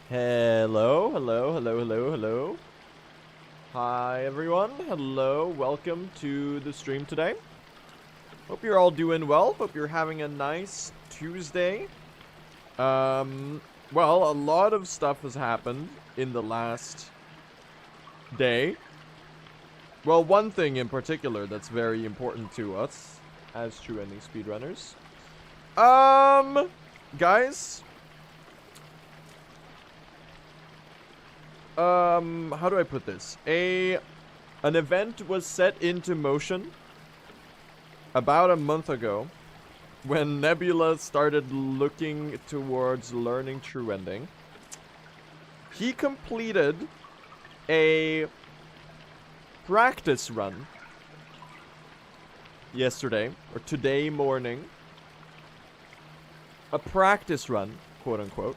Hello, hello, hello, hello, hello. Hi, everyone. Hello, welcome to the stream today. Hope you're all doing well. Hope you're having a nice Tuesday. Well, a lot of stuff has happened in the last day. Well, one thing in particular that's very important to us as true ending speedrunners. Guys. How do I put this? An event was set into motion about a month ago when Nebula started looking towards learning true ending. He completed a practice run yesterday, or today morning. A practice run, quote unquote.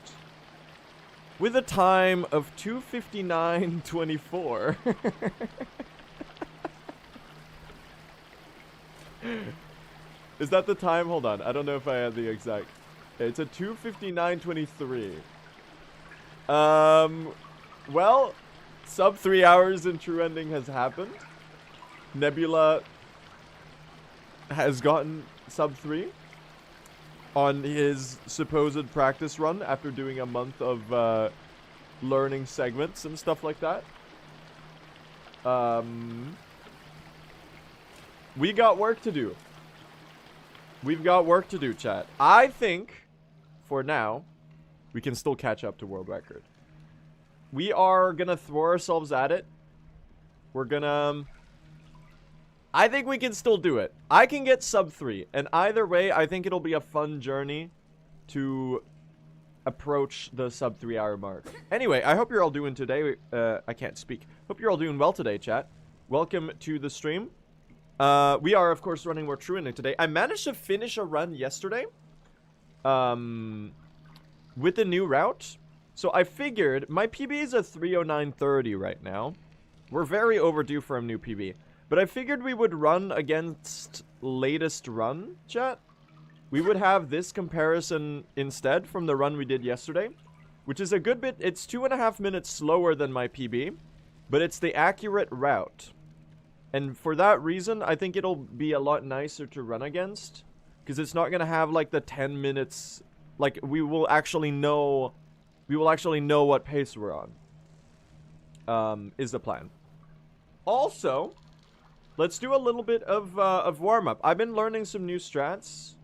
With a time of 2:59:24. Is that the time? Hold on. I don't know if I had the exact. It's a 2:59:23. Well, sub 3 hours in true ending has happened. Nebula has gotten sub 3 on his supposed practice run after doing a month of learning segments and stuff like that. We got work to do. We've got work to do, chat. I think, for now, we can still catch up to world record. We are gonna throw ourselves at it. We're gonna... I think we can still do it. I can get sub 3. And either way, I think it'll be a fun journey to approach the sub 3 hour mark. Anyway, I hope you're all doing today. I can't speak. Hope you're all doing well today, chat. Welcome to the stream. We are, of course, running more true ending today. I managed to finish a run yesterday. With the new route. So I figured my PB is a 3:09:30 right now. We're very overdue for a new PB. But I figured we would run against latest run, chat. We would have this comparison instead from the run we did yesterday. Which is a good bit, it's 2.5 minutes slower than my PB. But it's the accurate route. And for that reason, I think it'll be a lot nicer to run against. Because it's not going to have like the 10 minutes, like we will actually know what pace we're on. Is the plan. Also... let's do a little bit of warm-up. I've been learning some new strats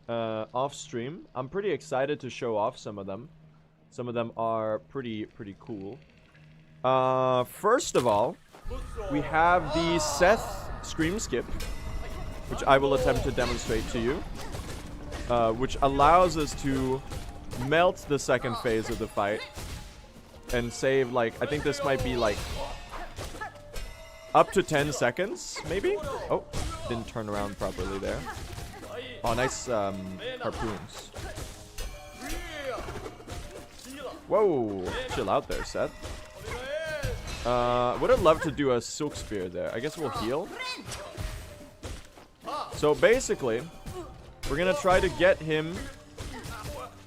off-stream. I'm pretty excited to show off some of them. Some of them are pretty cool. First of all, we have the Seth Scream Skip, which I will attempt to demonstrate to you. Which allows us to melt the second phase of the fight. And save, like, I think this might be, like... up to 10 seconds, maybe? Oh, didn't turn around properly there. Oh, nice harpoons. Whoa, chill out there, Seth. Would have loved to do a Silk Spear there. I guess we'll heal. So basically, we're gonna try to get him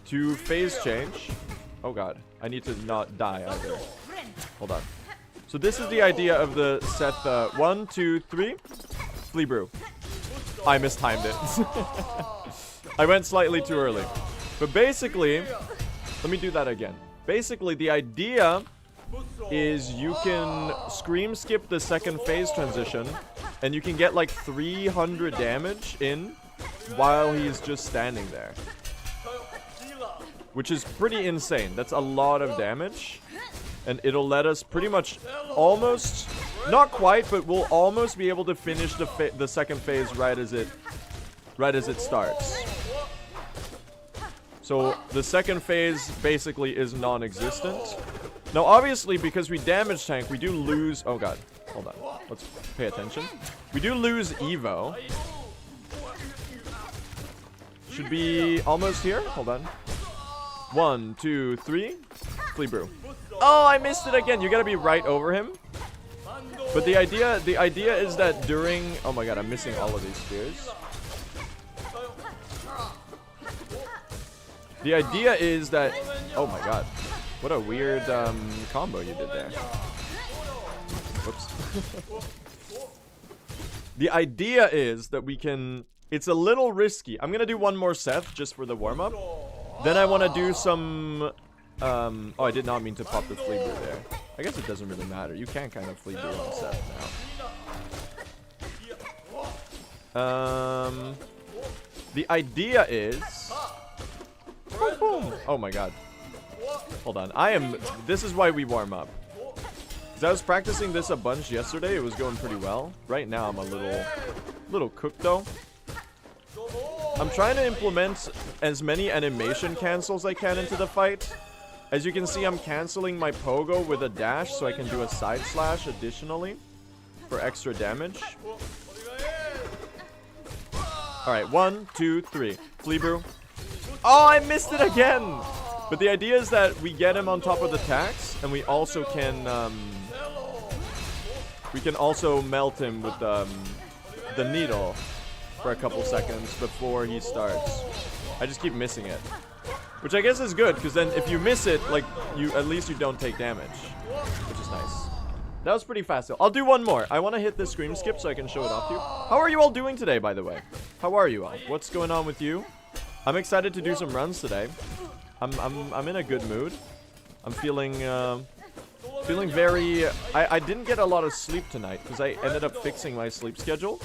to phase change. Oh god, I need to not die either. Hold on. So this is the idea of the Seth, 1, 2, 3, Flea Brew. I mistimed it. I went slightly too early. But basically, let me do that again. Basically, the idea is you can scream skip the second phase transition, and you can get like 300 damage in while he's just standing there. Which is pretty insane. That's a lot of damage. And it'll let us pretty much almost, not quite, but we'll almost be able to finish the second phase right as it starts. So the second phase basically is non-existent. Now obviously because we damage tank, we do lose, oh god, hold on, let's pay attention. We do lose Evo. Should be almost here, hold on. 1, 2, 3, Flea Brew. Oh, I missed it again. You gotta be right over him. But the idea is that during... oh my god, I'm missing all of these spears. The idea is that... oh my god. What a weird combo you did there. Whoops. The idea is that we can... It's a little risky. I'm gonna do one more Seth just for the warm-up. Then I want to do some... oh, I did not mean to pop the flea brew there. I guess it doesn't really matter. You can kind of flea brew on Seth now. The idea is... Boom, boom. Oh my god. Hold on. This is why we warm up. Because I was practicing this a bunch yesterday. It was going pretty well. Right now I'm a little cooked though. I'm trying to implement as many animation cancels I can into the fight. As you can see, I'm canceling my pogo with a dash so I can do a side slash additionally for extra damage. Alright, 1, 2, 3. Flea brew. Oh, I missed it again! But the idea is that we get him on top of the tax, and we also can melt him with the needle for a couple seconds before he starts. I just keep missing it, which I guess is good, because then if you miss it, like, at least you don't take damage, which is nice. That was pretty fast though. I'll do one more. I want to hit the scream skip so I can show it off to you. How are you all doing today, by the way? How are you all? What's going on with you? I'm excited to do some runs today. I'm in a good mood. I'm feeling very... I didn't get a lot of sleep tonight because I ended up fixing my sleep schedule.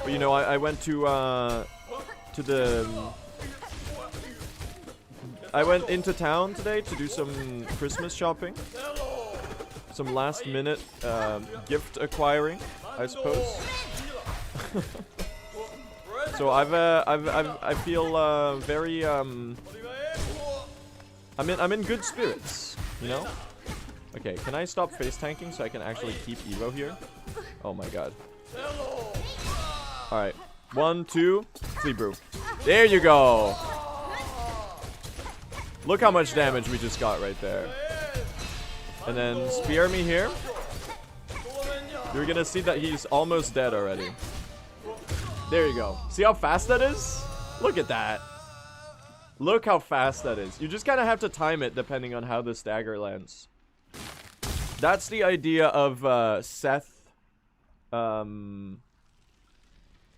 But you know, I went I went into town today to do some Christmas shopping. Some last minute gift acquiring, I suppose. So I feel very I'm in good spirits, you know? Okay, can I stop face tanking so I can actually keep Evo here? Oh my god. Alright. 1, 2, flea brew. There you go! Look how much damage we just got right there. And then spear me here. You're gonna see that he's almost dead already. There you go. See how fast that is? Look at that. Look how fast that is. You just kind of have to time it depending on how the stagger lands. That's the idea of Seth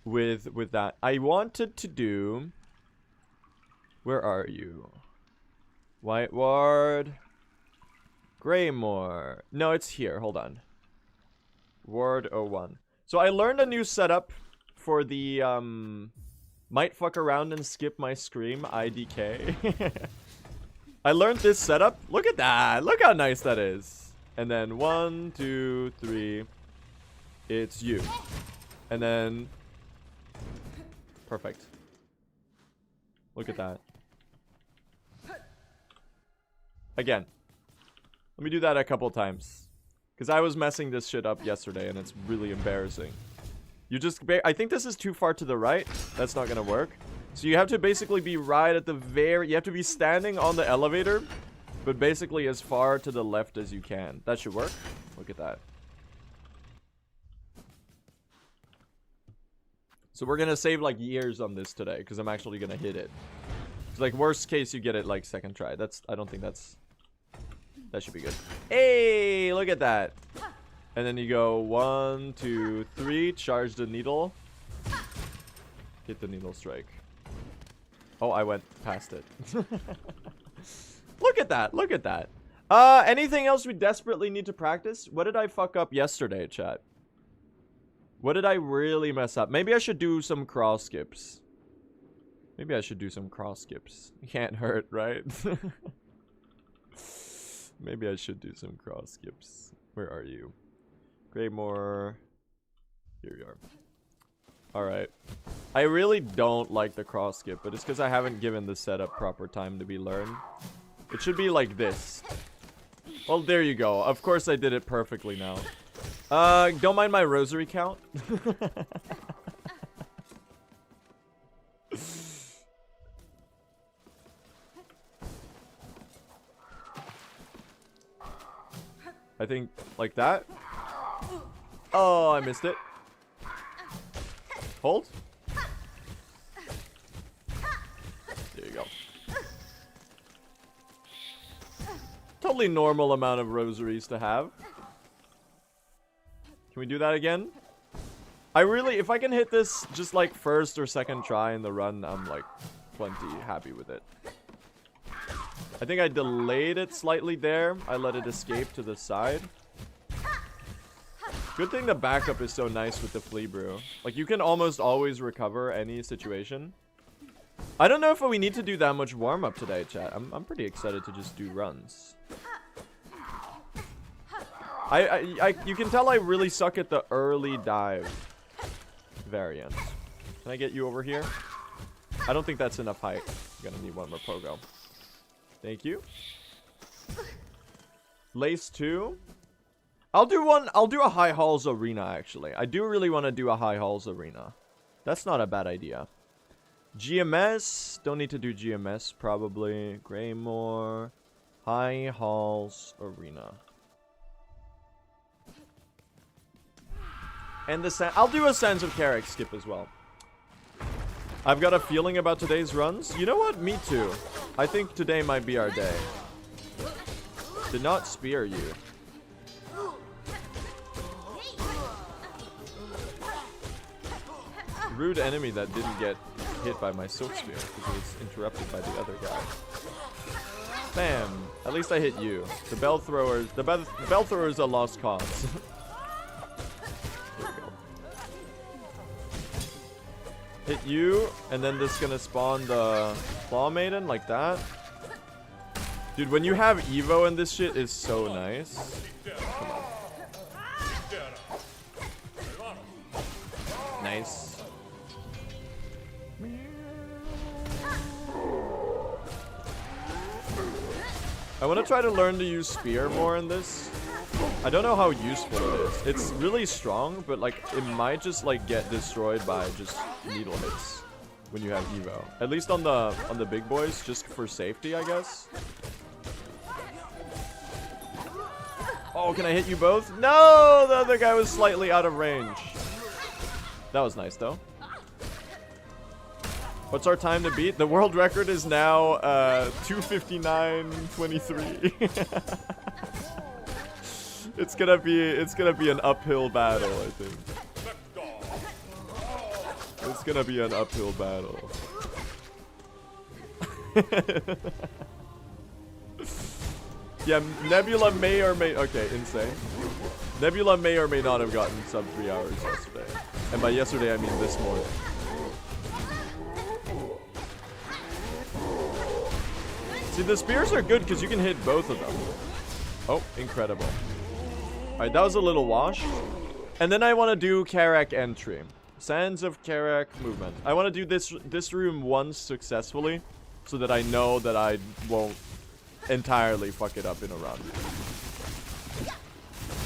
with that. I wanted to do... Where are you? White Ward. Greymore. No, it's here. Hold on. Ward 01. So I learned a new setup for the might fuck around and skip my scream IDK. I learned this setup. Look at that. Look how nice that is. And then 1, 2, 3. It's you. And then perfect. Look at that. Again. Let me do that a couple times. Because I was messing this shit up yesterday and it's really embarrassing. You just... I think this is too far to the right. That's not gonna work. So you have to basically be right at the very... You have to be standing on the elevator. But basically as far to the left as you can. That should work. Look at that. So we're gonna save like years on this today. Because I'm actually gonna hit it. It's like worst case you get it like second try. That's... I don't think that's... That should be good. Hey, look at that. And then you go 1, 2, 3. Charge the needle. Hit the needle strike. Oh, I went past it. Look at that. Look at that. Anything else we desperately need to practice? What did I fuck up yesterday, chat? What did I really mess up? Maybe I should do some cross skips. Maybe I should do some cross skips. Can't hurt, right? Maybe I should do some cross skips. Where are you? Greymore. Here you are. Alright. I really don't like the cross skip, but it's because I haven't given the setup proper time to be learned. It should be like this. Well, there you go. Of course I did it perfectly now. Don't mind my rosary count. I think like that. Oh, I missed it. Hold. There you go. totally normal amount of rosaries to have. Can we do that again? I really, if I can hit this just like first or second try in the run, I'm like plenty happy with it. I think I delayed it slightly there. I let it escape to the side. Good thing the backup is so nice with the flea brew. Like, you can almost always recover any situation. I don't know if we need to do that much warm-up today, chat. I'm pretty excited to just do runs. You can tell I really suck at the early dive variant. Can I get you over here? I don't think that's enough height. I'm gonna need one more pogo. Thank you. Lace 2. I'll do a high halls arena, actually. I do really want to do a high halls arena. That's not a bad idea. GMS. Don't need to do GMS, probably. Greymore. High halls arena. And the I'll do a Sands of Carrick skip as well. I've got a feeling about today's runs. You know what? Me too. I think today might be our day. Did not spear you. Rude enemy that didn't get hit by my silk spear because it was interrupted by the other guy. Bam! At least I hit you. The bell thrower is a lost cause. There we go. Hit you, and then this is gonna spawn the Claw Maiden like that. Dude, when you have Evo in this shit, is so nice. Come on. Nice. I want to try to learn to use spear more in this. I don't know how useful it is. It's really strong, but like it might just like get destroyed by just needle hits when you have Evo. At least on the big boys, just for safety, I guess. Oh, can I hit you both? No, the other guy was slightly out of range. That was nice though. What's our time to beat? The world record is now 2:59:23. It's gonna be an uphill battle, I think. It's gonna be an uphill battle. Yeah, Nebula may or may insane. Nebula may or may not have gotten sub 3 hours yesterday. And by yesterday I mean this morning. See, the spears are good because you can hit both of them. Oh, incredible. Alright, that was a little wash. And then I want to do Karak entry. Sands of Karak movement. I want to do this room once successfully, so that I know that I won't entirely fuck it up in a run.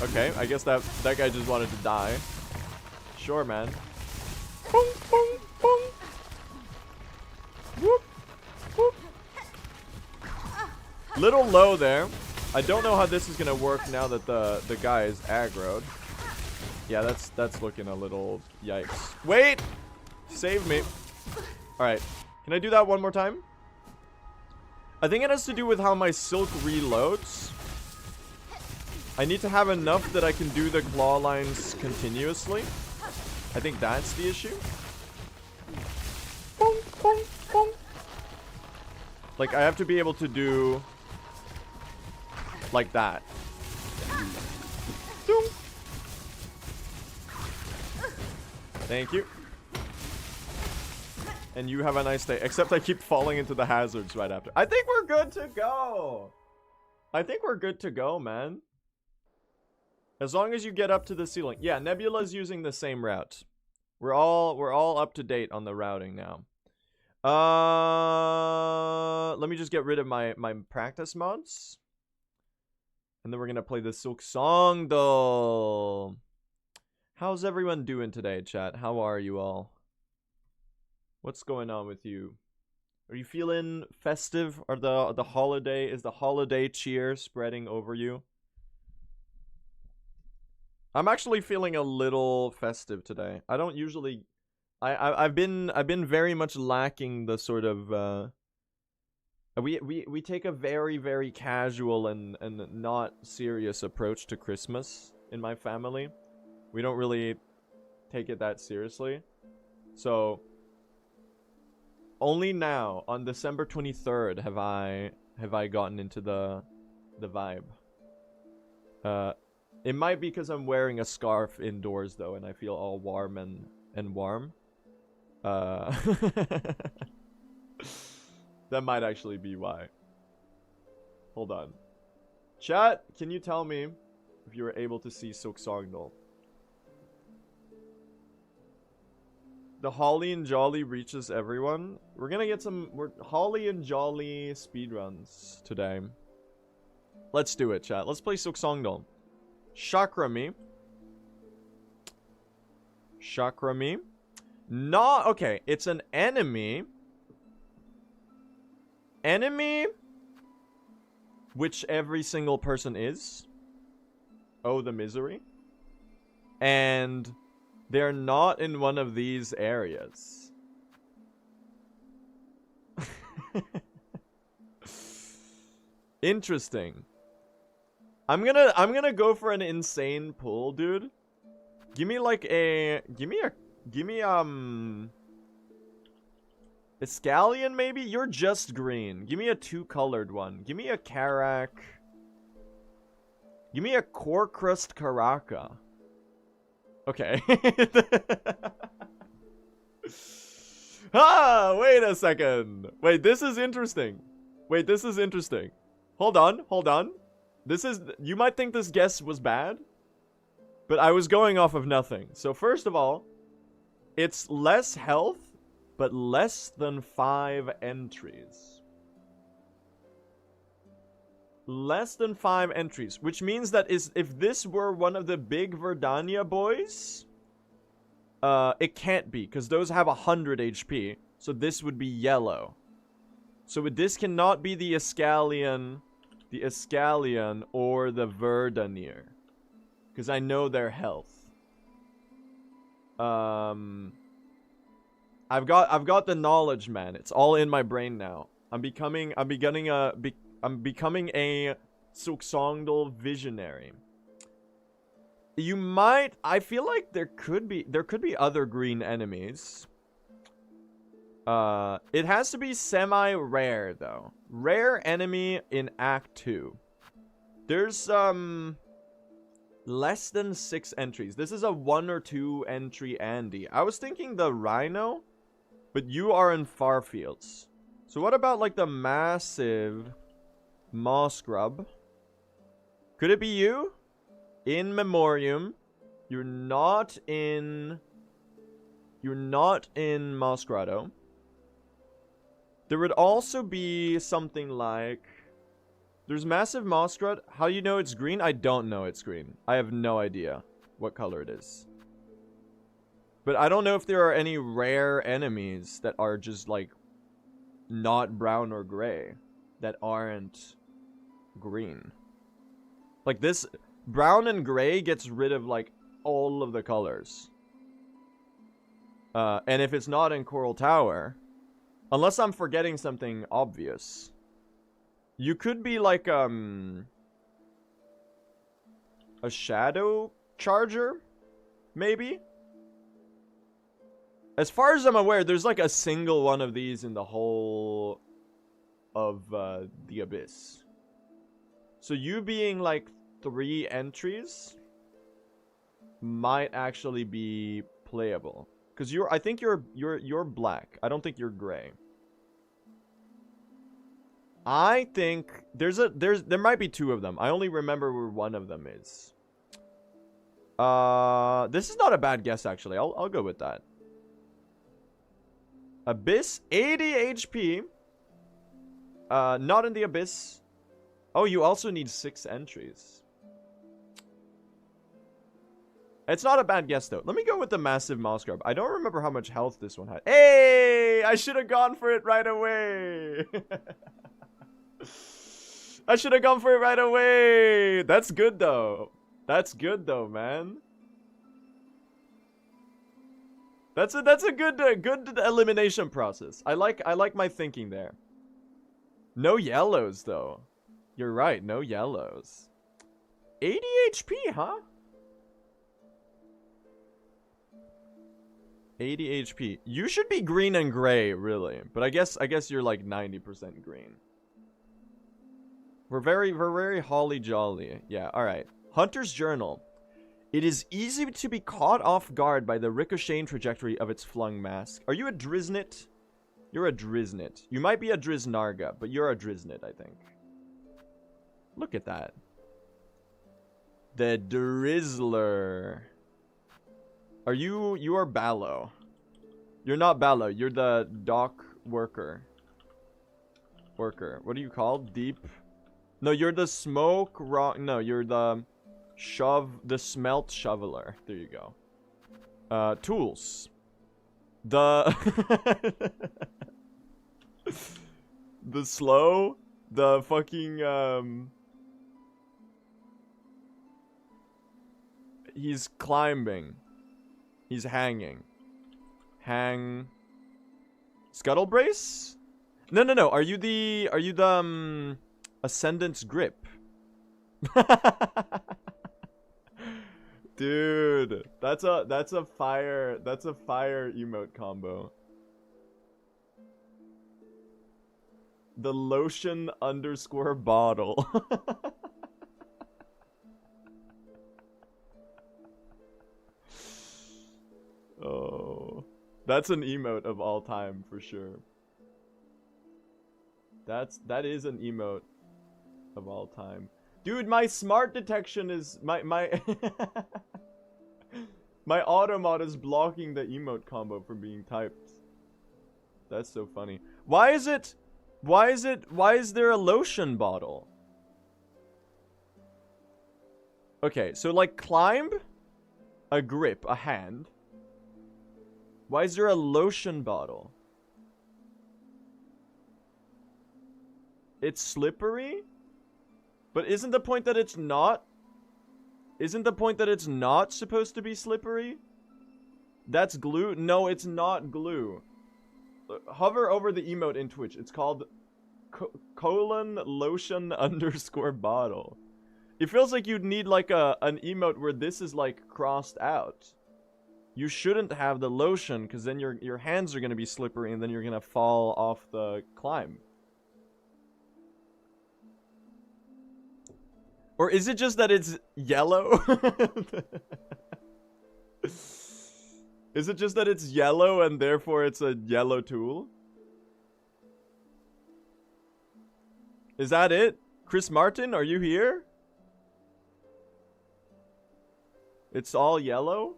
Okay, I guess that guy just wanted to die. Sure, man. Boom, boom, boom. Whoop, whoop. Little low there. I don't know how this is gonna work now that the guy is aggroed. Yeah, that's looking a little yikes. Wait! Save me. Alright. Can I do that one more time? I think it has to do with how my silk reloads. I need to have enough that I can do the claw lines continuously. I think that's the issue. Boom, boom, boom. Like, I have to be able to do like that. Doom. Thank you. And you have a nice day. Except I keep falling into the hazards right after. I think we're good to go. I think we're good to go, man. As long as you get up to the ceiling. Yeah, Nebula's using the same route. We're all up to date on the routing now. Let me just get rid of my practice mods. And then we're gonna play the Silksong though. How's everyone doing today, chat? How are you all? What's going on with you? Are you feeling festive? Or the holiday, is the holiday cheer spreading over you? I'm actually feeling a little festive today. I don't usually I've been very much lacking the sort of We take a very, very casual and not serious approach to Christmas in my family. We don't really take it that seriously. So only now on December 23rd have I gotten into the vibe. It might be because I'm wearing a scarf indoors though, and I feel all warm and warm. That might actually be why. Hold on. Chat, can you tell me if you were able to see Silksong though? The Holly and Jolly reaches everyone. We're gonna get some Holly and Jolly speedruns today. Let's do it, chat. Let's play Silksong though. Chakrami. Chakrami. Not okay, it's an enemy. Enemy, which every single person is. Oh, the misery. And they're not in one of these areas. Interesting. I'm gonna go for an insane pull, dude. Give me like a a scallion, maybe? You're just green. Give me a two-colored one. Give me a Karak. Give me a core crust Karaka. Okay. Ah, wait a second. Wait, this is interesting. Wait, this is interesting. Hold on, hold on. This is... You might think this guess was bad, but I was going off of nothing. So first of all, it's less health, but less than 5 entries. Less than 5 entries, which means that if this were one of the big Verdania boys, it can't be, because those have 100 HP, so this would be yellow. So this cannot be the Escallion or the Verdanier, because I know their health. I've got the knowledge, man. It's all in my brain now. I'm becoming a Silksongdal visionary. You might... I feel like there could be other green enemies. It has to be semi-rare, though. Rare enemy in Act 2. There's, less than 6 entries. This is a 1 or 2 entry Andy. I was thinking the Rhino, but you are in Farfields. So what about, like, the massive Moss Grub? Could it be you? In Memoriam. You're not in Moss Grotto. There would also be something like... There's massive Moss Grot. How do you know it's green? I don't know it's green. I have no idea what color it is. But I don't know if there are any rare enemies that are just, like, not brown or gray. That aren't green. Like, this... Brown and gray gets rid of, like, all of the colors. And if it's not in Coral Tower... Unless I'm forgetting something obvious. You could be like, a shadow charger? Maybe? As far as I'm aware, there's like a single one of these in the whole of, the Abyss. So you being like 3 entries might actually be playable. Because I think you're black. I don't think you're gray. I think there might be 2 of them. I only remember where one of them is. This is not a bad guess actually. I'll go with that. Abyss, 80 HP. Not in the Abyss. Oh, you also need 6 entries. It's not a bad guess, though. Let me go with the massive Moss Grub. I don't remember how much health this one had. Hey! I should have gone for it right away! I should have gone for it right away! That's good, though. That's good, though, man. That's a good elimination process. I like my thinking there. No yellows, though. You're right, no yellows. 80 HP, huh? 80 HP. You should be green and gray, really. But I guess you're like 90% green. We're very holly jolly. Yeah, alright. Hunter's Journal. It is easy to be caught off guard by the ricocheting trajectory of its flung mask. Are you a Driznit? You're a Driznit. You might be a Driznarga, but you're a Driznit, I think. Look at that. The Drizzler. Are you... You are Ballo. You're not Ballo. You're the dock worker. What are you called? Deep... No, you're the smoke rock... No, you're the... The smelt shoveler. There you go. Tools. The... the slow... The fucking, He's climbing. He's hanging. Scuttle brace? No. Are you the, Ascendant's grip? Dude, that's a fire emote combo. The lotion _ bottle. Oh, that's an emote of all time for sure. That is an emote of all time. Dude, my smart detection is my my automod is blocking the emote combo from being typed. That's so funny. Why is there a lotion bottle? Okay, so like climb, a grip, a hand. Why is there a lotion bottle? It's slippery? But isn't the point that it's not? Isn't the point that it's not supposed to be slippery? That's glue? No, it's not glue. Hover over the emote in Twitch. It's called :lotion _ bottle. It feels like you'd need like an emote where this is like crossed out. You shouldn't have the lotion because then your hands are going to be slippery and then you're going to fall off the climb. Or is it just that it's yellow? Is it just that it's yellow and therefore it's a yellow tool? Is that it? Chris Martin, are you here? It's all yellow?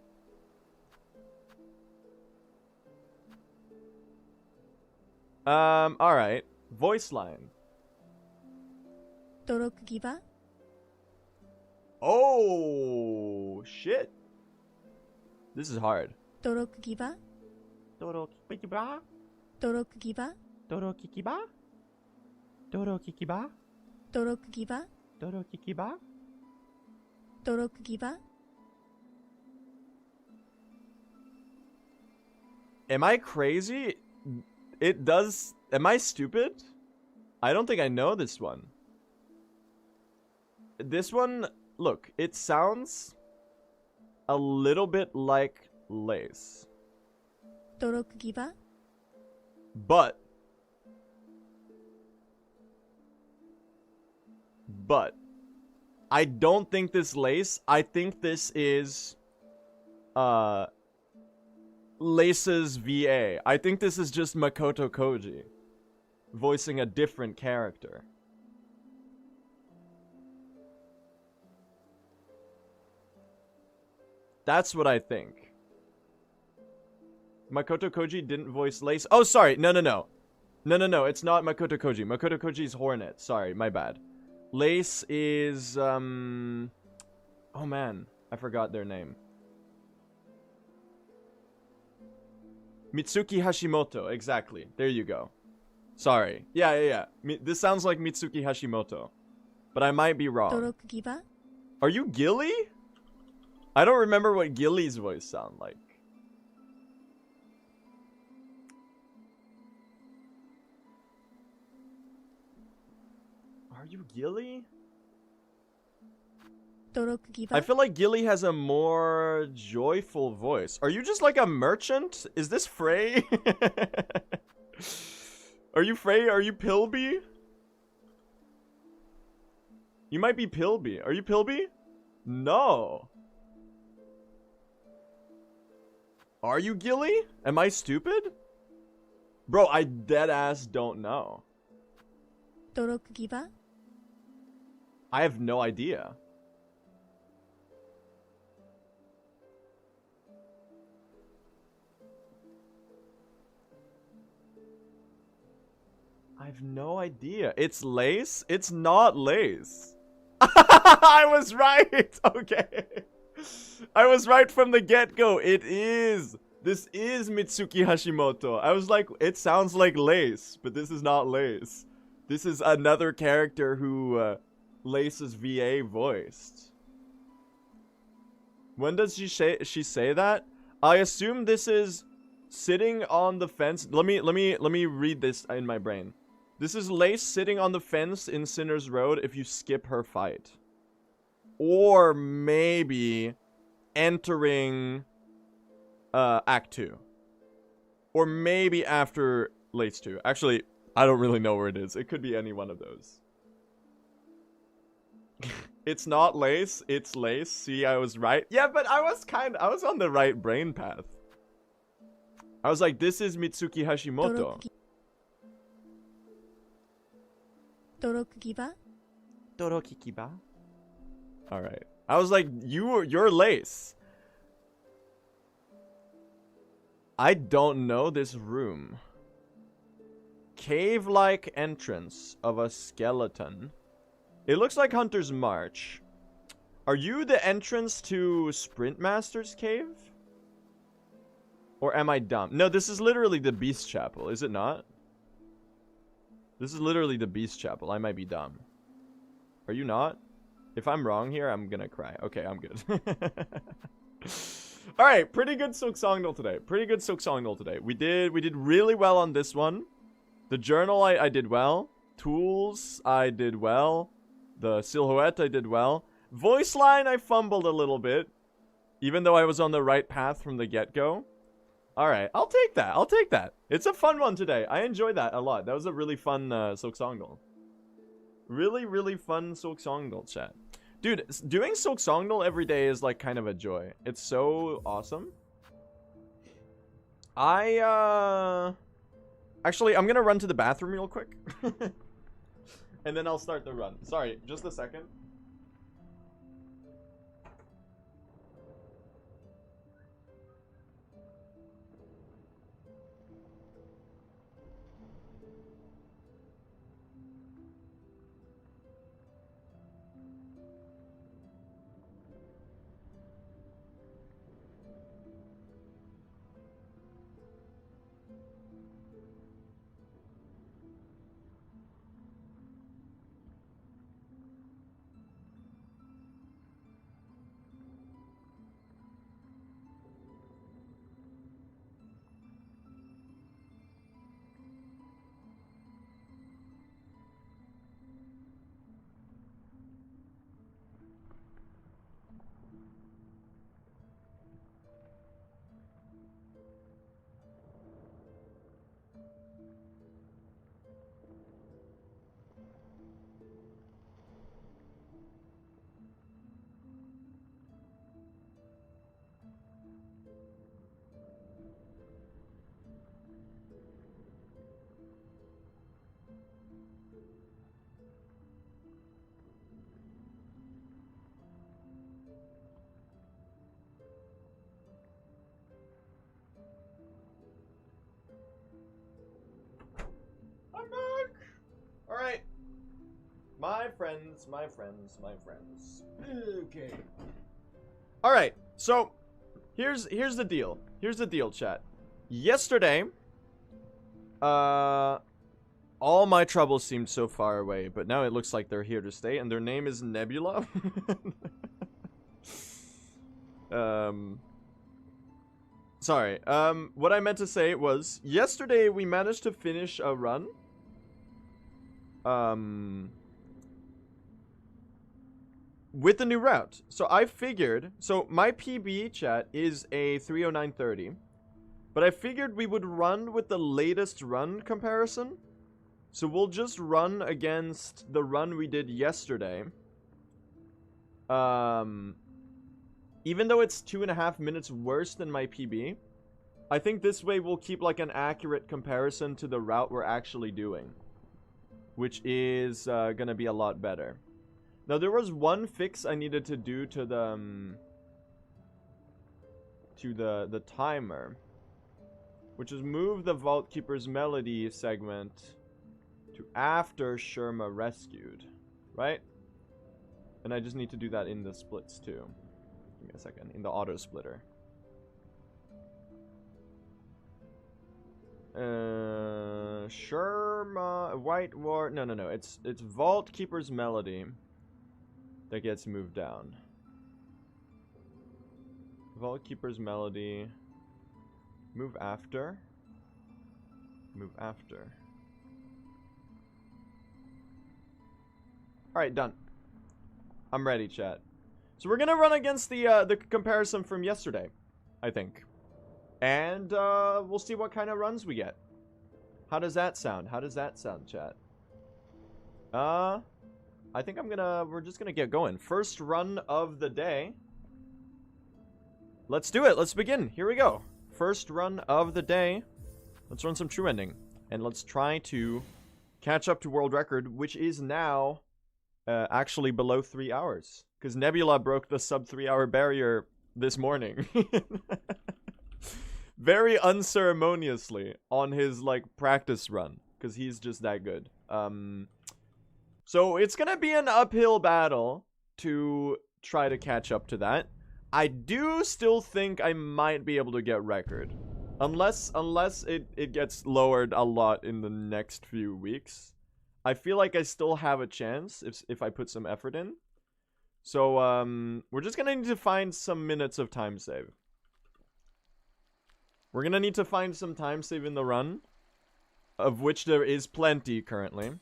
Alright. Voice line. Oh, shit. This is hard. Dorokikiba? Dorokikiba? Dorokikiba? Dorokikiba? Dorokikiba? Dorokikiba? Dorokikiba? Dorokikiba? Am I crazy? It does... Am I stupid? I don't think I know this one. This one... Look, it sounds a little bit like lace. But I don't think this lace. I think this is Lace's VA. I think this is just Makoto Koji voicing a different character. That's what I think. Makoto Koji didn't voice Lace. Oh, sorry. No. It's not Makoto Koji. Makoto Koji's Hornet. Sorry, my bad. Lace is, oh man. I forgot their name. Mitsuki Hashimoto. Exactly. There you go. Sorry. Yeah. This sounds like Mitsuki Hashimoto. But I might be wrong. Are you Gilly? I don't remember what Gilly's voice sound like. Are you Gilly? 登録ギ I バ feel like Gilly has a more joyful voice. Are you just like a merchant? Is this Frey? Are you Frey? Are you Pilby? You might be Pilby. Are you Pilby? No. Are you Gilly? Am I stupid? Bro, I deadass don't know. 登録ギバ I have no idea. I have no idea. It's Lace? It's not Lace. I was right. Okay. I was right from the get-go. It is. This is Mitsuki Hashimoto. I was like, it sounds like Lace, but this is not Lace. This is another character who Lace's VA voiced. When does she say that? I assume this is sitting on the fence. Let me read this in my brain. This is Lace sitting on the fence in Sinner's Road if you skip her fight. Or maybe entering Act 2. Or maybe after Lace 2. Actually, I don't really know where it is. It could be any one of those. It's not Lace, it's Lace. See, I was right. Yeah, but I was on the right brain path. I was like, this is Mitsuki Hashimoto. 登録ギバ Dorokikiba? Alright. I was like, you're Lace. I don't know this room. Cave-like entrance of a skeleton. It looks like Hunter's March. Are you the entrance to Sprintmaster's cave? Or am I dumb? No, this is literally the Beast Chapel, is it not? This is literally the Beast Chapel. I might be dumb. Are you not? If I'm wrong here, I'm gonna cry. Okay, I'm good. Alright, pretty good Silksong today. Pretty good Silksong today. We did really well on this one. The journal I did well. Tools I did well. The silhouette I did well. Voice line I fumbled a little bit. Even though I was on the right path from the get-go. Alright, I'll take that. I'll take that. It's a fun one today. I enjoyed that a lot. That was a really fun Silksong. Really, really fun Silksong chat. Dude, doing Silksong every day is like kind of a joy. It's so awesome. Actually, I'm gonna run to the bathroom real quick. And then I'll start the run. Sorry, just a second. I'm back. All right. My friends. Okay. All right. So, here's the deal. Here's the deal, chat. Yesterday, all my troubles seemed so far away, but now it looks like they're here to stay, and their name is Nebula. Sorry. What I meant to say was, yesterday we managed to finish a run. with the new route. So I figured, so my PB chat is a 309.30, but I figured we would run with the latest run comparison. So we'll just run against the run we did yesterday. Even though it's 2.5 minutes worse than my PB, I think this way we'll keep like an accurate comparison to the route we're actually doing, which is gonna be a lot better. Now there was one fix I needed to do to the timer, which is move the Vault Keeper's Melody segment to after Sherma rescued, right? And I just need to do that in the splits too. Give me a second, in the auto splitter. Sherma, White War, no, it's Vault Keeper's Melody that gets moved down. Vault Keeper's Melody, move after. Alright, done. I'm ready, chat. So we're gonna run against the comparison from yesterday, I think. And we'll see what kind of runs we get. How does that sound? How does that sound, chat? I think we're just gonna get going. First run of the day. Let's do it. Let's begin. Here we go. First run of the day. Let's run some true ending. And let's try to catch up to world record, which is now actually below 3 hours. Because Nebula broke the sub 3 hour barrier this morning. Very unceremoniously on his like practice run. Because he's just that good. So it's gonna be an uphill battle to try to catch up to that. I do still think I might be able to get record. Unless it gets lowered a lot in the next few weeks. I feel like I still have a chance if I put some effort in. So we're just gonna need to find some minutes of time save. We're gonna need to find some time save in the run, of which there is plenty currently.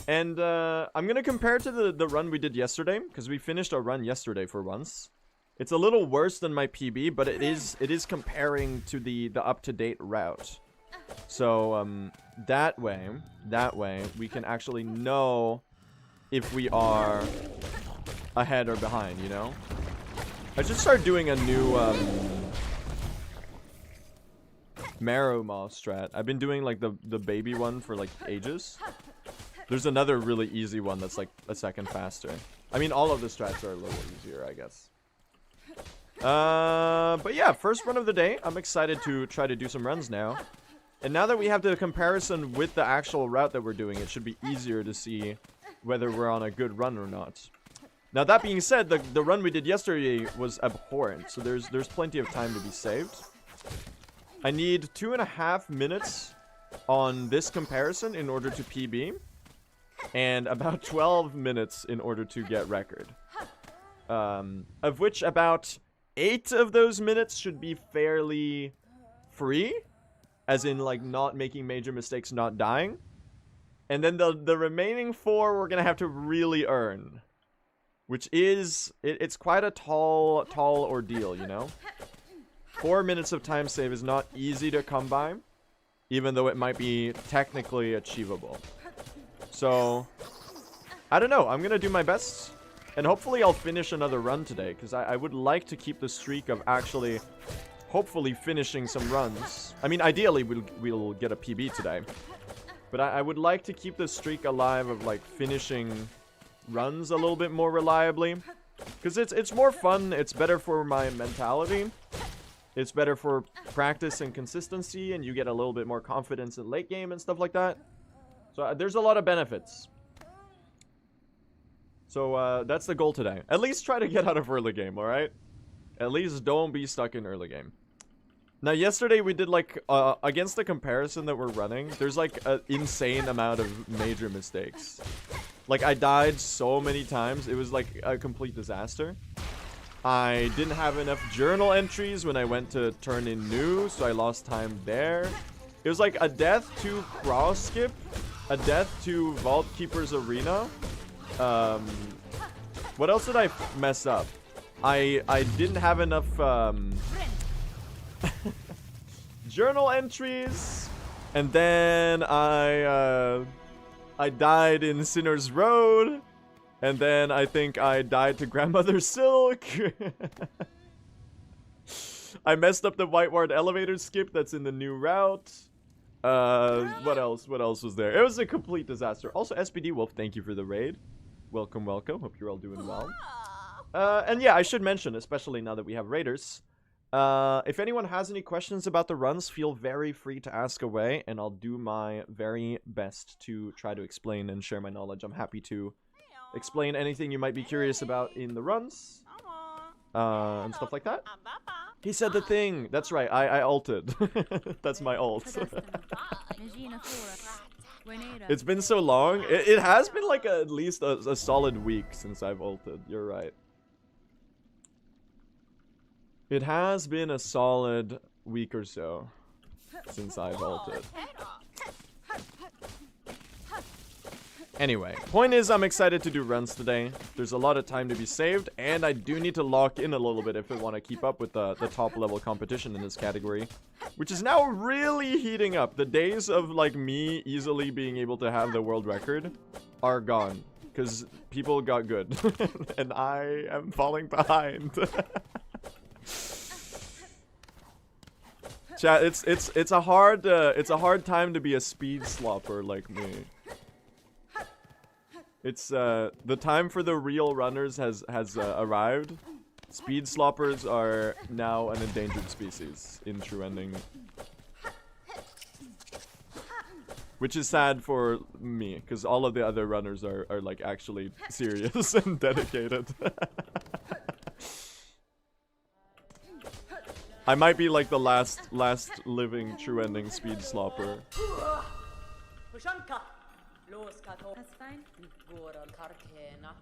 And I'm gonna compare to the run we did yesterday, because we finished our run yesterday for once. It's a little worse than my PB, but it is comparing to the up-to-date route. So that way we can actually know if we are ahead or behind, you know? I should start doing a new Marrow Moss strat. I've been doing like the baby one for like ages. There's another really easy one that's like a second faster. I mean, all of the strats are a little easier, I guess. But yeah, first run of the day. I'm excited to try to do some runs now. And now that we have the comparison with the actual route that we're doing, it should be easier to see whether we're on a good run or not. Now that being said, the run we did yesterday was abhorrent, so there's plenty of time to be saved. I need 2.5 minutes on this comparison in order to PB, and about 12 minutes in order to get record. Of which about 8 of those minutes should be fairly free, as in like not making major mistakes, not dying. And then the remaining 4 we're gonna have to really earn, which is it's quite a tall ordeal, you know. 4 minutes of time save is not easy to come by, even though it might be technically achievable. So I don't know, I'm gonna do my best. And hopefully I'll finish another run today, because I would like to keep the streak of actually, hopefully, finishing some runs. I mean, ideally, we'll get a PB today. But I would like to keep the streak alive of, like, finishing runs a little bit more reliably. Because it's more fun, it's better for my mentality. It's better for practice and consistency, and you get a little bit more confidence in late game and stuff like that. So there's a lot of benefits. So, that's the goal today. At least try to get out of early game, alright? At least don't be stuck in early game. Now, yesterday we did, like, against the comparison that we're running, there's, like, an insane amount of major mistakes. Like, I died so many times, it was, like, a complete disaster. I didn't have enough journal entries when I went to turn in new, so I lost time there. It was, like, a death to cross skip, a death to Vault Keeper's Arena, What else did I mess up? I didn't have enough journal entries, and then I died in Sinner's Road, and then I think I died to Grandmother Silk. I messed up the whiteward elevator skip that's in the new route. What else? What else was there? It was a complete disaster. Also, SPD Wolf, thank you for the raid. Welcome, welcome. Hope you're all doing well. And yeah, I should mention, especially now that we have raiders, if anyone has any questions about the runs, feel very free to ask away, and I'll do my very best to try to explain and share my knowledge. I'm happy to explain anything you might be curious about in the runs, and stuff like that. He said the thing. That's right. I ulted. That's my ult. It's been so long. It has been like at least a solid week since I've ulted. You're right. It has been a solid week or so since I've ulted. Anyway, point is I'm excited to do runs today. There's a lot of time to be saved, and I do need to lock in a little bit if I want to keep up with the top level competition in this category, which is now really heating up. The days of like me easily being able to have the world record are gone because people got good and I am falling behind. Chat, it's a hard time to be a speed slopper like me. It's the time for the real runners has arrived. Speed sloppers are now an endangered species in true ending, which is sad for me because all of the other runners are like actually serious and dedicated. I might be like the last living true ending speed slopper.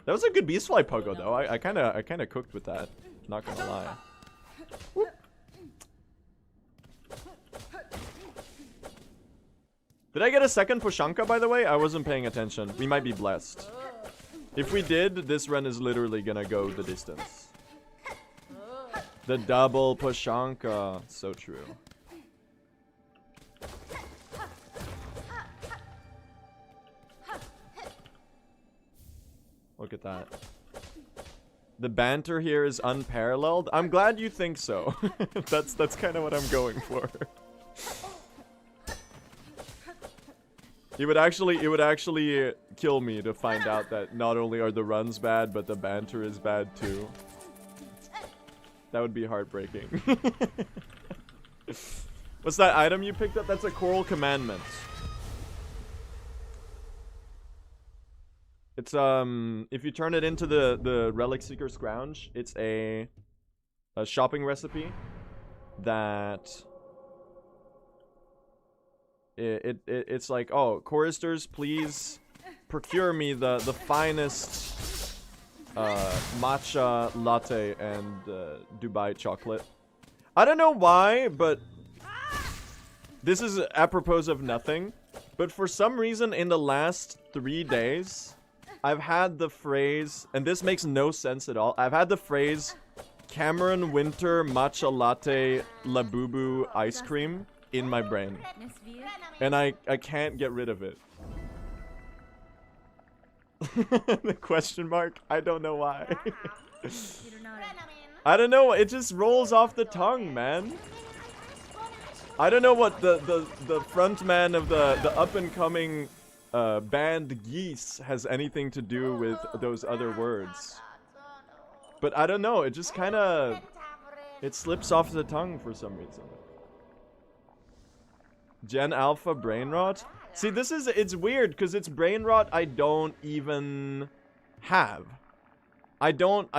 That was a good beastfly pogo though. I kind of cooked with that. Not gonna lie. Whoop. Did I get a second Pushanka by the way? I wasn't paying attention. We might be blessed. If we did, this run is literally gonna go the distance. The double Pushanka. So true. Look at that. The banter here is unparalleled. I'm glad you think so. That's kind of what I'm going for. It would actually kill me to find out that not only are the runs bad, but the banter is bad too. That would be heartbreaking. What's that item you picked up? That's a Coral Commandment. It's if you turn it into the Relic Seeker Scrounge, it's a shopping recipe that it's like, oh, choristers, please procure me the finest matcha latte and Dubai chocolate. I don't know why, but this is apropos of nothing, but for some reason in the last 3 days I've had the phrase, and this makes no sense at all, I've had the phrase Cameron Winter matcha latte labubu ice cream in my brain, and I can't get rid of it. The question mark? I don't know why. I don't know, it just rolls off the tongue, man. I don't know what the front man of the up-and-coming band Geese has anything to do with those other words. But I don't know, it just kind of... it slips off the tongue for some reason. Gen Alpha brain rot? See, it's weird because it's brain rot I don't even have. I don't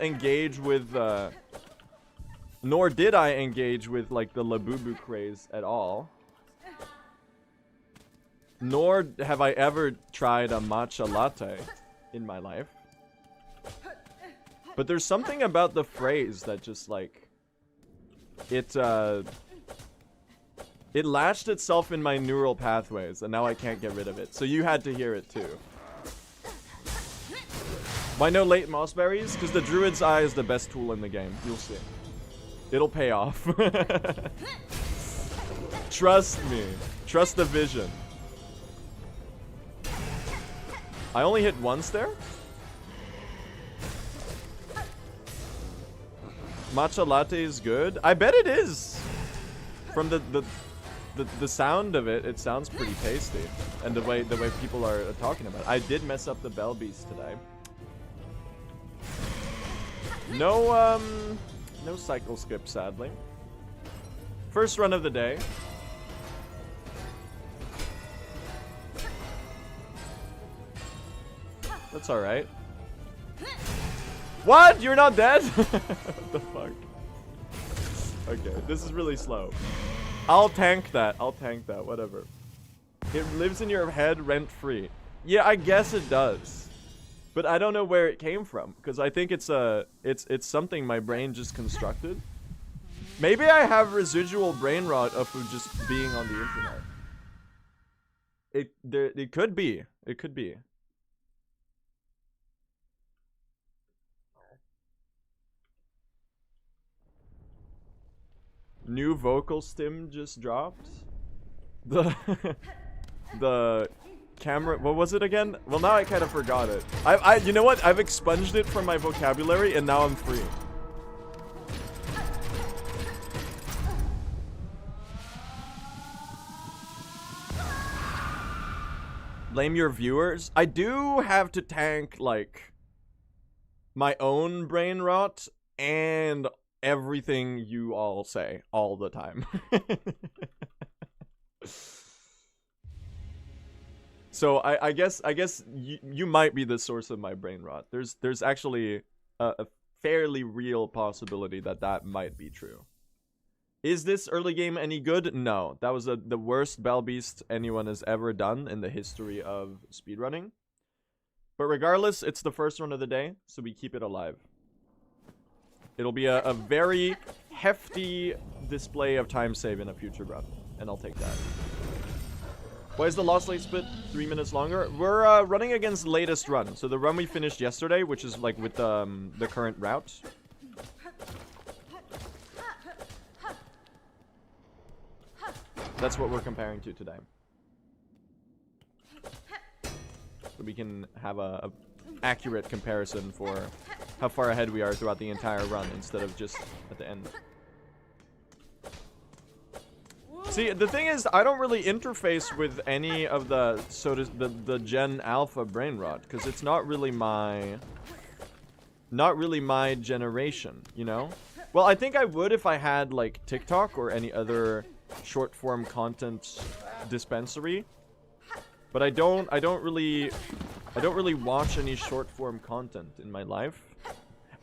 engage with, nor did I engage with, like, the Labubu craze at all. Nor have I ever tried a matcha latte in my life. But there's something about the phrase that just, like, it latched itself in my neural pathways, and now I can't get rid of it. So you had to hear it too. Why no late mossberries? Because the Druid's Eye is the best tool in the game. You'll see. It'll pay off. Trust me. Trust the vision. I only hit once there? Matcha latte is good. I bet it is. From the sound of it, it sounds pretty tasty, and the way people are talking about it. I did mess up the Bell Beast today. No no cycle skip, sadly. First run of the day. That's all right. What? You're not dead? What the fuck? Okay, this is really slow. I'll tank that. I'll tank that. Whatever. It lives in your head rent-free. Yeah, I guess it does. But I don't know where it came from, because I think it's something my brain just constructed. Maybe I have residual brain rot of just being on the internet. It could be. It could be. New vocal stim just dropped. The camera, what was it again? Well, now I kind of forgot it. You know what? I've expunged it from my vocabulary and now I'm free. Blame your viewers. I do have to tank like my own brain rot and everything you all say all the time. So I guess you might be the source of my brain rot. There's actually a fairly real possibility that might be true. Is this early game any good? No. That was the worst Bell Beast anyone has ever done in the history of speedrunning. But regardless, it's the first run of the day, so we keep it alive. It'll be a very hefty display of time save in a future run, and I'll take that. Why is the lost late split 3 minutes longer? We're running against the latest run. So the run we finished yesterday, which is like with the current route. That's what we're comparing to today. So we can have a accurate comparison for how far ahead we are throughout the entire run instead of just at the end. See, the thing is, I don't really interface with any of the Gen Alpha brain rot because it's not really my generation, you know? Well, I think I would if I had like TikTok or any other short form content dispensary, but I don't really watch any short form content in my life.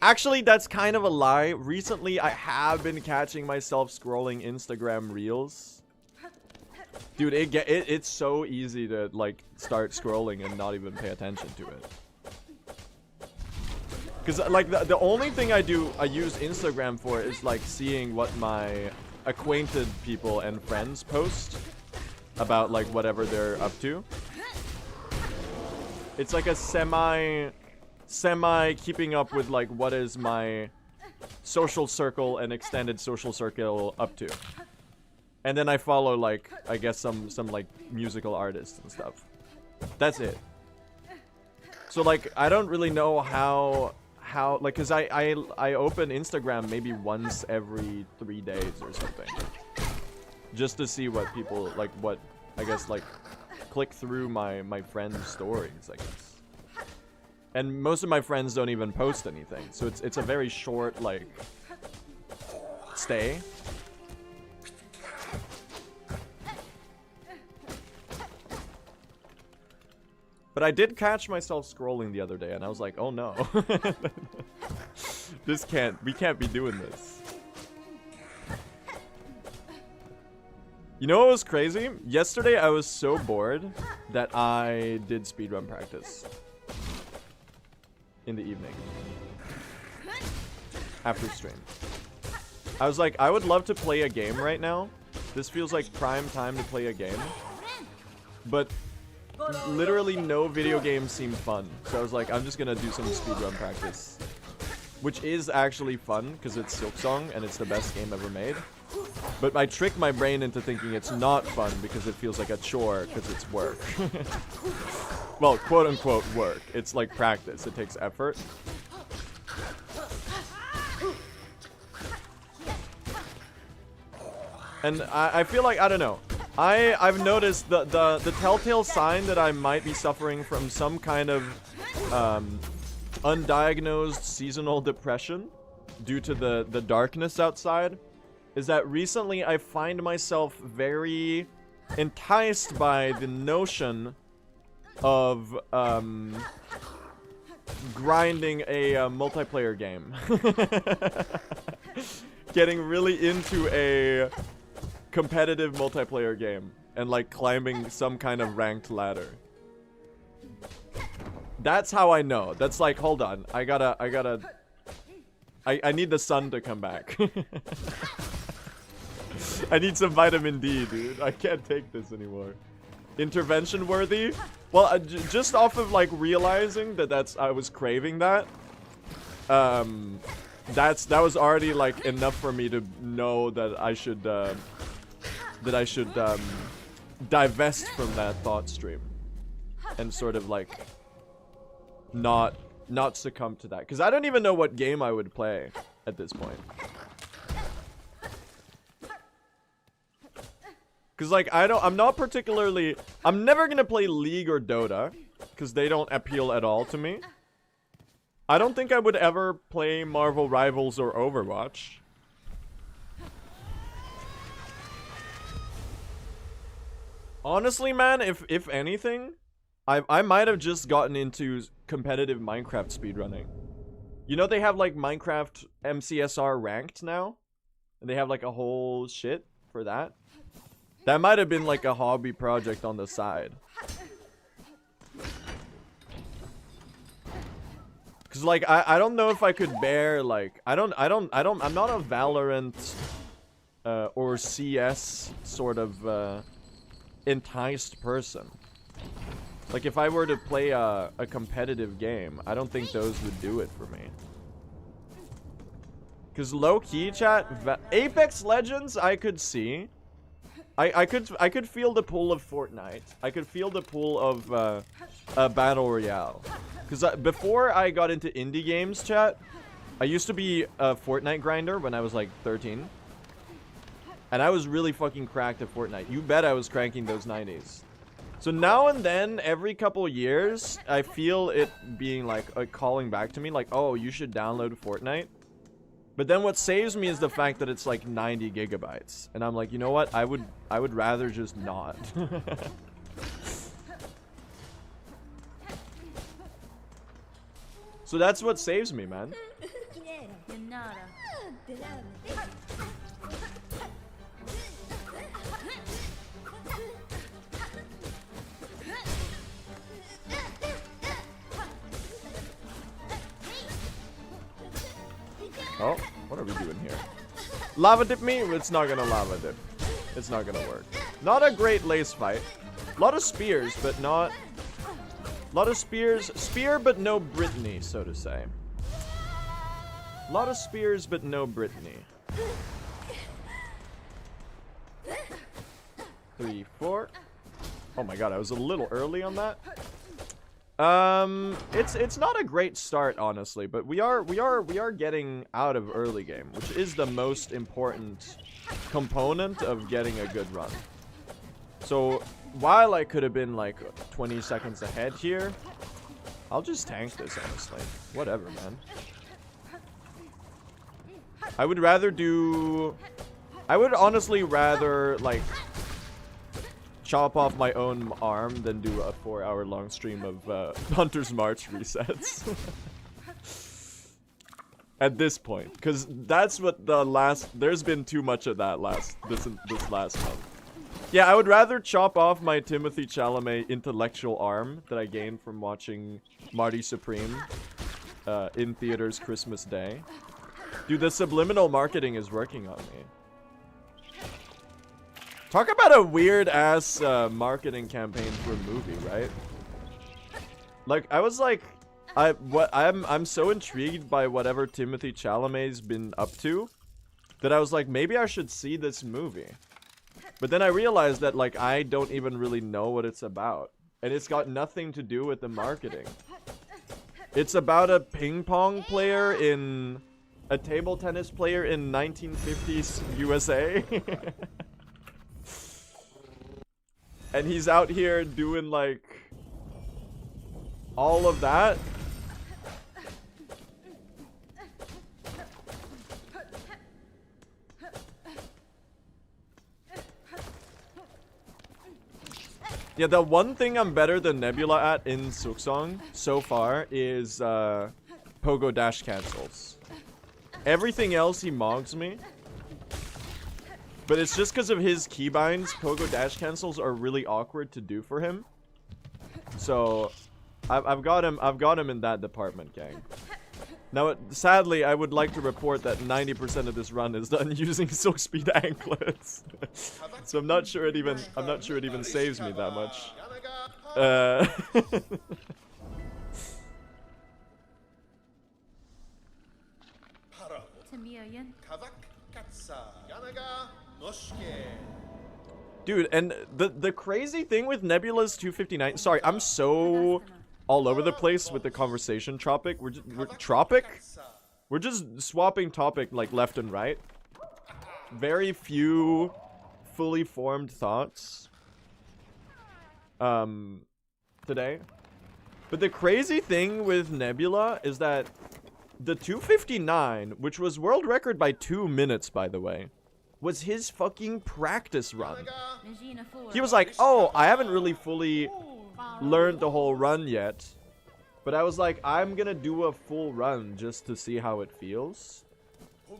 Actually, that's kind of a lie. Recently, I have been catching myself scrolling Instagram Reels. Dude, it's so easy to like start scrolling and not even pay attention to it. Cause like the only thing I use Instagram for is like seeing what my acquainted people and friends post about like whatever they're up to. It's like a semi keeping up with like what is my social circle and extended social circle up to. And then I follow like I guess some like musical artists and stuff. That's it. So like I don't really know how like cuz I open Instagram maybe once every 3 days or something. Just to see what people like what I guess like click through my friends' stories, I guess. And most of my friends don't even post anything. So it's a very short like stay. But I did catch myself scrolling the other day and I was like, "Oh no." We can't be doing this. You know what was crazy? Yesterday I was so bored that I did speedrun practice in the evening after stream. I was like, I would love to play a game right now. This feels like prime time to play a game. But literally no video games seem fun. So I was like, I'm just gonna do some speedrun practice. Which is actually fun, because it's Silksong, and it's the best game ever made. But I tricked my brain into thinking it's not fun, because it feels like a chore, because it's work. Well, quote-unquote work. It's like practice. It takes effort. And I feel like, I don't know. I've noticed the telltale sign that I might be suffering from some kind of undiagnosed seasonal depression due to the darkness outside is that recently I find myself very enticed by the notion of grinding a multiplayer game. Getting really into a competitive multiplayer game and like climbing some kind of ranked ladder. That's how I know. That's like, hold on. I need the sun to come back. I need some vitamin D, dude. I can't take this anymore. Intervention worthy? Well, just off of like realizing that I was craving that. That was already like enough for me to know that I should divest from that thought stream and sort of like not succumb to that, because I don't even know what game I would play at this point. Because like I'm never gonna play League or Dota because they don't appeal at all to me. I don't think I would ever play Marvel Rivals or Overwatch. Honestly, man, if anything, I might have just gotten into competitive Minecraft speedrunning. You know they have like Minecraft MCSR ranked now? And they have like a whole shit for that. That might have been like a hobby project on the side. Cause like I don't know if I could bear like I'm not a Valorant or CS sort of enticed person. Like if I were to play a competitive game, I don't think those would do it for me. Cause low key chat, Apex Legends I could see. I could feel the pull of Fortnite. I could feel the pull of Battle Royale. Because before I got into indie games, chat, I used to be a Fortnite grinder when I was like 13. And I was really fucking cracked at Fortnite. You bet I was cranking those 90s. So now and then, every couple years, I feel it being like calling back to me. Like, oh, you should download Fortnite. But then what saves me is the fact that it's like 90 gigabytes. And I'm like, you know what? I would rather just not. So that's what saves me, man. Oh, what are we doing here? Lava dip me? It's not gonna lava dip. It's not gonna work. Not a great lace fight. A lot of spears, but not... A lot of spears. Spear, but no Brittany, so to say. A lot of spears, but no Brittany. 3, 4. Oh my god, I was a little early on that. It's not a great start, honestly, but we are getting out of early game, which is the most important component of getting a good run. So while I could have been like 20 seconds ahead here, I'll just tank this, honestly. Whatever, man. I would honestly rather like chop off my own arm than do a 4-hour-long stream of Hunter's March resets. At this point, because that's what there's been too much of that this last month. Yeah, I would rather chop off my Timothée Chalamet intellectual arm that I gained from watching Marty Supreme in theaters Christmas Day. Dude, the subliminal marketing is working on me. Talk about a weird ass marketing campaign for a movie, right? Like I was like, I'm so intrigued by whatever Timothée Chalamet's been up to that I was like, maybe I should see this movie. But then I realized that like I don't even really know what it's about, and it's got nothing to do with the marketing. It's about a ping pong player in a table tennis player in 1950s USA. And he's out here doing like all of that. Yeah, the one thing I'm better than Nebula at in Silksong so far is pogo dash cancels. Everything else he mogs me. But it's just because of his keybinds, pogo dash cancels are really awkward to do for him. So I've got him in that department, gang. Now, sadly, I would like to report that 90% of this run is done using silk speed anklets. So I'm not sure it even saves me that much. Dude, and the crazy thing with Nebula's 259, sorry, I'm so all over the place with the conversation tropic. We're just swapping topic like left and right. Very few fully formed thoughts today. But the crazy thing with Nebula is that the 259, which was world record by 2 minutes, by the way, was his fucking practice run. He was like, oh, I haven't really fully learned the whole run yet, but I was like, I'm gonna do a full run just to see how it feels.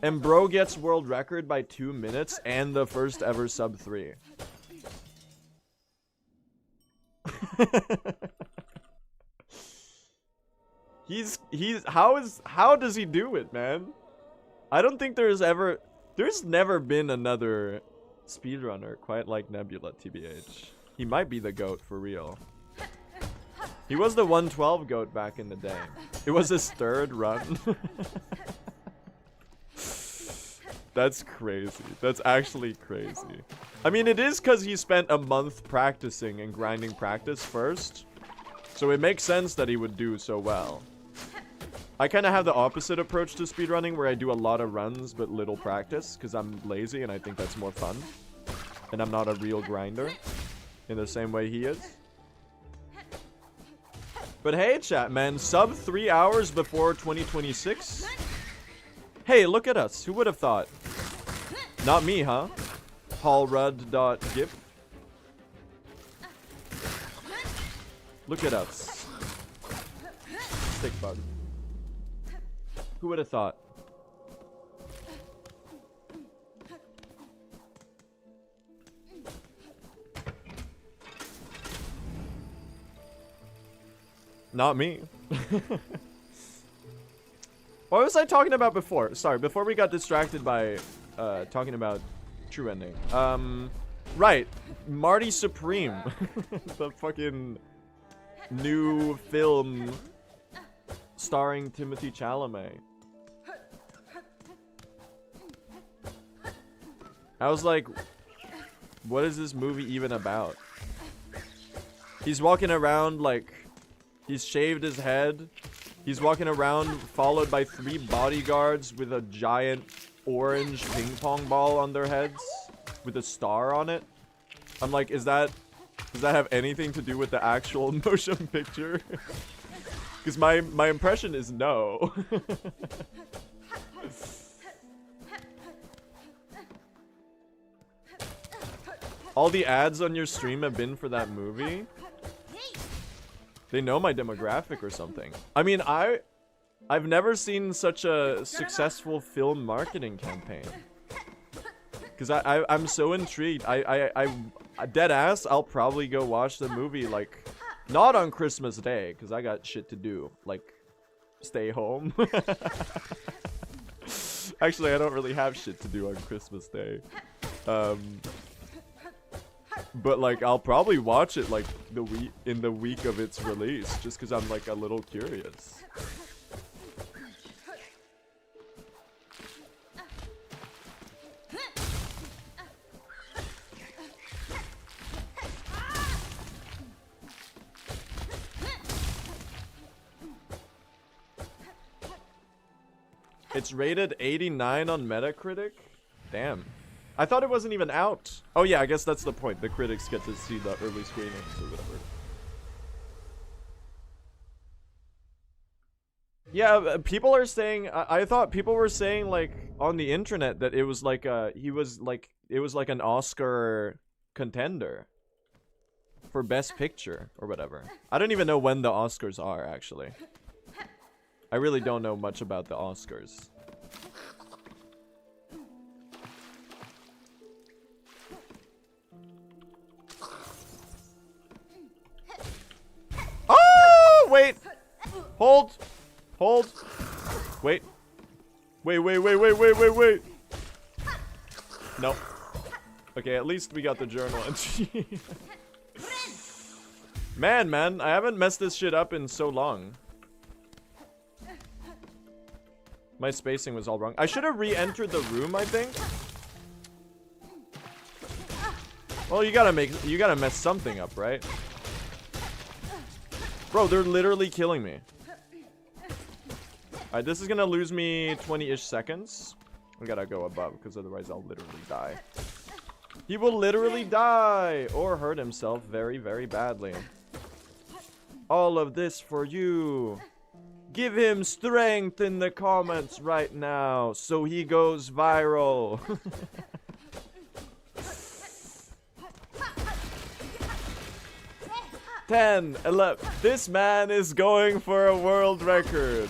And bro gets world record by 2 minutes and the first ever sub 3. How does he do it, man? I don't think there's never been another speedrunner quite like Nebula, TBH. He might be the GOAT for real. He was the 112 GOAT back in the day. It was his third run. That's crazy. That's actually crazy. I mean, it is because he spent a month practicing and grinding practice first. So it makes sense that he would do so well. I kind of have the opposite approach to speedrunning, where I do a lot of runs but little practice because I'm lazy and I think that's more fun. And I'm not a real grinder in the same way he is. But hey, chat, man, sub 3 hours before 2026? Hey, look at us. Who would have thought? Not me, huh? paulrudd.gif. Look at us. Stick bug. Who would have thought? Not me. What was I talking about before? Sorry, before we got distracted by talking about True Ending. Right. Marty Supreme. The fucking new film starring Timothée Chalamet. I was like, what is this movie even about? He's walking around like he's shaved his head. He's walking around followed by 3 bodyguards with a giant orange ping pong ball on their heads with a star on it. I'm like, does that have anything to do with the actual motion picture? Because my impression is no. All the ads on your stream have been for that movie. They know my demographic or something. I mean, I've never seen such a successful film marketing campaign. Because I'm so intrigued. I dead ass, I'll probably go watch the movie, like, not on Christmas Day, because I got shit to do. Like, stay home. Actually, I don't really have shit to do on Christmas Day. But like, I'll probably watch it like in the week of its release, just because I'm like a little curious. It's rated 89 on Metacritic? Damn. I thought it wasn't even out. Oh yeah, I guess that's the point. The critics get to see the early screenings or whatever. Yeah, people are saying, I thought people were saying like on the internet that it was like it was like an Oscar contender for Best Picture or whatever. I don't even know when the Oscars are actually. I really don't know much about the Oscars. Oh, wait. Hold. Hold. Wait. Wait. Nope. Okay, at least we got the journal entry. Man, I haven't messed this shit up in so long. My spacing was all wrong. I should have re-entered the room, I think. Well, you gotta mess something up, right? Bro, they're literally killing me. Alright, this is gonna lose me 20-ish seconds. We gotta go above, because otherwise I'll literally die. He will literally die! Or hurt himself very, very badly. All of this for you. Give him strength in the comments right now, so he goes viral. 10, 11. This man is going for a world record.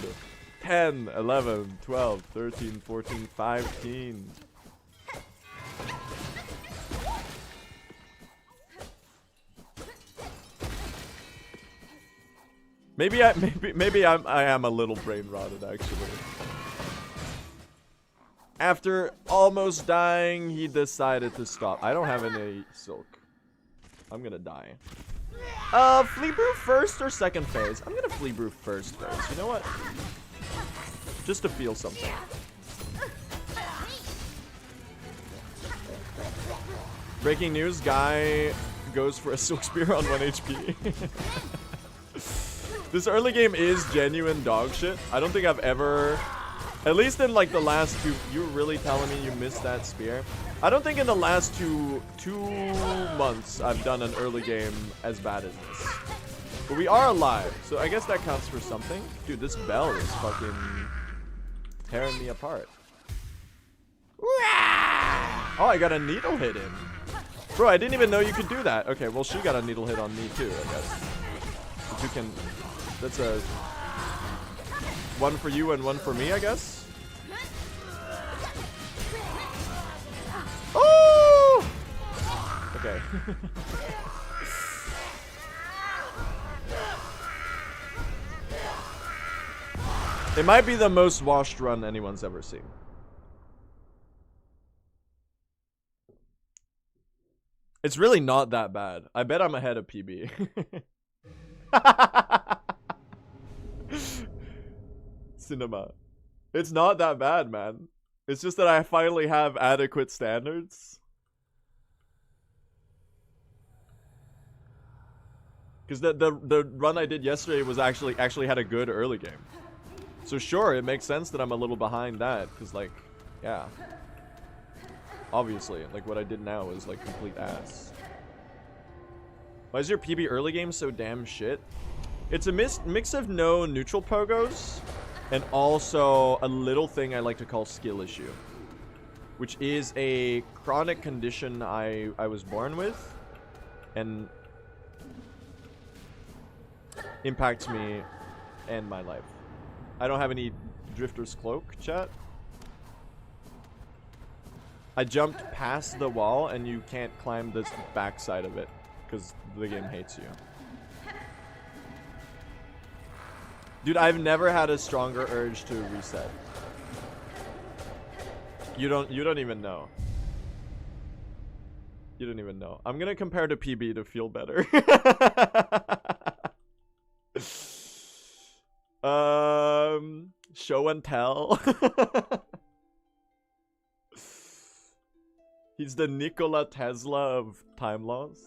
10, 11, 12, 13, 14, 15. Maybe I am a little brain rotted actually. After almost dying, he decided to stop. I don't have any silk. I'm gonna die. Flea brew first or second phase? I'm gonna flea brew first phase. You know what? Just to feel something. Breaking news: guy goes for a silk spear on 1 HP. This early game is genuine dog shit. I don't think I've ever, at least in like the last two, you're really telling me you missed that spear? I don't think in the last two months I've done an early game as bad as this. But we are alive, so I guess that counts for something. Dude, this bell is fucking tearing me apart. Oh, I got a needle hit in. Bro, I didn't even know you could do that. Okay, well, she got a needle hit on me too, I guess. But you can... That's a... one for you and one for me, I guess? Oh! Okay. It might be the most washed run anyone's ever seen. It's really not that bad. I bet I'm ahead of PB. Cinema. It's not that bad, man. It's just that I finally have adequate standards. Because the run I did yesterday was actually had a good early game. So sure, it makes sense that I'm a little behind that. Because like, yeah. Obviously, like what I did now is like complete ass. Why is your PB early game so damn shit? It's a mix of no neutral pogos and also a little thing I like to call skill issue, which is a chronic condition I was born with and impacts me and my life. I don't have any Drifter's Cloak, chat. I jumped past the wall and you can't climb this backside of it because the game hates you. Dude, I've never had a stronger urge to reset. You don't even know. You don't even know. I'm gonna compare to PB to feel better. Show and tell. He's the Nikola Tesla of time loss.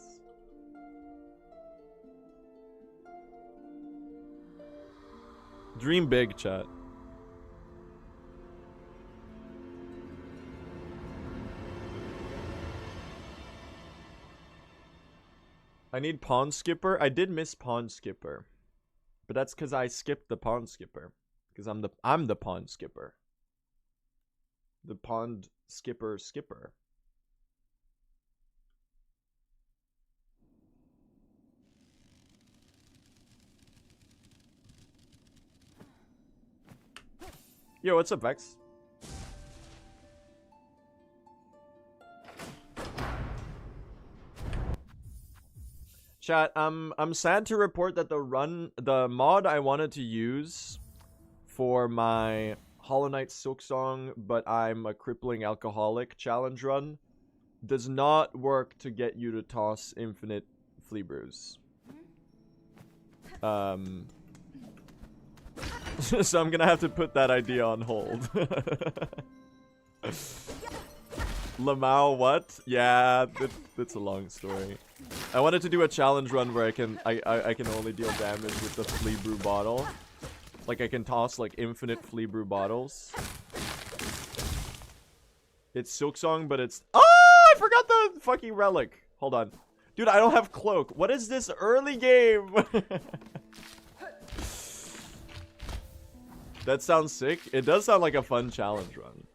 Dream big, chat. I need Pawn Skipper. I did miss Pawn Skipper, but that's because I skipped the Pawn Skipper. Because I'm the Pawn Skipper. The Pawn Skipper. Yo, what's up, Vex? Chat, I'm sad to report that the mod I wanted to use for my Hollow Knight Silksong, but I'm a crippling alcoholic challenge run does not work to get you to toss infinite flea brews. So I'm gonna have to put that idea on hold. Lamau, what? Yeah, that's a long story. I wanted to do a challenge run where I can only deal damage with the flea brew bottle. Like I can toss like infinite flea brew bottles. It's Silksong, but it's I forgot the fucking relic. Hold on. Dude, I don't have cloak. What is this early game? That sounds sick. It does sound like a fun challenge run.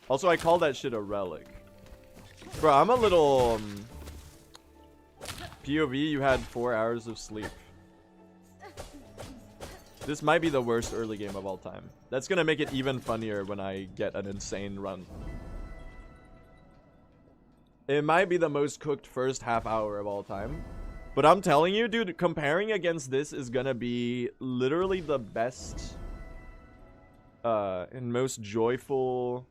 Also, I call that shit a relic. Bro, I'm a little... POV, you had 4 hours of sleep. This might be the worst early game of all time. That's gonna make it even funnier when I get an insane run. It might be the most cooked first half hour of all time. But I'm telling you, dude, comparing against this is gonna be literally the best and most joyful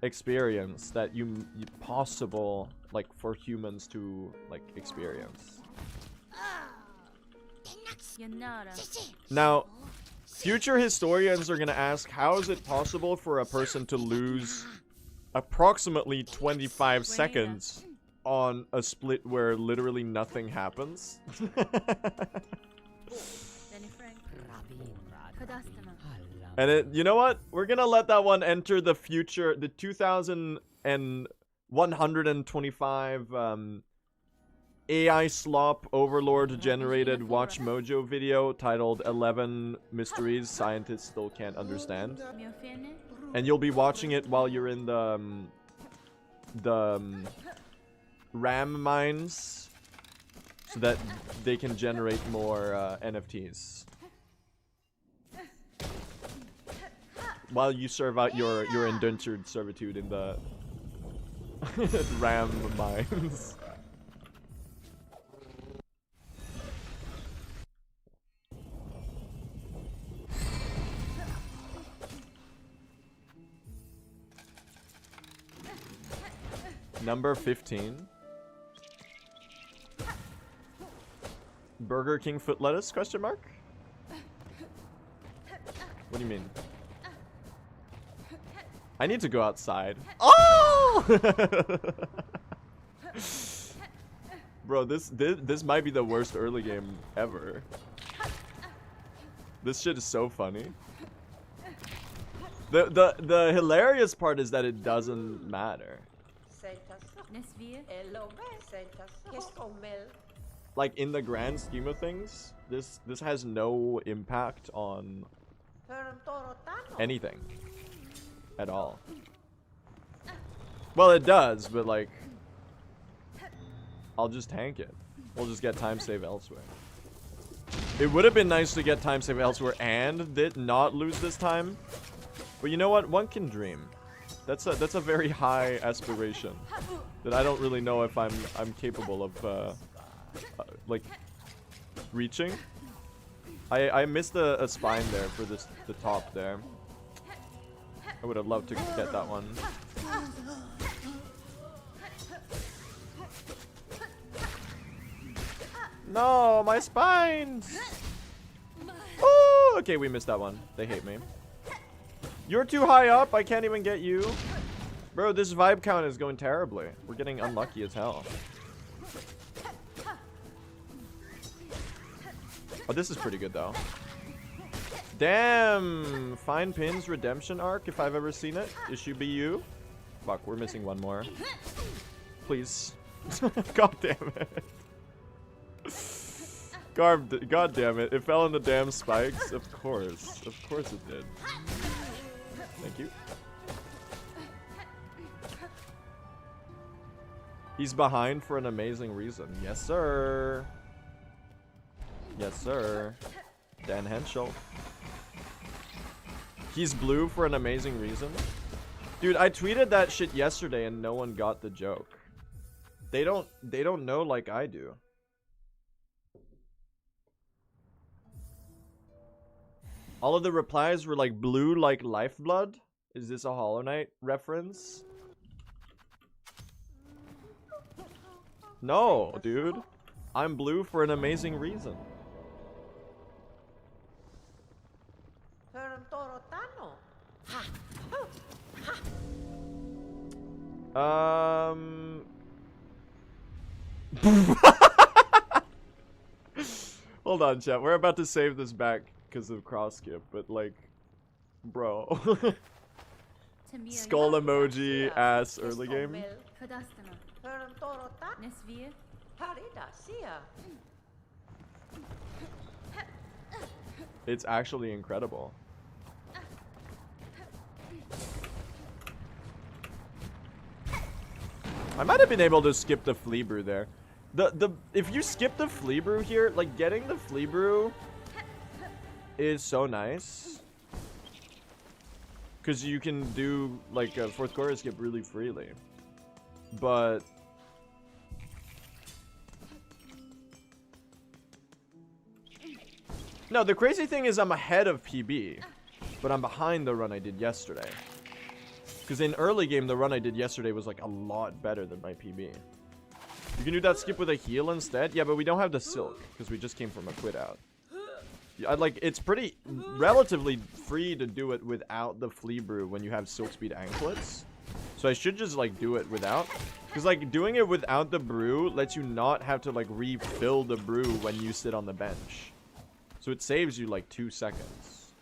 experience that you possible, like, for humans to, like, experience. Now, future historians are gonna ask, how is it possible for a person to lose approximately 25 seconds on a split where literally nothing happens? And you know what? We're gonna let that one enter the future, the 2125 AI slop overlord generated Watch Mojo video titled 11 Mysteries Scientists Still Can't Understand. And you'll be watching it while you're in the RAM mines so that they can generate more NFTs. While you serve out your indentured servitude in the RAM mines. Number 15. Burger King foot lettuce, question mark? What do you mean? I need to go outside. Oh! Bro, this might be the worst early game ever. This shit is so funny. The hilarious part is that it doesn't matter. Like, in the grand scheme of things, this has no impact on anything at all. Well, it does, but like, I'll just tank it. We'll just get time save elsewhere. It would have been nice to get time save elsewhere and not lose this time, but you know what? One can dream. That's a very high aspiration that I don't really know if I'm capable of like reaching. I missed a spine there for the top there. I would have loved to get that one. No, my spines! Oh, okay, we missed that one. They hate me. You're too high up, I can't even get you. Bro, this vibe count is going terribly. We're getting unlucky as hell. Oh, this is pretty good though. Damn! Fine Pins redemption arc, if I've ever seen it. Issue BU. Fuck, we're missing one more. Please. God damn it. God damn it. It fell in the damn spikes. Of course. Of course it did. Thank you. He's behind for an amazing reason. Yes, sir. Yes, sir. Dan Henschel. He's blue for an amazing reason. Dude, I tweeted that shit yesterday and no one got the joke. They don't know like I do. All of the replies were like blue like lifeblood. Is this a Hollow Knight reference? No, dude. I'm blue for an amazing reason. Hold on, chat. We're about to save this back because of cross skip, but like, bro. Skull emoji ass early game. It's actually incredible. I might have been able to skip the flea brew there. If you skip the flea brew here, like getting the flea brew is so nice. Cause you can do like a fourth quarter skip really freely. But no, the crazy thing is I'm ahead of PB, but I'm behind the run I did yesterday. Because in early game, the run I did yesterday was like a lot better than my PB. You can do that skip with a heal instead? Yeah, but we don't have the silk, because we just came from a quit out. It's pretty relatively free to do it without the flea brew when you have silk speed anklets. So I should just like do it without. Because like doing it without the brew lets you not have to like refill the brew when you sit on the bench. So it saves you like 2 seconds.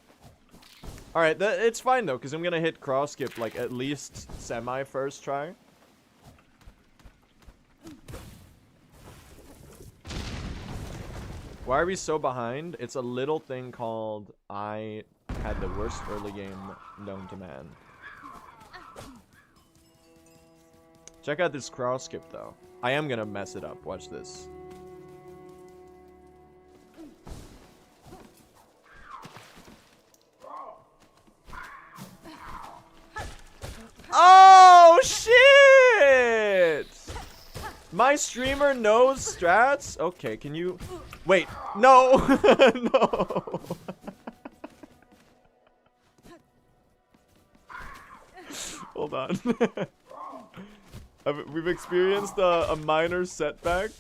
Alright, it's fine though, because I'm going to hit cross skip like at least semi first try. Why are we so behind? It's a little thing called I had the worst early game known to man. Check out this cross skip though. I am going to mess it up. Watch this. Oh shit! My streamer knows strats? Okay, can you wait? No. No. Hold on. We've experienced a minor setback.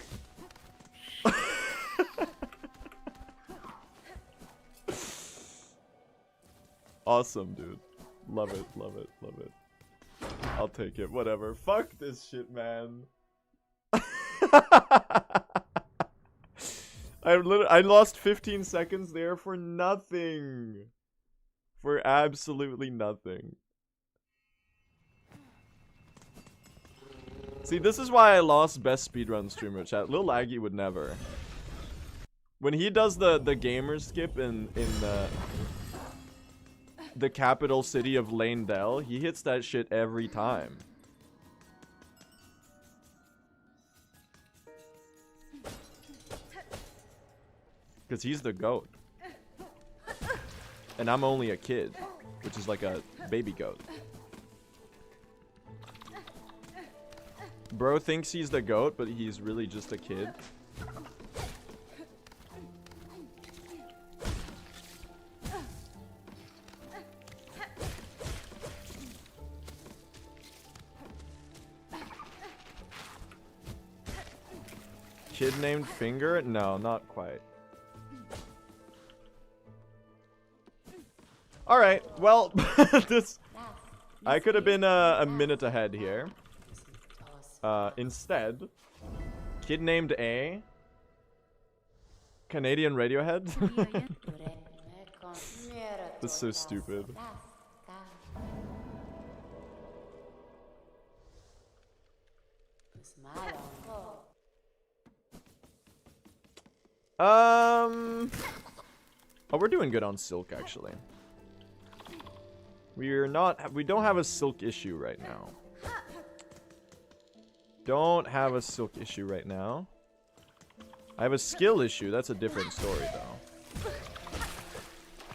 Awesome, dude. Love it, love it, love it. I'll take it, whatever. Fuck this shit, man. I lost 15 seconds there for nothing. For absolutely nothing. See, this is why I lost best speedrun streamer chat. Lil Aggie would never. When he does the gamer skip in the capital city of Lanedale, he hits that shit every time. Because he's the GOAT. And I'm only a kid, which is like a baby goat. Bro thinks he's the GOAT, but he's really just a kid. Kid named Finger? No, not quite. Alright, well, this... I could have been a minute ahead here. Instead, kid named A. Canadian Radiohead? That's so stupid. Oh, we're doing good on Silk, actually. We don't have a Silk issue right now. Don't have a Silk issue right now. I have a skill issue. That's a different story, though.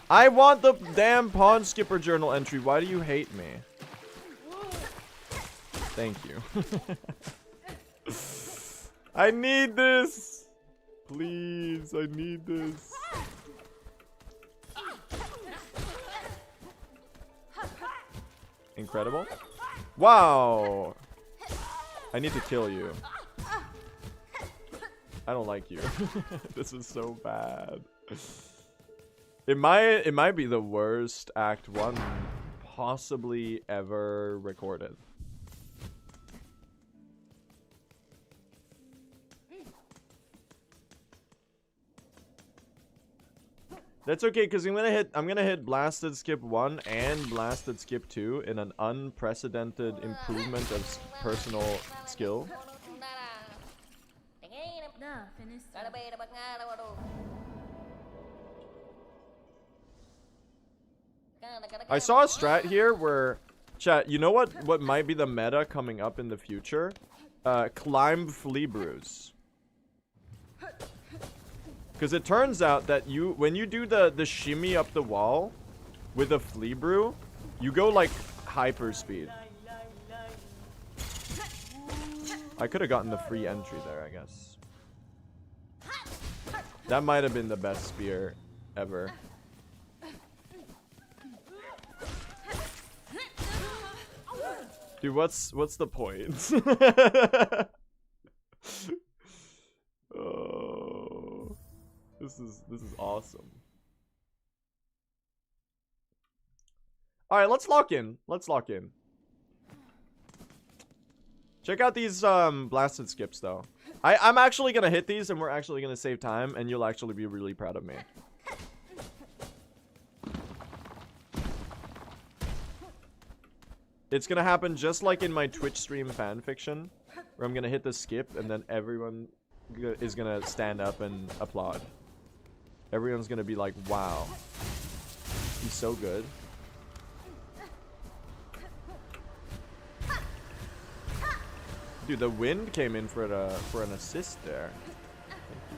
I want the damn Pawn Skipper journal entry. Why do you hate me? Thank you. I need this. Please, I need this. Incredible. Wow. I need to kill you. I don't like you. This is so bad. It might be the worst Act 1 possibly ever recorded. That's okay, because I'm gonna hit Blasted Skip 1 and Blasted Skip 2 in an unprecedented improvement of personal skill. I saw a strat here where, chat, you know what might be the meta coming up in the future? Climb Flea Brews. Because it turns out that when you do the shimmy up the wall with a Flea Brew, you go like hyper speed. I could have gotten the free entry there, I guess. That might have been the best spear ever. Dude, what's the point? Oh, this is awesome. All right, let's lock in. Let's lock in. Check out these blasted skips though. I'm actually gonna hit these and we're actually gonna save time and you'll actually be really proud of me. It's gonna happen just like in my Twitch stream fanfiction, where I'm gonna hit the skip and then everyone is gonna stand up and applaud. Everyone's gonna be like, wow, he's so good. Dude, the wind came in for an assist there. Thank you.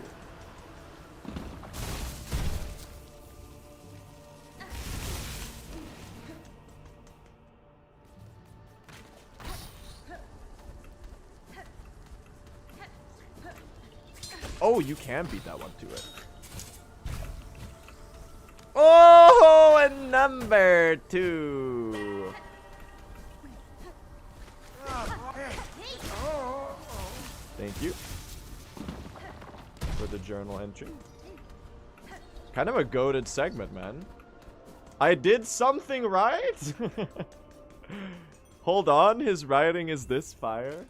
Oh, you can beat that one to it. Oh, and number 2. Thank you for the journal entry. Kind of a goated segment, man. I did something right? Hold on, his writing is this fire.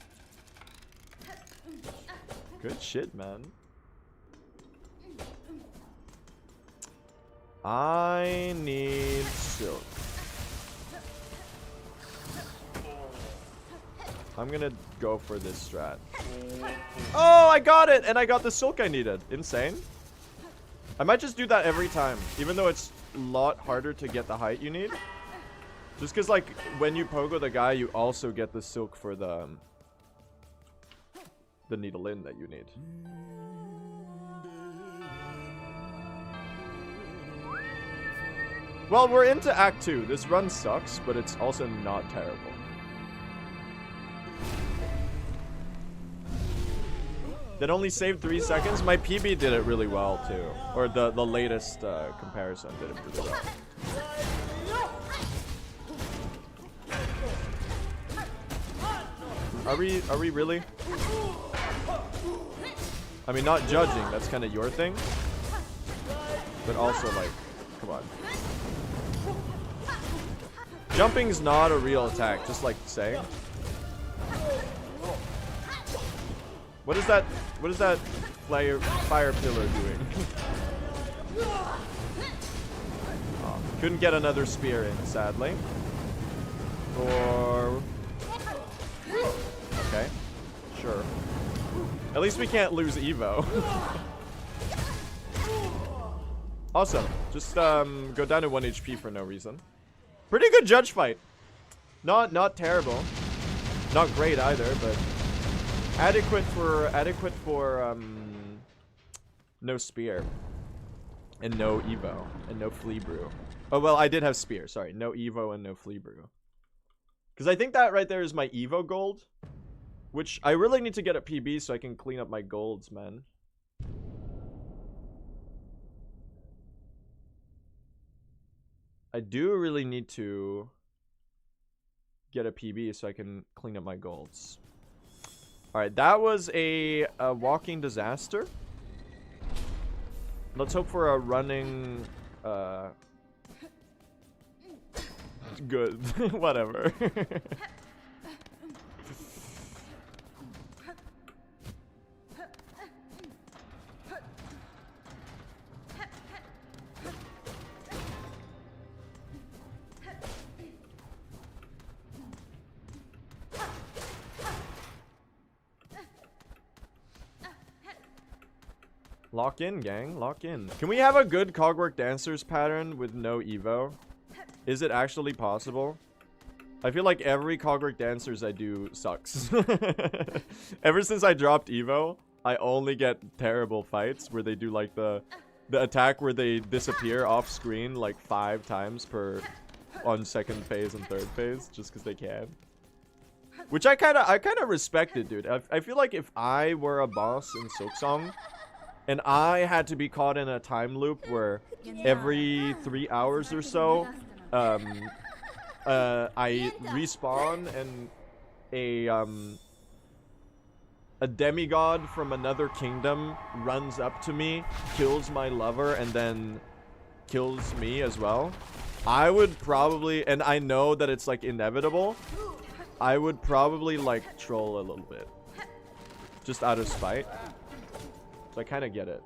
Good shit, man. I need silk. I'm gonna go for this strat. Oh, I got it! And I got the silk I needed. Insane. I might just do that every time, even though it's a lot harder to get the height you need. Just because, like, when you pogo the guy, you also get the silk for the needle in that you need. Well, we're into Act 2. This run sucks, but it's also not terrible. That only saved 3 seconds. My PB did it really well too, or the latest comparison did it really well. Are we really? I mean, not judging, that's kind of your thing. But also, like, come on. Jumping's not a real attack, just like saying. What is that fire pillar doing? Oh, couldn't get another spear in, sadly. Or... Okay, sure. At least we can't lose Evo. Awesome. Just go down to 1 HP for no reason. Pretty good judge fight. Not terrible. Not great either, but adequate for no spear. And no Evo. And no flea brew. Oh well, I did have spear, sorry. No Evo and no flea brew. Because I think that right there is my Evo gold. Which I really need to get a PB so I can clean up my golds, man. I do really need to get a PB so I can clean up my golds. Alright, that was a walking disaster. Let's hope for a running... good. Whatever. Lock in, gang. Lock in. Can we have a good Cogwork Dancers pattern with no Evo? Is it actually possible? I feel like every Cogwork Dancers I do sucks. Ever since I dropped Evo, I only get terrible fights where they do like the attack where they disappear off screen like 5 times per on second phase and third phase just because they can. Which I kind of respect it, dude. I feel like if I were a boss in Silksong and I had to be caught in a time loop where every 3 hours or so, I respawn and a demigod from another kingdom runs up to me, kills my lover, and then kills me as well. I would probably, and I know that it's like inevitable, I would probably like troll a little bit. Just out of spite. So I kind of get it.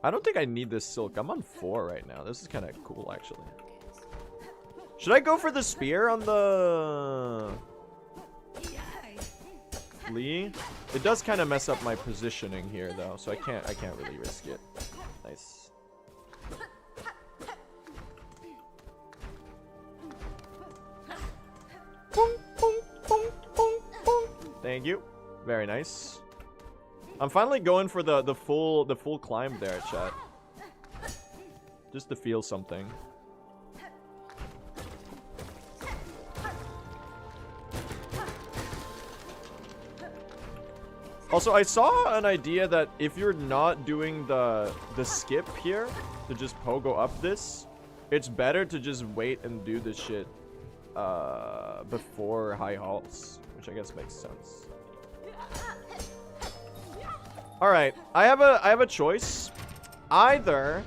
I don't think I need this silk. I'm on 4 right now. This is kind of cool, actually. Should I go for the spear on the flea? It does kind of mess up my positioning here, though, so I can't really risk it. Nice. Thank you. Very nice. I'm finally going for the full climb there, chat. Just to feel something. Also, I saw an idea that if you're not doing the skip here to just pogo up this, it's better to just wait and do this shit before high halts, which I guess makes sense. All right, I have a choice. Either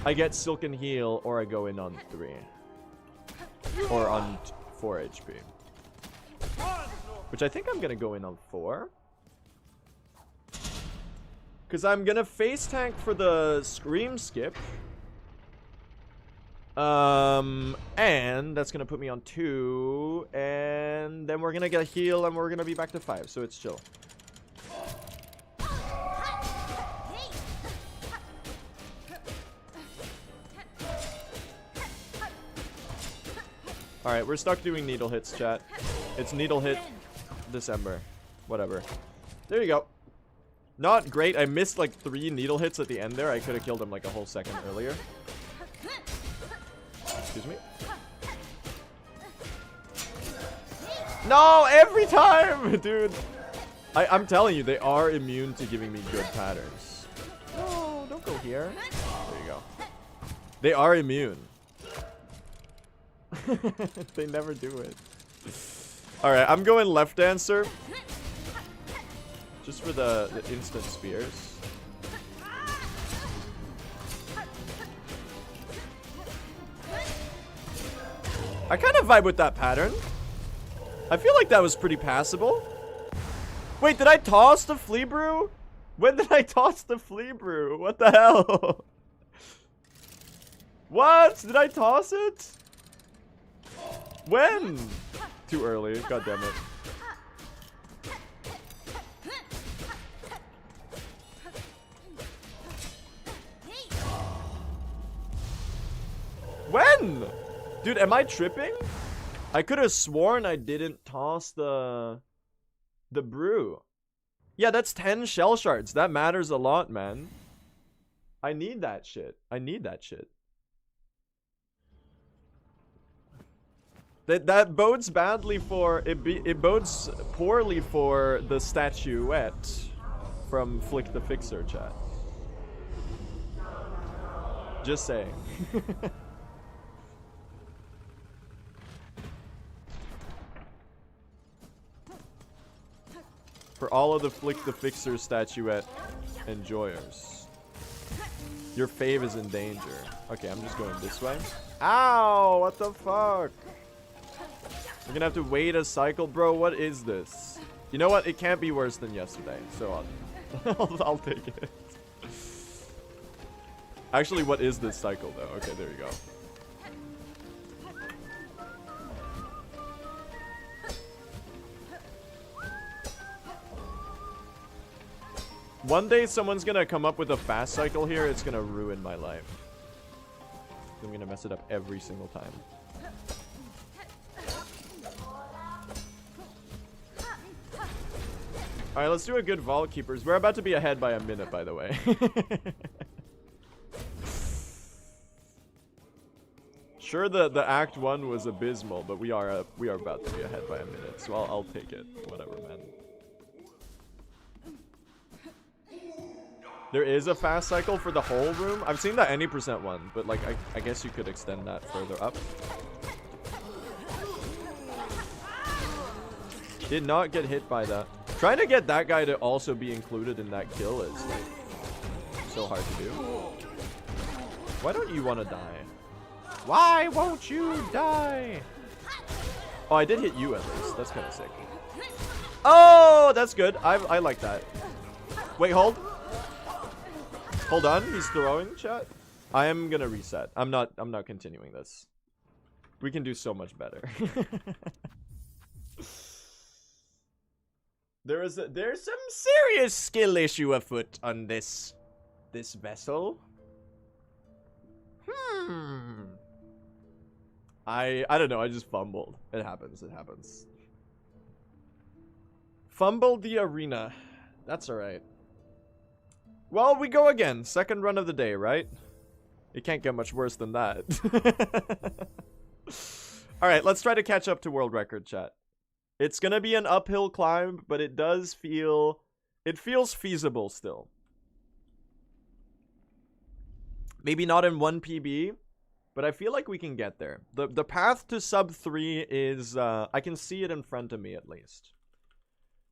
I get Silken Heal or I go in on 3 or on 4 HP, which I think I'm gonna go in on 4 because I'm gonna face tank for the Scream skip. And that's gonna put me on 2, and then we're gonna get a heal and we're gonna be back to 5, so it's chill. Alright, we're stuck doing needle hits, chat. It's needle hit December. Whatever. There you go. Not great. I missed like 3 needle hits at the end there. I could have killed him like a whole second earlier. Excuse me. No, every time! Dude. I'm telling you, they are immune to giving me good patterns. No, don't go here. There you go. They are immune. They never do it. Alright, I'm going left dancer. Just for the instant spears. I kind of vibe with that pattern. I feel like that was pretty passable. Wait, did I toss the flea brew? When did I toss the flea brew? What the hell? What? Did I toss it? When? Too early. God damn it. When? Dude, am I tripping? I could have sworn I didn't toss the brew. Yeah, that's 10 shell shards. That matters a lot, man. I need that shit. I need that shit. That bodes badly for it bodes poorly for the statuette from Flick the Fixer chat. Just saying. For all of the Flick the Fixer statuette enjoyers. Your fave is in danger. Okay, I'm just going this way. Ow! What the fuck? We're gonna have to wait a cycle, bro. What is this? You know what? It can't be worse than yesterday. So I'll take it. Actually, what is this cycle, though? Okay, there you go. One day someone's gonna come up with a fast cycle here. It's gonna ruin my life. I'm gonna mess it up every single time. Alright, let's do a good Vault Keepers. We're about to be ahead by a minute, by the way. Sure, the Act 1 was abysmal, but we are about to be ahead by a minute, so I'll take it. Whatever, man. There is a fast cycle for the whole room. I've seen the any percent one, but like I guess you could extend that further up. Did not get hit by that. Trying to get that guy to also be included in that kill is like so hard to do. Why don't you want to die? Why won't you die? Oh, I did hit you at least. That's kind of sick. Oh, that's good. I like that. Wait, hold. Hold on. He's throwing, chat. I am gonna reset. I'm not continuing this. We can do so much better. There's some serious skill issue afoot on this vessel. I don't know, I just fumbled. It happens, it happens. Fumbled the arena. That's alright. Well, we go again. Second run of the day, right? It can't get much worse than that. Alright, let's try to catch up to world record, chat. It's gonna be an uphill climb, but it does feel... It feels feasible still. Maybe not in 1 PB, but I feel like we can get there. The path to sub 3 is... I can see it in front of me, at least.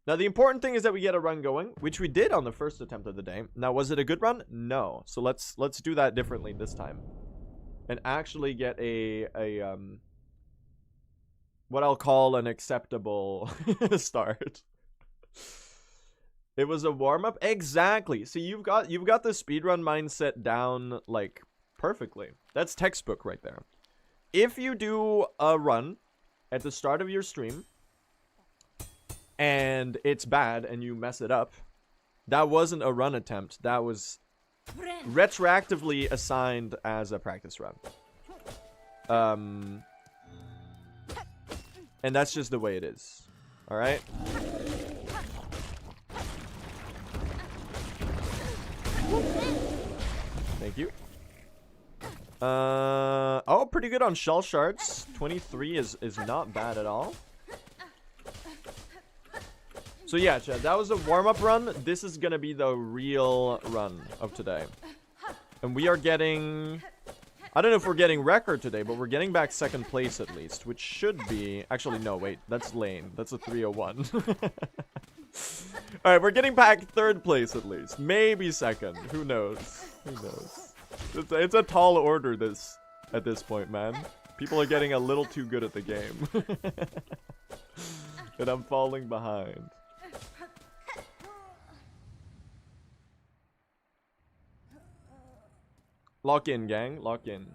Now, the important thing is that we get a run going, which we did on the first attempt of the day. Now, was it a good run? No. So let's do that differently this time. And actually get a what I'll call an acceptable start. It was a warm-up? Exactly. So you've got the speedrun mindset down, like, perfectly. That's textbook right there. If you do a run at the start of your stream, and it's bad, and you mess it up, that wasn't a run attempt. That was retroactively assigned as a practice run. And that's just the way it is. Alright? Thank you. Oh, pretty good on shell shards. 23 is not bad at all. So yeah, chat, that was a warm-up run. This is gonna be the real run of today. And we are getting I don't know if we're getting record today, but we're getting back second place at least, which should be... Actually, no, wait. That's lane. That's a 301. Alright, we're getting back third place at least. Maybe second. Who knows? Who knows? It's a tall order at this point, man. People are getting a little too good at the game. And I'm falling behind. Lock in, gang. Lock in.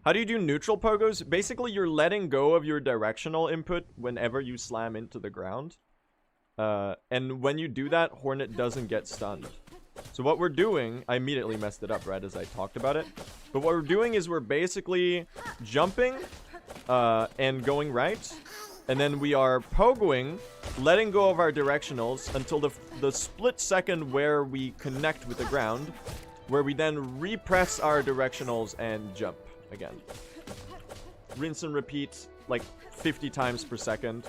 How do you do neutral pogos? Basically, you're letting go of your directional input whenever you slam into the ground. And when you do that, Hornet doesn't get stunned. So what we're doing... I immediately messed it up right as I talked about it. But what we're doing is we're basically jumping and going right. And then we are pogoing, letting go of our directionals until the split second where we connect with the ground, where we then repress our directionals and jump again. Rinse and repeat like 50 times per second,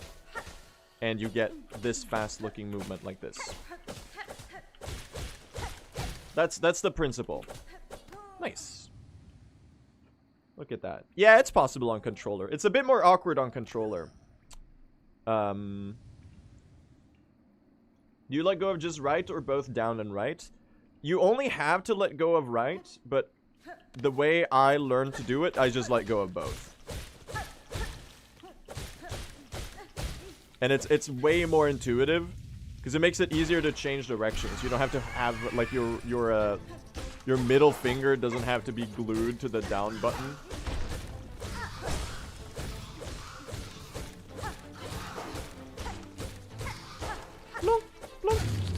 and you get this fast looking movement like this. That's the principle. Nice. Look at that. Yeah, it's possible on controller. It's a bit more awkward on controller. Do you let go of just right or both down and right? You only have to let go of right, but the way I learned to do it, I just let go of both. And it's way more intuitive because it makes it easier to change directions. You don't have to have like your middle finger doesn't have to be glued to the down button.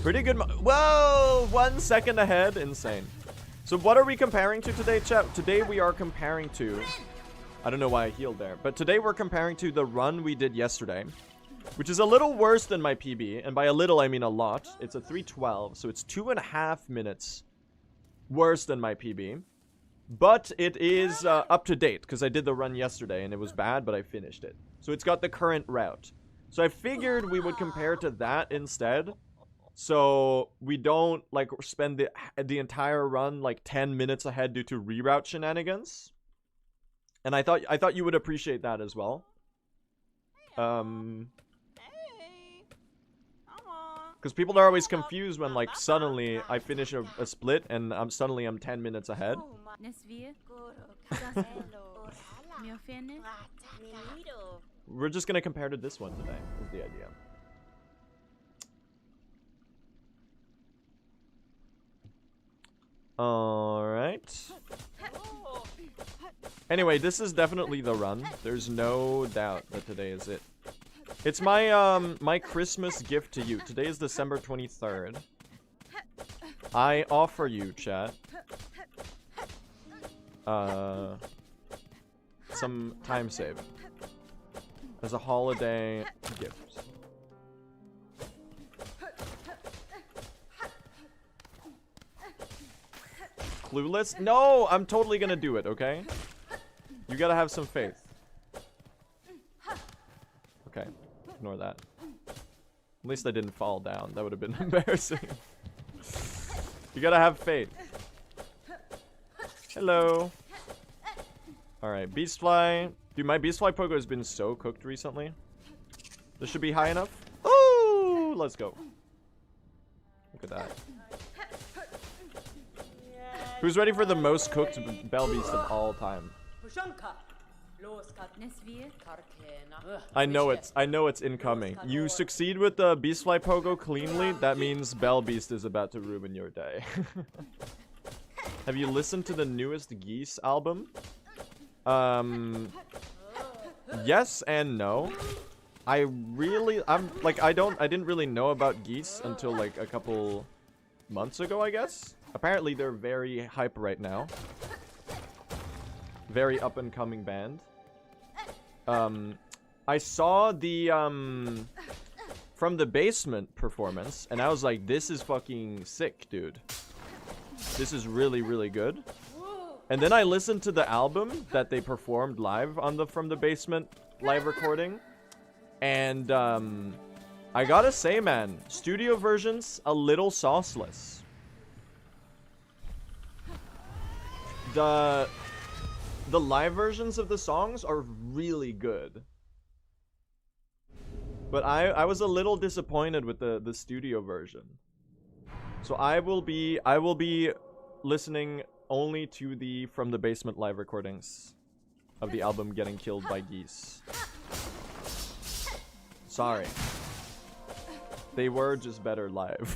Pretty good. Whoa! 1 second ahead. Insane. So what are we comparing to today, chat? Today we are comparing to... I don't know why I healed there. But today we're comparing to the run we did yesterday, which is a little worse than my PB. And by a little, I mean a lot. It's a 3:12, so it's 2.5 minutes worse than my PB. But it is up to date, because I did the run yesterday, and it was bad, but I finished it. So it's got the current route. So I figured we would compare to that instead. So we don't like spend the entire run like 10 minutes ahead due to reroute shenanigans. And I thought you would appreciate that as well. Because people are always confused when like suddenly I finish a split and suddenly I'm 10 minutes ahead. We're just gonna compare to this one today, is the idea. Alright. Anyway, this is definitely the run. There's no doubt that today is it. It's my my Christmas gift to you. Today is December 23rd. I offer you, chat, some time save as a holiday gift. Clueless? No, I'm totally gonna do it, okay? You gotta have some faith. Okay, ignore that. At least I didn't fall down. That would have been embarrassing. You gotta have faith. Hello. Alright, Beastfly. Dude, my Beastfly pogo has been so cooked recently. This should be high enough. Oh, let's go. Look at that. Who's ready for the most cooked Bell Beast of all time? I know it's incoming. You succeed with the Beastfly pogo cleanly, that means Bell Beast is about to ruin your day. Have you listened to the newest Geese album? Yes and no. I didn't really know about Geese until like a couple months ago, I guess. Apparently they're very hype right now. Very up and coming band. I saw the From the Basement performance and I was like, this is fucking sick, dude. This is really, really good. And then I listened to the album that they performed live on the From the Basement live recording. And I gotta say, man, studio versions a little sauceless. The live versions of the songs are really good. But I was a little disappointed with the studio version. So I will be listening only to the From the Basement live recordings of the album Getting Killed by Geese. Sorry. They were just better live.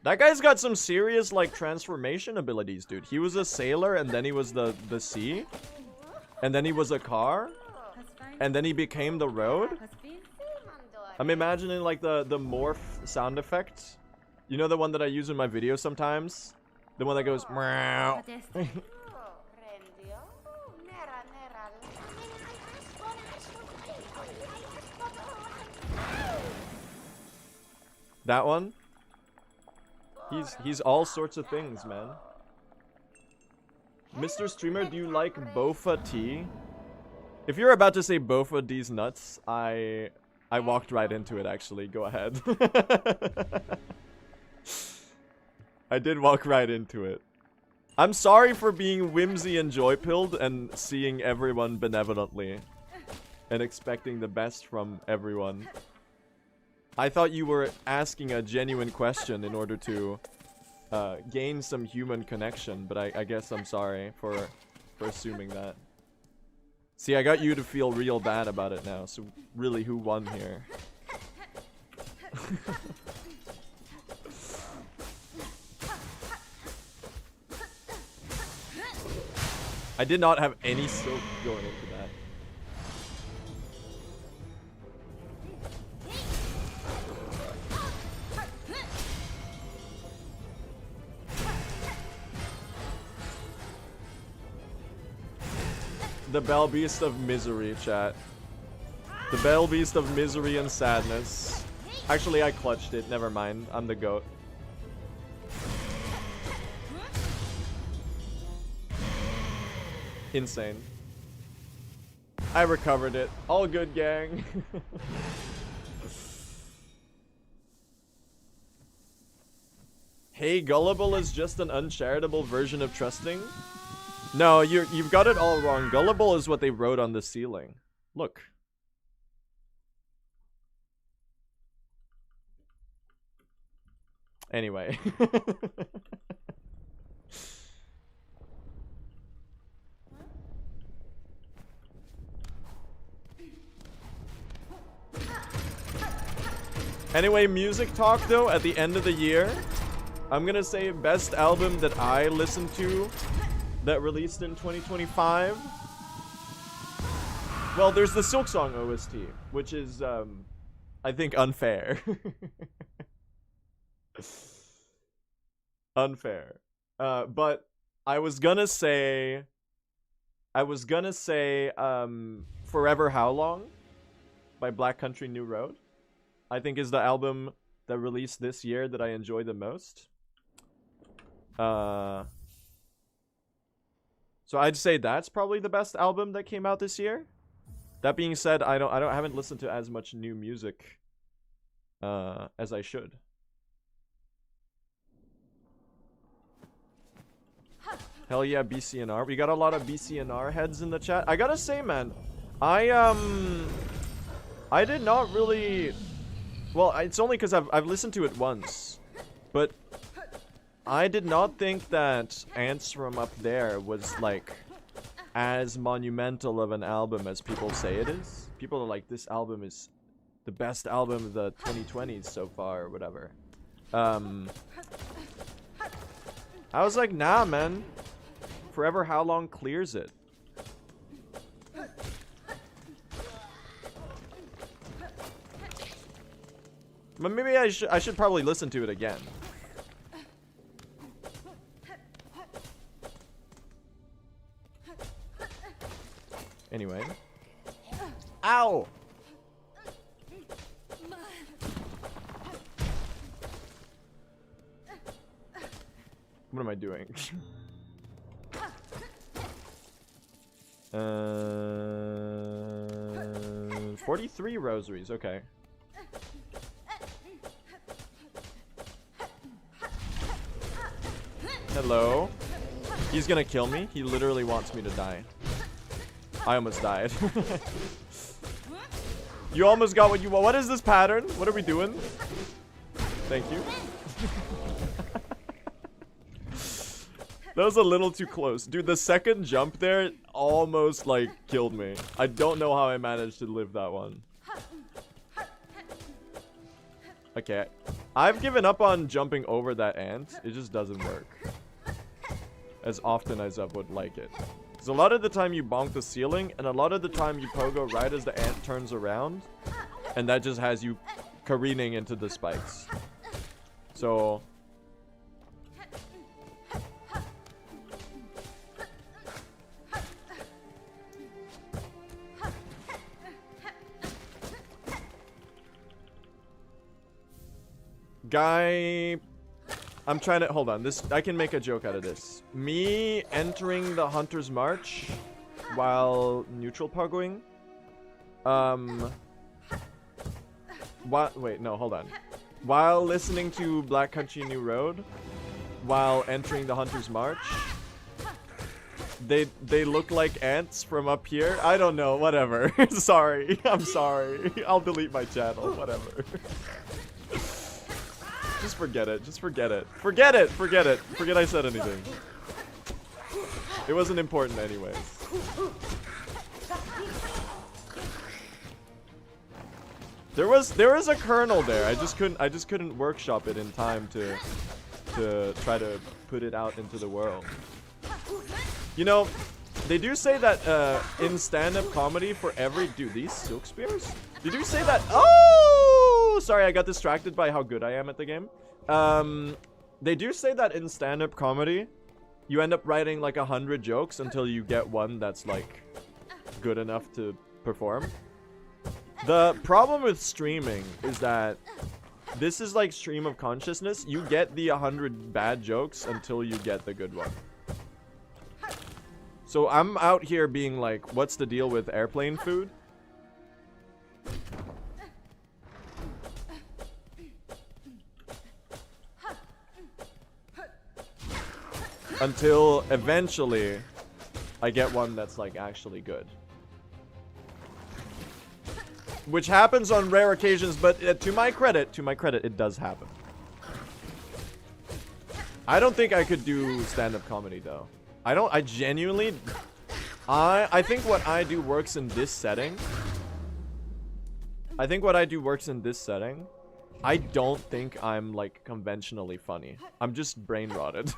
That guy's got some serious, like, transformation abilities, dude. He was a sailor, and then he was the sea. And then he was a car. And then he became the road. I'm imagining, like, the morph sound effect. You know the one that I use in my videos sometimes? The one that goes, meow. That one? He's all sorts of things, man. Mr. Streamer, do you like Bofa tea? If you're about to say Bofa D's nuts, I walked right into it, actually. Go ahead. I did walk right into it. I'm sorry for being whimsy and joy-pilled and seeing everyone benevolently. And expecting the best from everyone. I thought you were asking a genuine question in order to gain some human connection, but I guess I'm sorry for assuming that. See, I got you to feel real bad about it now, so really, who won here? I did not have any silk going into that. The Bell Beast of Misery, chat. The Bell Beast of Misery and Sadness. Actually, I clutched it. Never mind. I'm the goat. Insane. I recovered it. All good, gang. Hey, gullible is just an uncharitable version of trusting? No, you've got it all wrong. Gullible is what they wrote on the ceiling. Look. Anyway. Anyway, music talk though, at the end of the year, I'm gonna say best album that I listened to that released in 2025. Well, there's the Silksong OST, which is, I think, unfair. Unfair. But I was gonna say, Forever How Long by Black Country New Road. I think is the album that released this year that I enjoy the most. So I'd say that's probably the best album that came out this year. That being said, I haven't listened to as much new music as I should. Hell yeah, BCNR. We got a lot of BCNR heads in the chat. I gotta say, man, I did not really. Well, it's only because I've listened to it once, but I did not think that Ants from Up There was like as monumental of an album as people say it is. People are like, this album is the best album of the 2020s so far, or whatever. I was like, nah, man. Forever How Long clears it. But maybe I should probably listen to it again. Anyway. Ow! What am I doing? 43 rosaries, okay. Hello. He's gonna kill me. He literally wants me to die. I almost died. You almost got what you want. What is this pattern? What are we doing? Thank you. That was a little too close. Dude, the second jump there almost, like, killed me. I don't know how I managed to live that one. Okay. I've given up on jumping over that ant. It just doesn't work as often as I would like it. Because a lot of the time you bonk the ceiling, and a lot of the time you pogo right as the ant turns around. And that just has you careening into the spikes. So... Guy... I'm trying to... Hold on. This... I can make a joke out of this. Me entering the Hunter's March while neutral pogoing. What? Wait, no, hold on. While listening to Black Country New Road, while entering the Hunter's March, they look like ants from up here. I don't know, whatever. Sorry, I'm sorry. I'll delete my channel, whatever. Just forget it, just forget it. Forget it, forget it. Forget I said anything. It wasn't important anyways. There was a kernel there. I just couldn't workshop it in time to try to put it out into the world. You know, they do say that in stand-up comedy for every... Dude, these silk spears? They do say that... Oh! Sorry, I got distracted by how good I am at the game. They do say that in stand-up comedy, you end up writing like 100 jokes until you get one that's like good enough to perform. The problem with streaming is that this is like stream of consciousness. You get the 100 bad jokes until you get the good one. So I'm out here being like, what's the deal with airplane food? Until eventually I get one that's like actually good. Which happens on rare occasions, but to my credit, it does happen. I don't think I could do stand-up comedy though. I genuinely, I think what I do works in this setting. I don't think I'm like conventionally funny. I'm just brain rotted.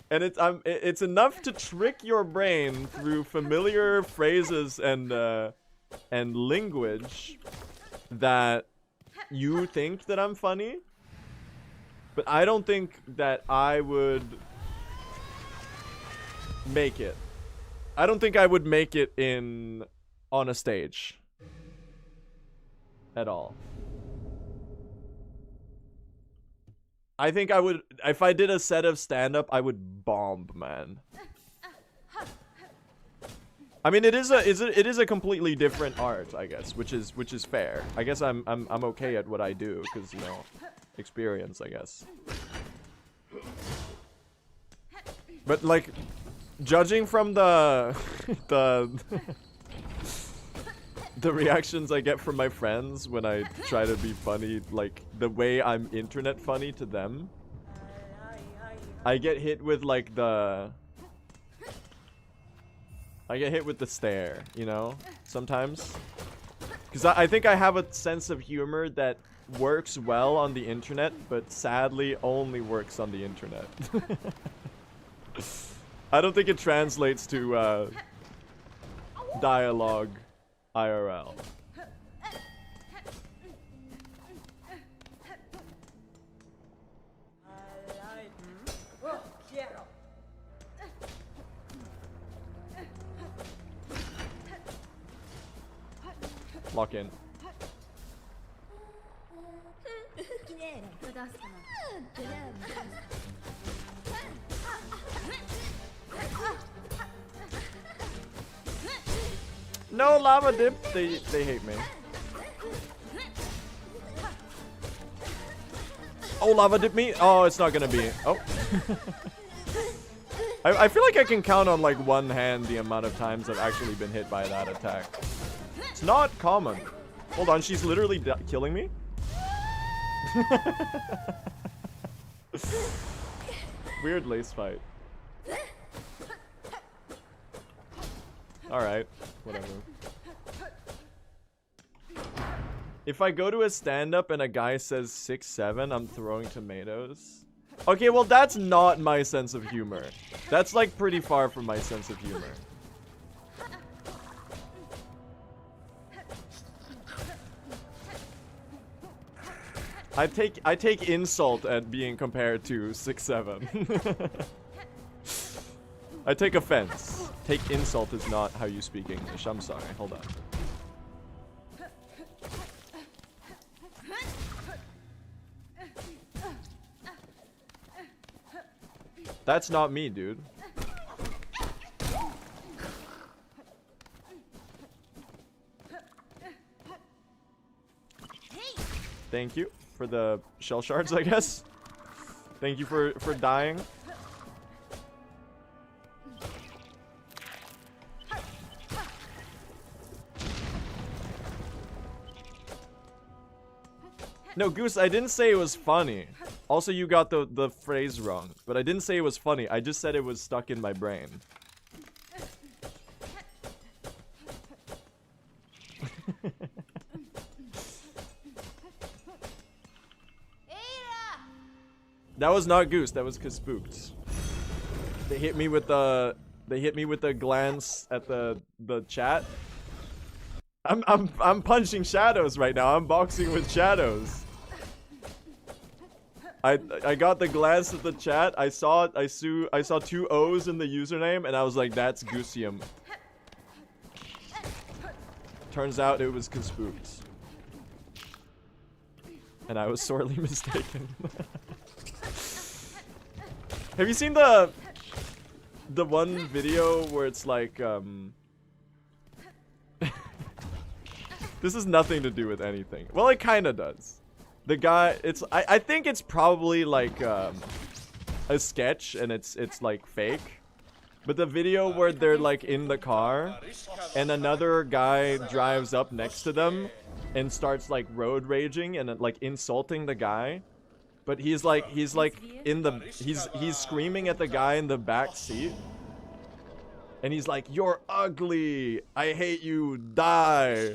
And it's enough to trick your brain through familiar phrases and language that you think that I'm funny. But I don't think that I would make it. I don't think I would make it on a stage at all. I think I would, if I did a set of stand-up, I would bomb, man. I mean, it is a completely different art, I guess, which is fair. I guess I'm okay at what I do because, you know, experience, I guess. But like, judging from the reactions I get from my friends when I try to be funny, like the way I'm internet funny to them, I get hit with like I get hit with the stare, you know, sometimes. Because I think I have a sense of humor that works well on the internet, but sadly only works on the internet. I don't think it translates to dialogue IRL. Lock in. No, lava dip. They hate me. Oh, lava dip me. Oh, it's not gonna be. Oh. I feel like I can count on like one hand the amount of times I've actually been hit by that attack. It's not common. Hold on, she's literally killing me? Weird lace fight. Alright, whatever. If I go to a stand-up and a guy says 6'7", I'm throwing tomatoes. Okay, well that's not my sense of humor. That's like pretty far from my sense of humor. I take insult at being compared to 6'7". I take offense. Take insult is not how you speak English. I'm sorry. Hold on. That's not me, dude. Thank you for the shell shards, I guess. Thank you for dying. No, Goose, I didn't say it was funny. Also, you got the phrase wrong. But I didn't say it was funny. I just said it was stuck in my brain. That was not Goose. That was Kaspooked. They hit me with a glance at the chat. I'm punching shadows right now. I'm boxing with shadows. I got the glance at the chat. I saw two O's in the username, and I was like, that's Goosium. Turns out it was Kaspooked. And I was sorely mistaken. Have you seen the one video where it's like this has nothing to do with anything. Well, it kind of does. The guy, I think it's probably like a sketch and it's like fake. But the video where they're like in the car and another guy drives up next to them and starts like road raging and like insulting the guy. But he's screaming at the guy in the back seat. And he's like, "You're ugly. I hate you. Die."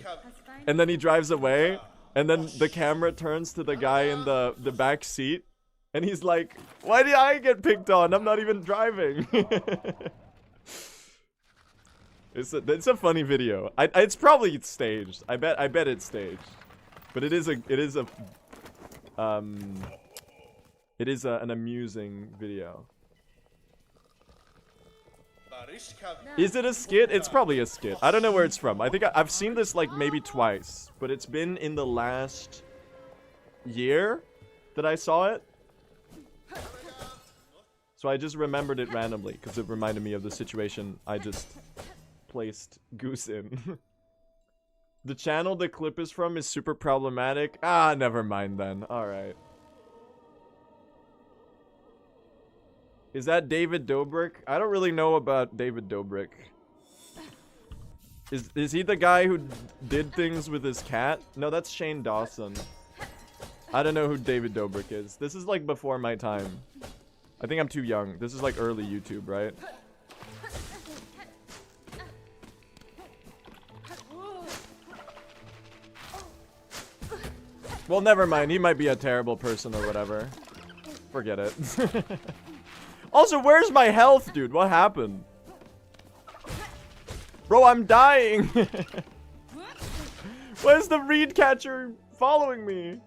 And then he drives away. And then the camera turns to the guy in the back seat. And he's like, "Why did I get picked on? I'm not even driving." It's a funny video. It's probably staged. I bet it's staged. But it is an amusing video. Is it a skit? It's probably a skit. I don't know where it's from. I think I've seen this like maybe twice, but it's been in the last year that I saw it. So I just remembered it randomly because it reminded me of the situation I just placed Goose in. The channel the clip is from is super problematic. Ah, never mind then. Alright. Is that David Dobrik? I don't really know about David Dobrik. Is he the guy who did things with his cat? No, that's Shane Dawson. I don't know who David Dobrik is. This is like before my time. I think I'm too young. This is like early YouTube, right? Well, never mind. He might be a terrible person or whatever. Forget it. Also, where's my health, dude? What happened? Bro, I'm dying. Where's the reed catcher following me?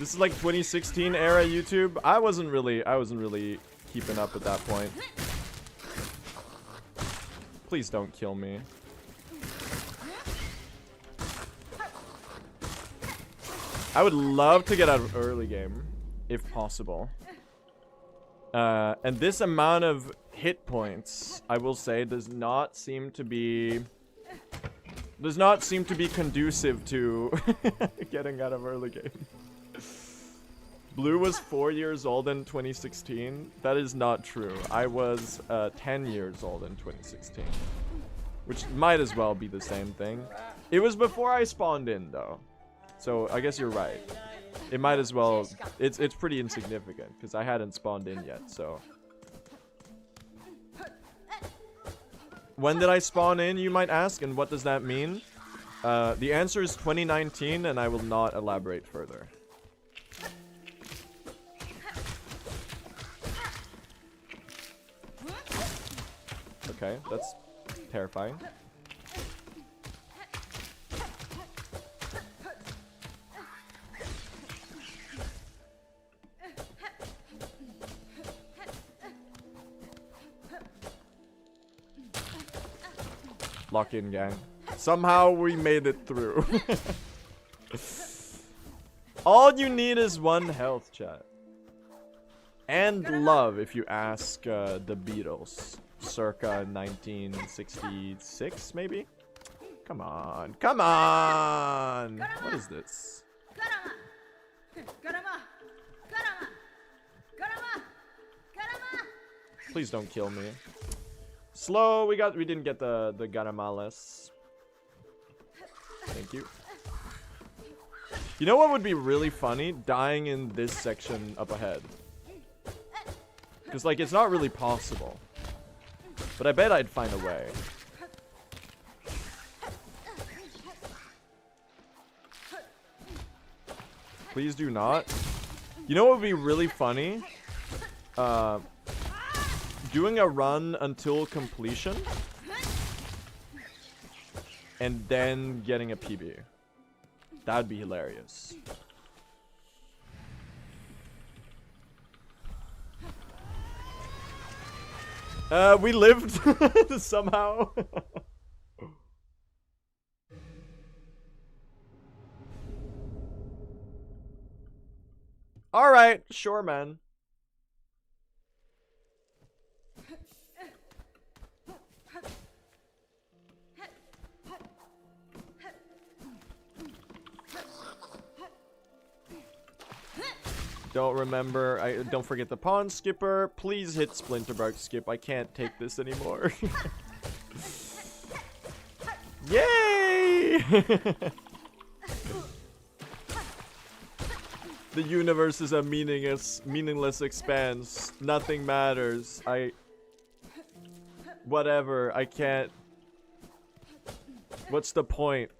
This is like 2016 era YouTube. I wasn't really keeping up at that point. Please don't kill me. I would love to get out of early game, if possible. And this amount of hit points, I will say, does not seem to be conducive to getting out of early game. Blue was 4 years old in 2016. That is not true. I was 10 years old in 2016. Which might as well be the same thing. It was before I spawned in, though. So I guess you're right. It might as well... It's pretty insignificant, because I hadn't spawned in yet, so... When did I spawn in, you might ask, and what does that mean? The answer is 2019, and I will not elaborate further. Okay, that's terrifying. Lock in, gang. Somehow we made it through. All you need is 1 health, chat. And love, if you ask the Beatles. Circa 1966, maybe? Come on. Come on! What is this? Please don't kill me. Slow, we didn't get the Garamales. Thank you. You know what would be really funny? Dying in this section up ahead. Because, like, it's not really possible. But I bet I'd find a way. Please do not. You know what would be really funny? Doing a run until completion. And then getting a PB. That'd be hilarious. We lived somehow. All right, sure, man. Don't remember. Don't forget the pawn skipper. Please hit Splinterbark skip. I can't take this anymore. Yay! The universe is a meaningless expanse. Nothing matters. Whatever. I can't. What's the point?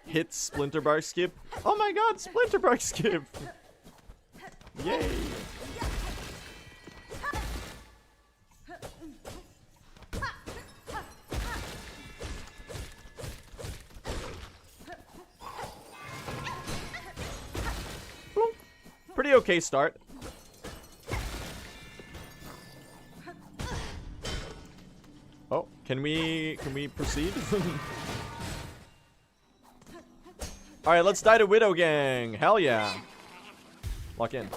Hit Splinterbark skip? Oh my god, Splinterbark skip! Yay! Pretty okay start. Oh, can we proceed? All right, let's die to Widow Gang. Hell yeah. Lock in.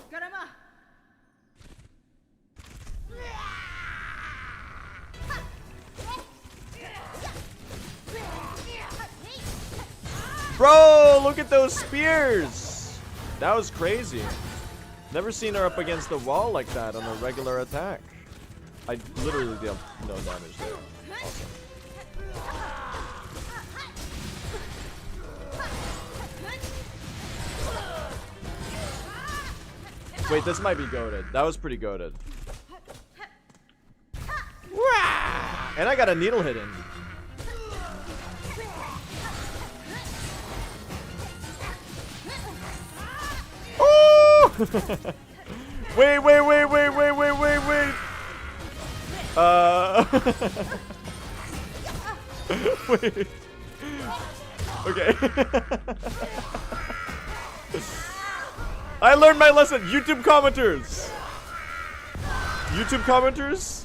Bro, look at those spears. That was crazy. Never seen her up against the wall like that on a regular attack. I literally dealt no damage there. Awesome. Wait, this might be goated. That was pretty goated. And I got a needle hit in. Oh! Wait. Wait. Okay. I learned my lesson. YouTube commenters. YouTube commenters.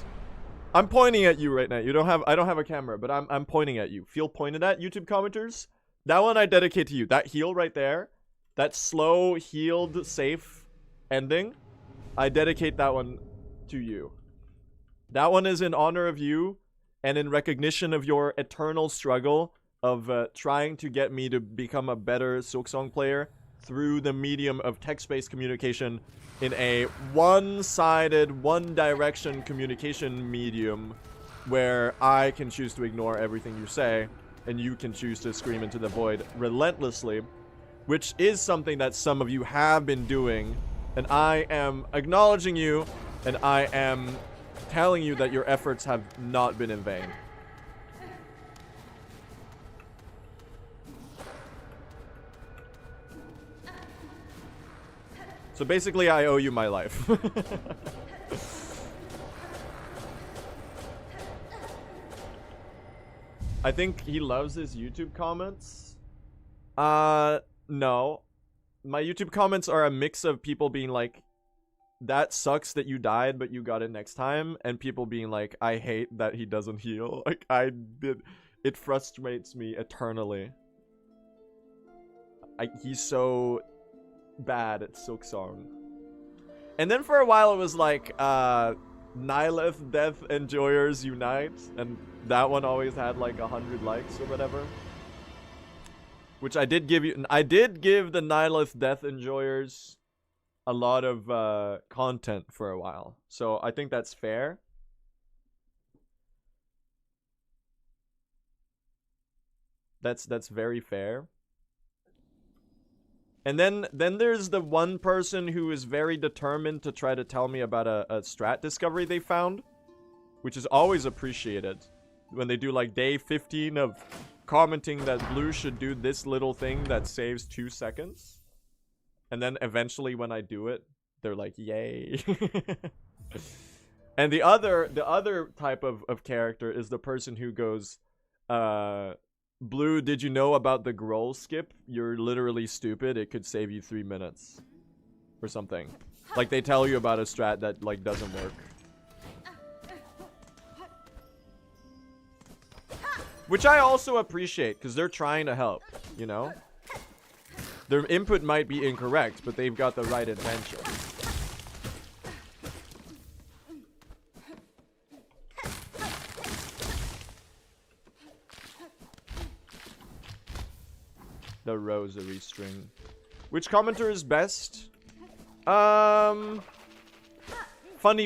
I'm pointing at you right now. I don't have a camera, but I'm pointing at you. Feel pointed at, YouTube commenters. That one I dedicate to you. That heal right there. That slow, healed, safe ending. I dedicate that one to you. That one is in honor of you and in recognition of your eternal struggle of trying to get me to become a better Silksong player through the medium of text-based communication in a one-sided, one-direction communication medium where I can choose to ignore everything you say and you can choose to scream into the void relentlessly, which is something that some of you have been doing, and I am acknowledging you, and I am telling you that your efforts have not been in vain. So basically, I owe you my life. I think he loves his YouTube comments. No. My YouTube comments are a mix of people being like, that sucks that you died, but you got it next time. And people being like, I hate that he doesn't heal. Like, it frustrates me eternally. He's so bad at Silksong. And then for a while it was like, Nihilith Death Enjoyers Unite. And that one always had like 100 likes or whatever. Which I did give you. I did give the Nihilith Death Enjoyers a lot of content for a while, so I think that's fair. That's very fair. And then there's the one person who is very determined to try to tell me about a strat discovery they found, which is always appreciated when they do like day 15 of commenting that blue should do this little thing that saves 2 seconds. And then eventually when I do it, they're like, yay. And the other type of character is the person who goes, Blue, did you know about the Groll skip? You're literally stupid. It could save you 3 minutes. Or something. Like they tell you about a strat that like doesn't work. Which I also appreciate, because they're trying to help, you know? Their input might be incorrect, but they've got the right intention. The rosary string. Which commenter is best? Funny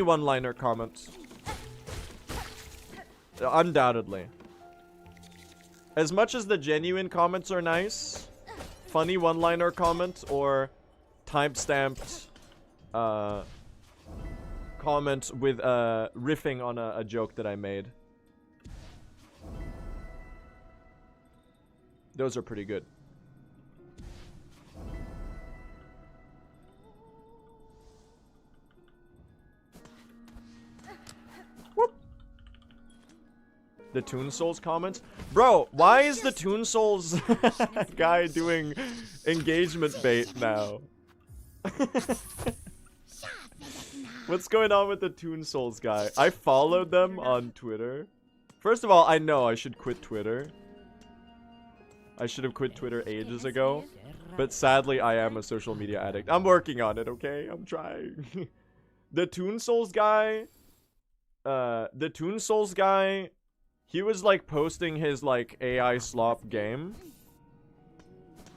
one-liner comment. Undoubtedly. As much as the genuine comments are nice, funny one-liner comment or time-stamped comment with riffing on a joke that I made. Those are pretty good. Whoop. The Toon Souls comments? Bro, why is the Toon Souls guy doing engagement bait now? What's going on with the Toon Souls guy? I followed them on Twitter. First of all, I know I should quit Twitter. I should have quit Twitter ages ago. But sadly, I am a social media addict. I'm working on it, okay? I'm trying. The Toon Souls guy... he was like posting his like AI slop game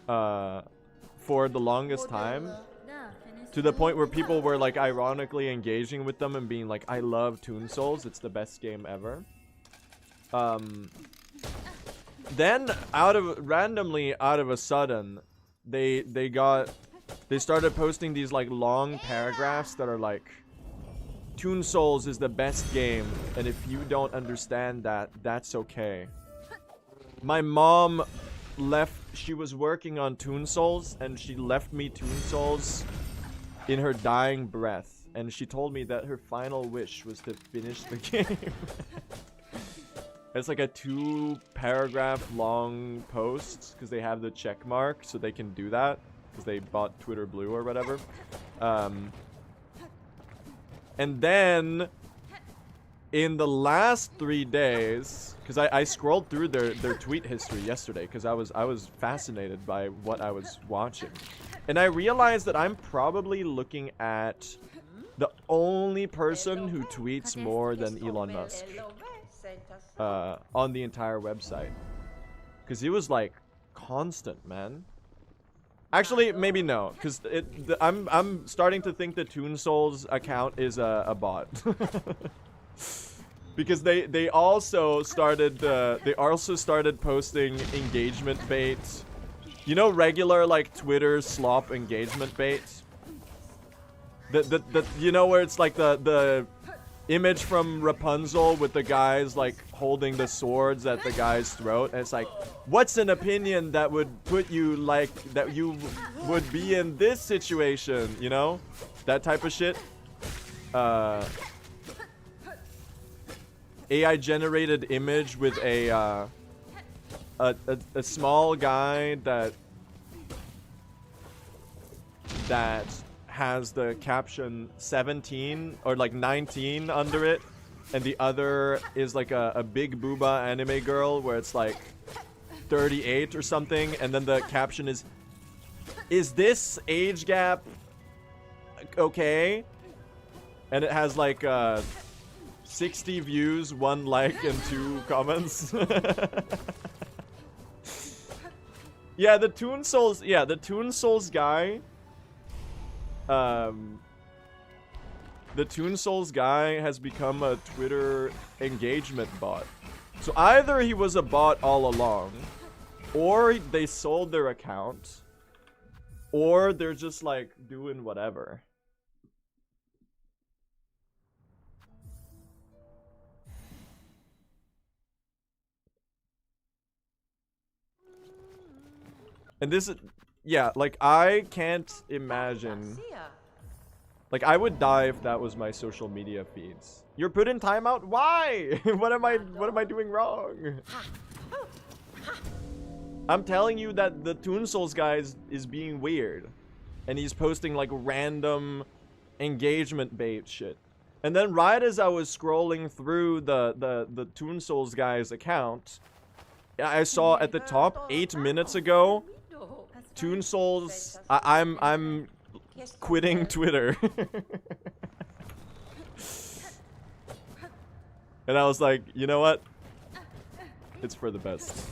for the longest time, to the point where people were like ironically engaging with them and being like, I love Toon Souls, it's the best game ever. Then randomly out of a sudden they started posting these like long paragraphs that are like, Toon Souls is the best game, and if you don't understand that, that's okay. My mom left, she was working on Toon Souls, and she left me Toon Souls in her dying breath, and she told me that her final wish was to finish the game. It's like a 2-paragraph long post, because they have the check mark, so they can do that, because they bought Twitter Blue or whatever. And then, in the last 3 days, because I scrolled through their tweet history yesterday, because I was fascinated by what I was watching. And I realized that I'm probably looking at the only person who tweets more than Elon Musk on the entire website. Because he was like constant, man. Actually, maybe no, because I'm starting to think the Toon Souls account is a bot. Because they also started posting engagement bait. You know, regular like Twitter slop engagement bait. The you know, where it's like the image from Rapunzel with the guys like holding the swords at the guy's throat, and it's like, what's an opinion that would put you like that you would be in this situation, you know? That type of shit. AI generated image with a small guy that has the caption 17 or like 19 under it, and the other is like a big booba anime girl where it's like 38 or something, and then the caption is this age gap okay? And it has like 60 views, 1 like, and 2 comments. Yeah, the Toon Souls, the Toon Souls guy. The Toon Souls guy has become a Twitter engagement bot. So either he was a bot all along, or they sold their account, or they're just like doing whatever. And this is, yeah, like I can't imagine. Like I would die if that was my social media feeds. You're put in timeout? Why? What am I doing wrong? I'm telling you that the Toon Souls guy is being weird. And he's posting like random engagement bait shit. And then right as I was scrolling through the Toon Souls guy's account, I saw at the top 8 minutes ago, Toon Souls, I'm quitting Twitter. And I was like, you know what? It's for the best.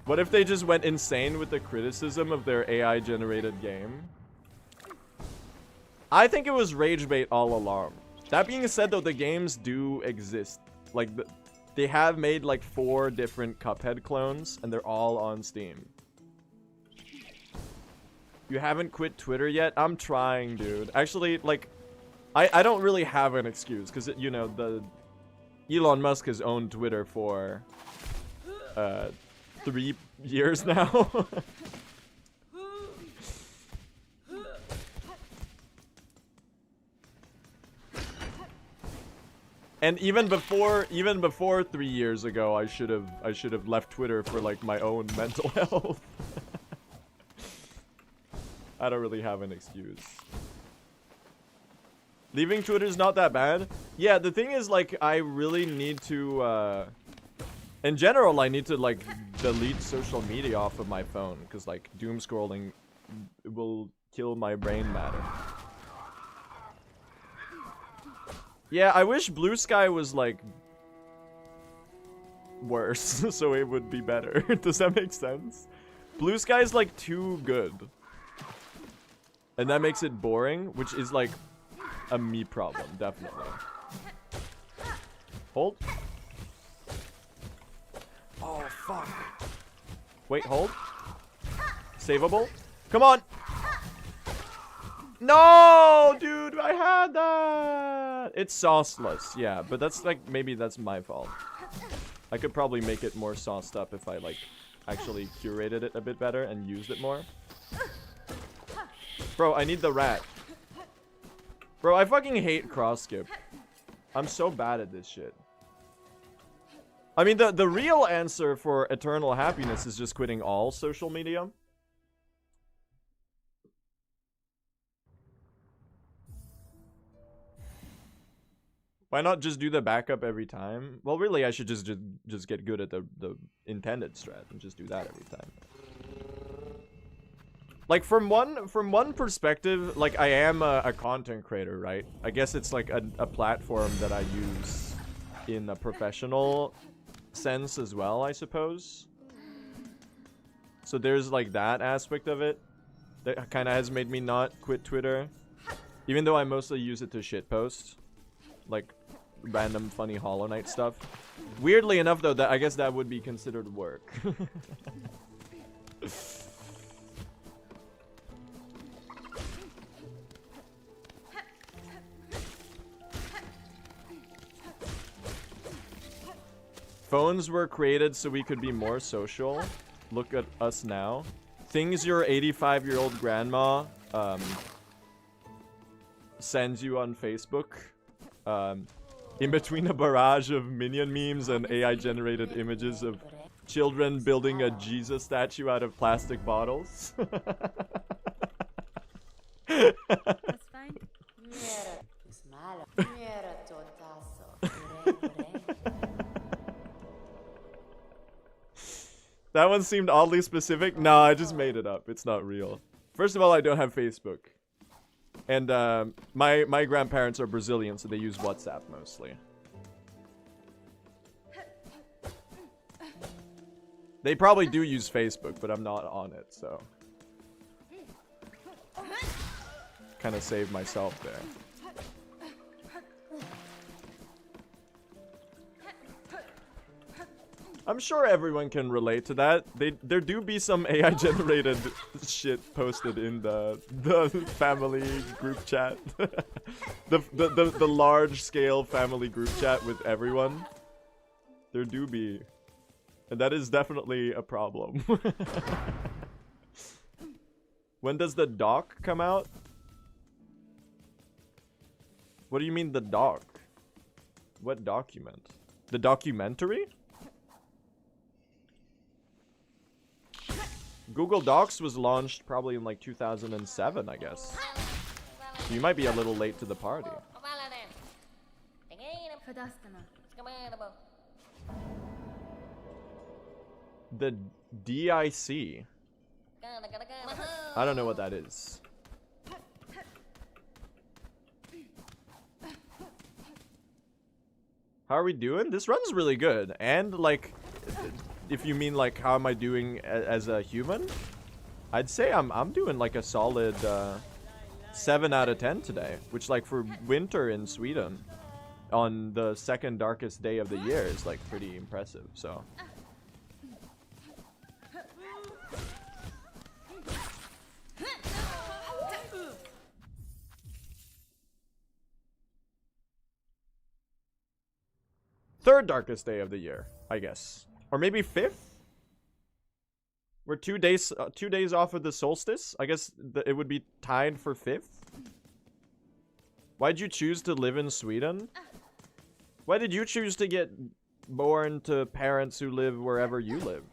What if they just went insane with the criticism of their AI generated game? I think it was rage bait all along. That being said though, the games do exist. Like they have made like 4 different Cuphead clones, and they're all on Steam. You haven't quit Twitter yet? I'm trying, dude. Actually, like, I don't really have an excuse, because, you know, Elon Musk has owned Twitter for 3 years now. And even before 3 years ago, I should have left Twitter for like my own mental health. I don't really have an excuse. Leaving Twitter's not that bad. Yeah, the thing is, like, I really need to in general, I need to like delete social media off of my phone, because like doom scrolling will kill my brain matter. Yeah, I wish Blue Sky was like worse so it would be better. Does that make sense? Blue Sky is like too good, and that makes it boring, which is like a me problem, definitely. Hold. Oh fuck. Wait, hold. Saveable. Come on. No, dude, I had that. It's sauceless, yeah, but that's like, maybe that's my fault. I could probably make it more sauced up if I like actually curated it a bit better and used it more. Bro, I need the rat. Bro, I fucking hate cross skip. I'm so bad at this shit. I mean, the real answer for eternal happiness is just quitting all social media. Why not just do the backup every time? Well, really, I should just get good at the intended strat and just do that every time. Like from one perspective, like I am a content creator, right? I guess it's like a platform that I use in a professional sense as well, I suppose. So there's like that aspect of it that kind of has made me not quit Twitter, even though I mostly use it to shitpost, like random funny Hollow Knight stuff. Weirdly enough, though, that I guess that would be considered work. Phones were created so we could be more social. Look at us now. Things your 85-year-old grandma sends you on Facebook. In between a barrage of minion memes and AI-generated images of children building a Jesus statue out of plastic bottles. That's fine. That one seemed oddly specific. No, I just made it up. It's not real. First of all, I don't have Facebook. And my grandparents are Brazilian, so they use WhatsApp mostly. They probably do use Facebook, but I'm not on it, so kind of saved myself there. I'm sure everyone can relate to that. There do be some AI generated shit posted in the family group chat. the large scale family group chat with everyone. There do be. And that is definitely a problem. When does the doc come out? What do you mean the doc? What document? The documentary? Google Docs was launched probably in like 2007, I guess. So you might be a little late to the party. The DIC. I don't know what that is. How are we doing? This run's really good. And like, if you mean like how am I doing as a human, I'd say I'm doing like a solid 7 out of 10 today, which like for winter in Sweden on the second darkest day of the year is like pretty impressive. So third darkest day of the year, I guess. Or maybe 5th? We're 2 days off of the solstice. I guess it would be tied for 5th. Why'd you choose to live in Sweden? Why did you choose to get born to parents who live wherever you live?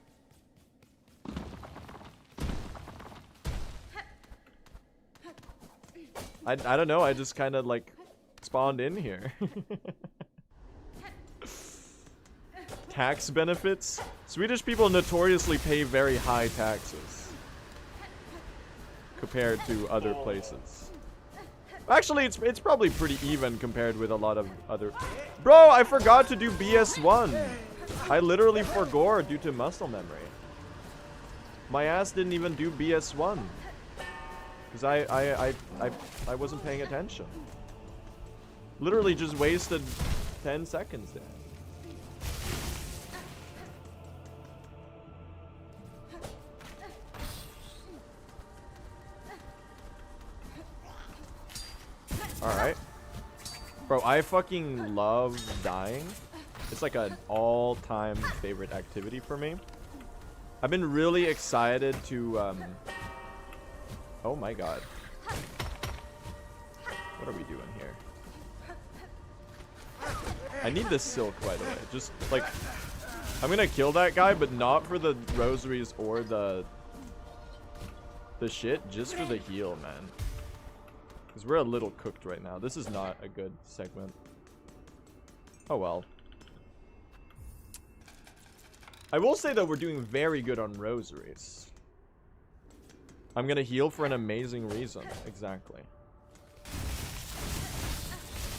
I don't know. I just kind of like spawned in here. Tax benefits? Swedish people notoriously pay very high taxes compared to other places. Actually, it's probably pretty even compared with a lot of other... Bro, I forgot to do BS1. I literally forgot due to muscle memory. My ass didn't even do BS1 because I wasn't paying attention. Literally just wasted 10 seconds there. Alright. Bro, I fucking love dying. It's like an all-time favorite activity for me. I've been really excited to, Oh my god. What are we doing here? I need this silk, by the way. Just, like... I'm gonna kill that guy, but not for the rosaries or the shit. Just for the heal, man. Because we're a little cooked right now. This is not a good segment. Oh well. I will say that we're doing very good on rosaries. I'm gonna heal for an amazing reason. Exactly.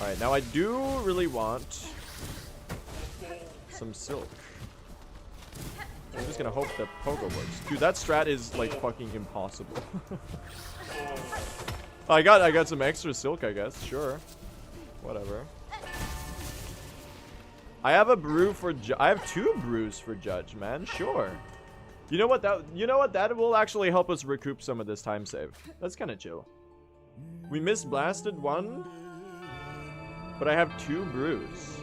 Alright, now I do really want some silk. I'm just gonna hope that Pogo works. Dude, that strat is like fucking impossible. I got some extra silk, I guess. Sure. Whatever. I have a brew for I have 2 brews for Judge, man. Sure. You know what that will actually help us recoup some of this time save. That's kind of chill. We missed blasted 1, but I have 2 brews.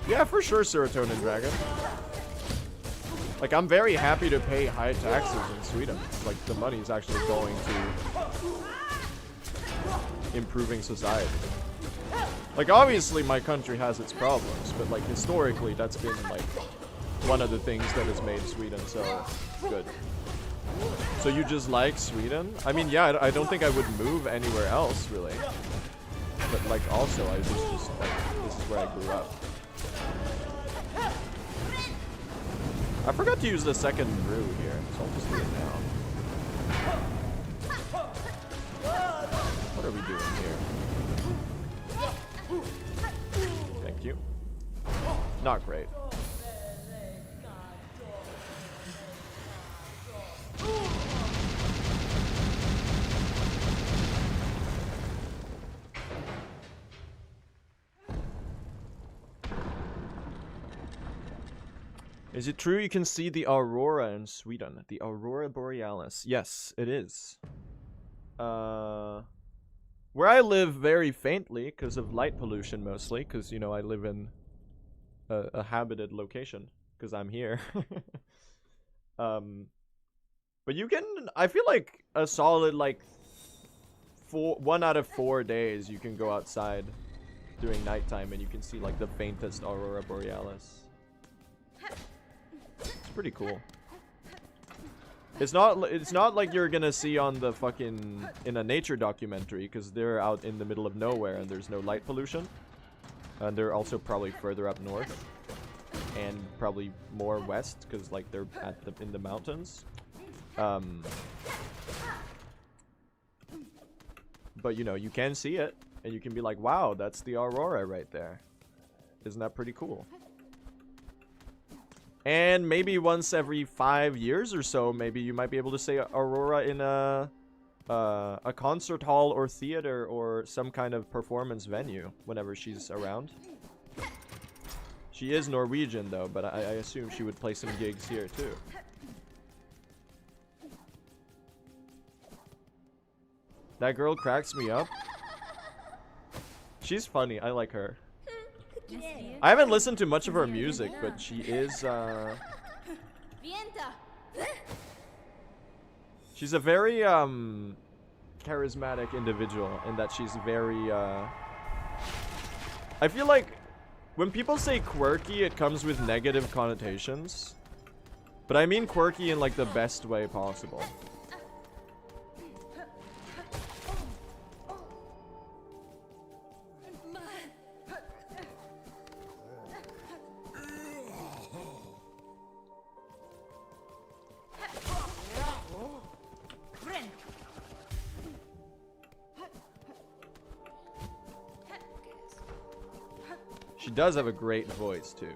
Yeah, for sure, Serotonin Dragon. Like, I'm very happy to pay high taxes in Sweden. Like, the money is actually going to improving society. Like, obviously my country has its problems, but like, historically, that's been like one of the things that has made Sweden so good. So you just like Sweden? I mean, yeah, I don't think I would move anywhere else, really. But like, also, I just like, this is where I grew up. I forgot to use the second brew here, so I'll just do it now. What are we doing here? Thank you. Not great. Is it true you can see the aurora in Sweden? The aurora borealis. Yes, it is. Where I live very faintly because of light pollution mostly, because, you know, I live in a habited location because I'm here. But you can, I feel like a solid like 1 out of 4 days you can go outside during nighttime and you can see like the faintest aurora borealis. It's pretty cool. It's not like you're gonna see on the fucking in a nature documentary, because they're out in the middle of nowhere and there's no light pollution, and they're also probably further up north and probably more west because like they're at in the mountains. But you know, you can see it and you can be like, wow, that's the aurora right there. Isn't that pretty cool? And maybe once every 5 years or so, maybe you might be able to say aurora in a concert hall or theater or some kind of performance venue whenever she's around. She is Norwegian though, but I assume she would play some gigs here too. That girl cracks me up. She's funny. I like her. I haven't listened to much of her music, but she is, she's a very, charismatic individual in that she's very, I feel like when people say quirky, it comes with negative connotations. But I mean quirky in, like, the best way possible. She does have a great voice, too.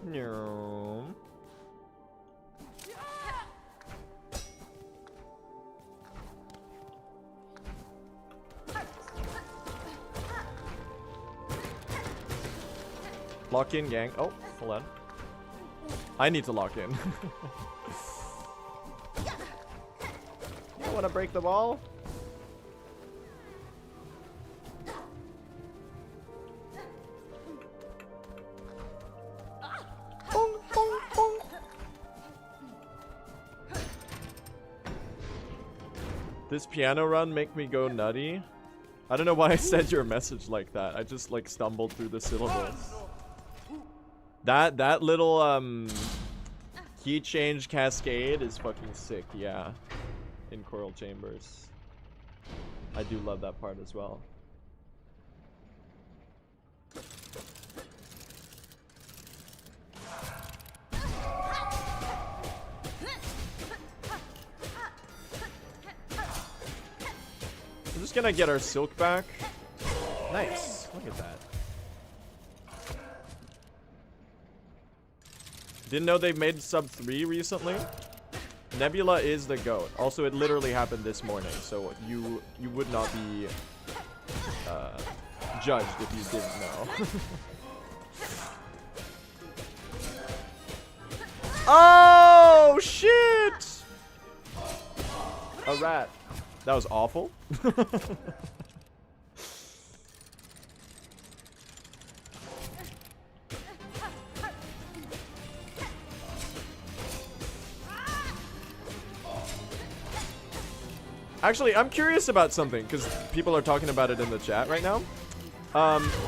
No. Lock in, gang. Oh, hold on. I need to lock in. You don't want to break the wall? Bong, bong, bong. This piano run make me go nutty. I don't know why I said your message like that. I just like stumbled through the syllables. That little key change cascade is fucking sick, yeah. In Choral Chambers. I do love that part as well. We're just gonna get our silk back. Nice. Look at that. Didn't know they've made sub 3 recently. Nebula is the GOAT. Also, it literally happened this morning, so you would not be judged if you didn't know. Oh shit! A rat. That was awful. Actually, I'm curious about something because people are talking about it in the chat right now.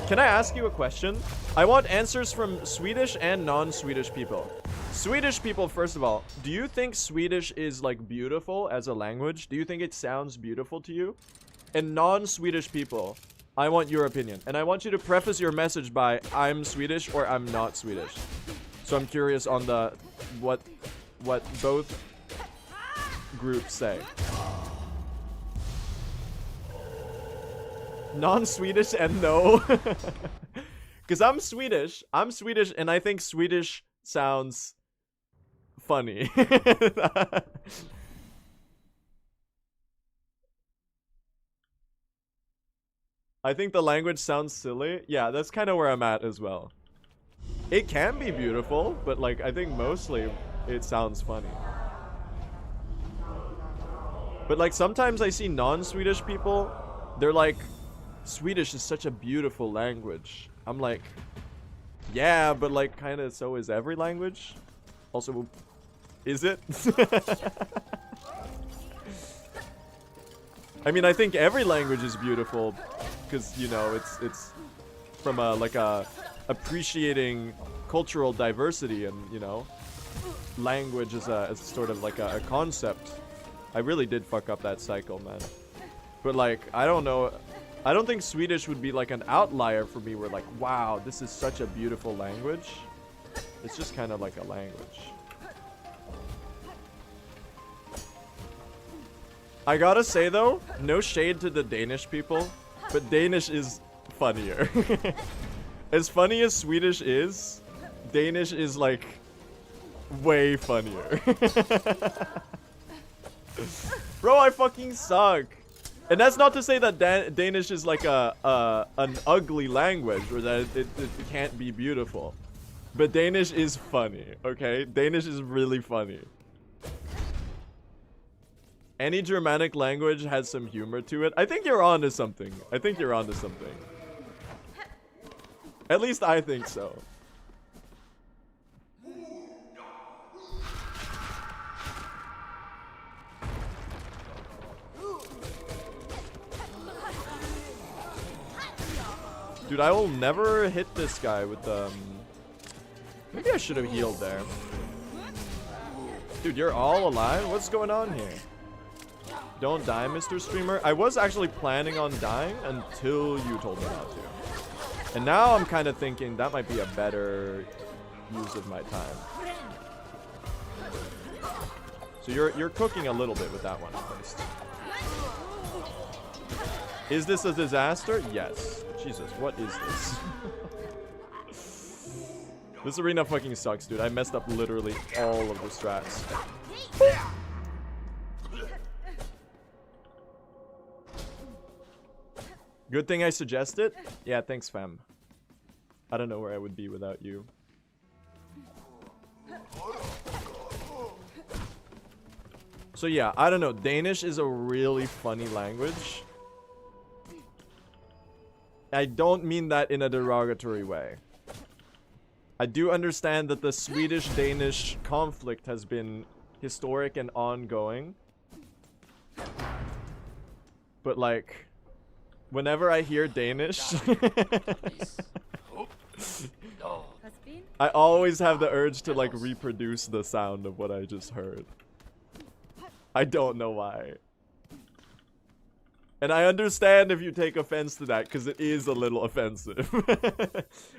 Can I ask you a question? I want answers from Swedish and non-Swedish people. Swedish people, first of all, do you think Swedish is like beautiful as a language? Do you think it sounds beautiful to you? And non-Swedish people, I want your opinion. And I want you to preface your message by I'm Swedish or I'm not Swedish. So I'm curious on the what both groups say. Non-Swedish and no. Because I'm Swedish and I think Swedish sounds funny. I think the language sounds silly. Yeah, that's kind of where I'm at as well. It can be beautiful, but like I think mostly it sounds funny. But like sometimes I see non-Swedish people, they're like, Swedish is such a beautiful language. I'm like, yeah, but like kind of so is every language. Also, is it? I mean, I think every language is beautiful because, you know, it's from a like a appreciating cultural diversity and, you know, language is a sort of like a concept. I really did fuck up that cycle, man. But like, I don't know. I don't think Swedish would be like an outlier for me where like, wow, this is such a beautiful language. It's just kind of like a language. I gotta say though, no shade to the Danish people, but Danish is funnier. As funny as Swedish is, Danish is like way funnier. Bro, I fucking suck. And that's not to say that Danish is like an ugly language or that it can't be beautiful. But Danish is funny, okay? Danish is really funny. Any Germanic language has some humor to it. I think you're onto something. I think you're onto something. At least I think so. Dude, I will never hit this guy with maybe I should have healed there. Dude, you're all alive? What's going on here? Don't die, Mr. Streamer. I was actually planning on dying until you told me not to. And now I'm kind of thinking that might be a better use of my time. So you're cooking a little bit with that one at least. Is this a disaster? Yes. Jesus, what is this? This arena fucking sucks, dude. I messed up literally all of the strats. Good thing I suggested. Yeah, thanks, fam. I don't know where I would be without you. So yeah, I don't know. Danish is a really funny language. I don't mean that in a derogatory way. I do understand that the Swedish-Danish conflict has been historic and ongoing. But like, whenever I hear Danish, I always have the urge to like reproduce the sound of what I just heard. I don't know why. And I understand if you take offense to that, because it is a little offensive.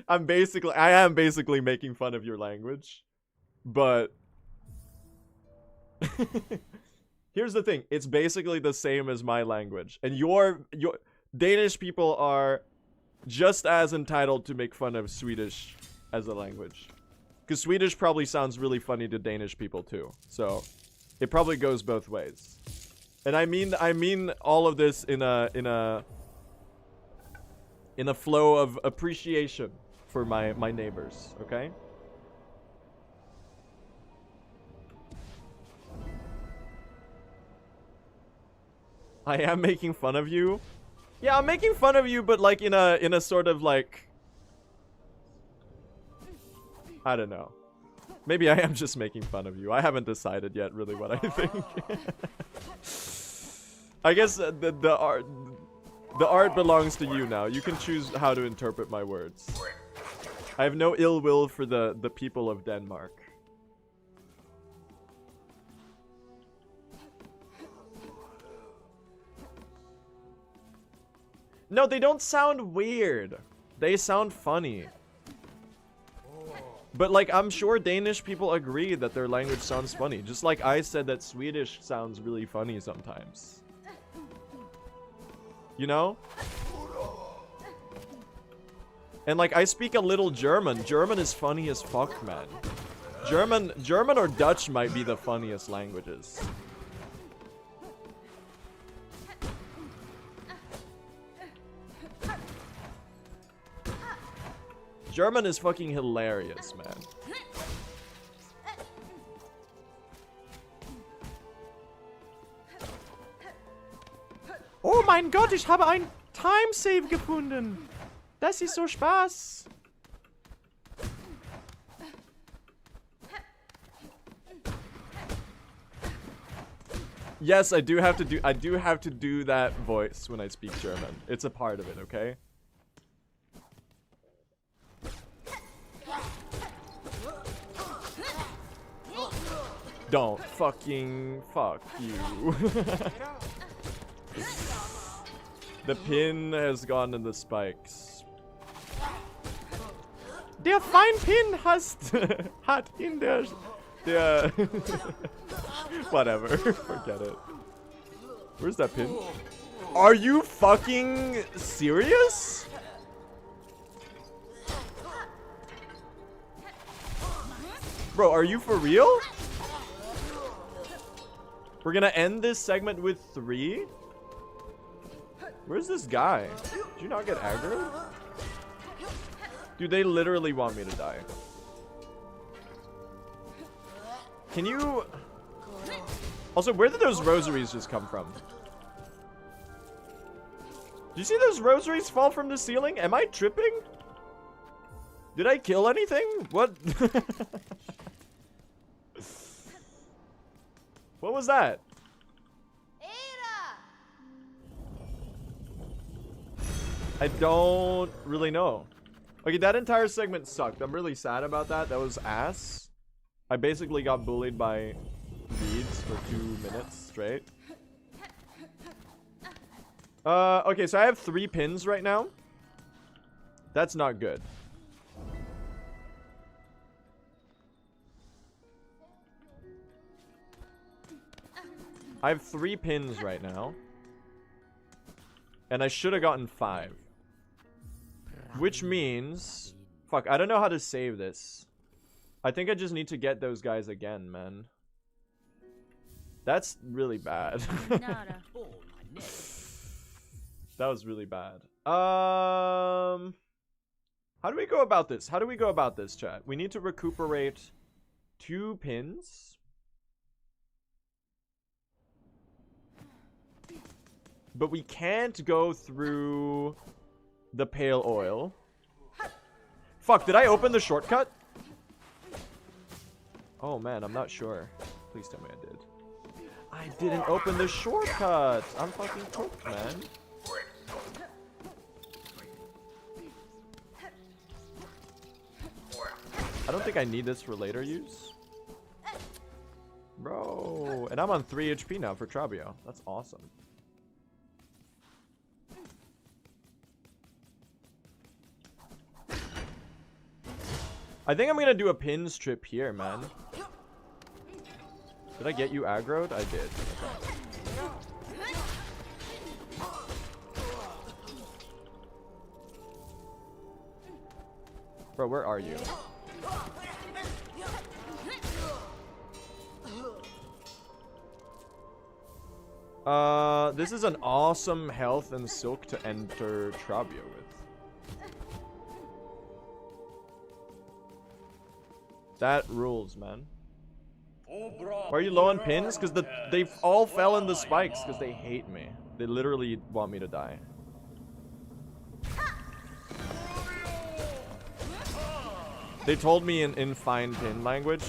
I am basically making fun of your language. But here's the thing, it's basically the same as my language. And your Danish people are just as entitled to make fun of Swedish as a language. Because Swedish probably sounds really funny to Danish people too. So it probably goes both ways. And I mean all of this in a flow of appreciation for my neighbors, okay? I am making fun of you. Yeah, I'm making fun of you, but like in a sort of like, I don't know. Maybe I am just making fun of you. I haven't decided yet really what I think. I guess the art belongs to you now. You can choose how to interpret my words. I have no ill will for the people of Denmark. No, they don't sound weird. They sound funny. But like, I'm sure Danish people agree that their language sounds funny. Just like I said that Swedish sounds really funny sometimes. You know? And like, I speak a little German. German is funny as fuck, man. German or Dutch might be the funniest languages. German is fucking hilarious, man. Oh mein Gott, ich habe ein Time Save gefunden. Das ist so Spaß. Yes, I do have to do that voice when I speak German. It's a part of it, okay? Don't fucking fuck you. The pin has gone in the spikes. Der Feinpin hat in der whatever. Forget it. Where's that pin? Are you fucking serious? Bro, are you for real? We're gonna end this segment with 3? Where's this guy? Did you not get aggroed? Dude, they literally want me to die. Can you... Also, where did those rosaries just come from? Did you see those rosaries fall from the ceiling? Am I tripping? Did I kill anything? What? What was that? I don't really know. Okay, that entire segment sucked. I'm really sad about that. That was ass. I basically got bullied by beads for 2 minutes straight. Okay, so I have 3 pins right now. That's not good. I have 3 pins right now. And I should have gotten 5. Which means... Fuck, I don't know how to save this. I think I just need to get those guys again, man. That's really bad. That was really bad. How do we go about this? How do we go about this, chat? We need to recuperate 2 pins. But we can't go through the pale oil. Fuck, did I open the shortcut? Oh man, I'm not sure. Please tell me I did. I didn't open the shortcut. I'm fucking cooked, man. I don't think I need this for later use. Bro, and I'm on 3 HP now for Trabio. That's awesome. I think I'm gonna do a pin strip here, man. Did I get you aggroed? I did. Okay. Bro, where are you? This is an awesome health and silk to enter Trabio with. That rules, man. Why are you low on pins? Because they all fell in the spikes because they hate me. They literally want me to die. They told me in fine pin language.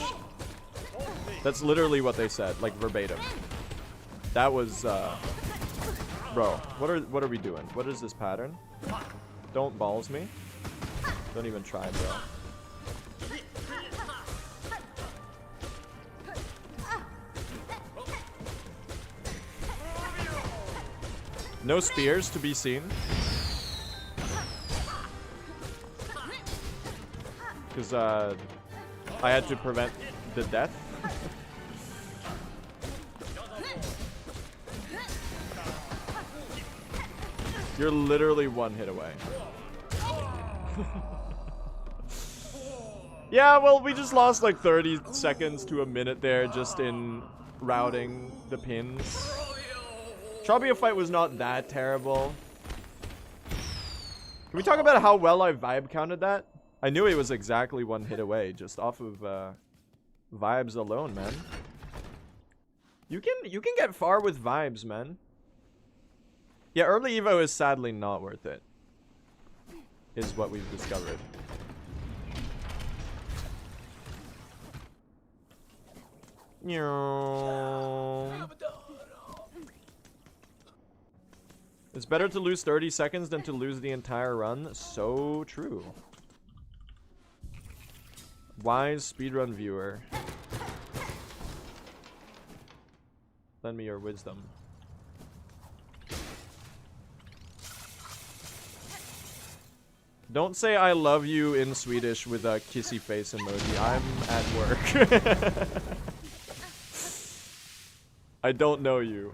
That's literally what they said, like verbatim. That was, bro, what are we doing? What is this pattern? Don't balls me. Don't even try, bro. No spears to be seen. Because, I had to prevent the death. You're literally one hit away. Yeah, well, we just lost like 30 seconds to a minute there just in routing the pins. Trabio fight was not that terrible. Can we talk about how well I vibe counted that? I knew it was exactly one hit away just off of vibes alone, man. You can get far with vibes, man. Yeah, early Evo is sadly not worth it. Is what we've discovered. It's better to lose 30 seconds than to lose the entire run. So true. Wise speedrun viewer. Lend me your wisdom. Don't say I love you in Swedish with a kissy face emoji. I'm at work. I don't know you.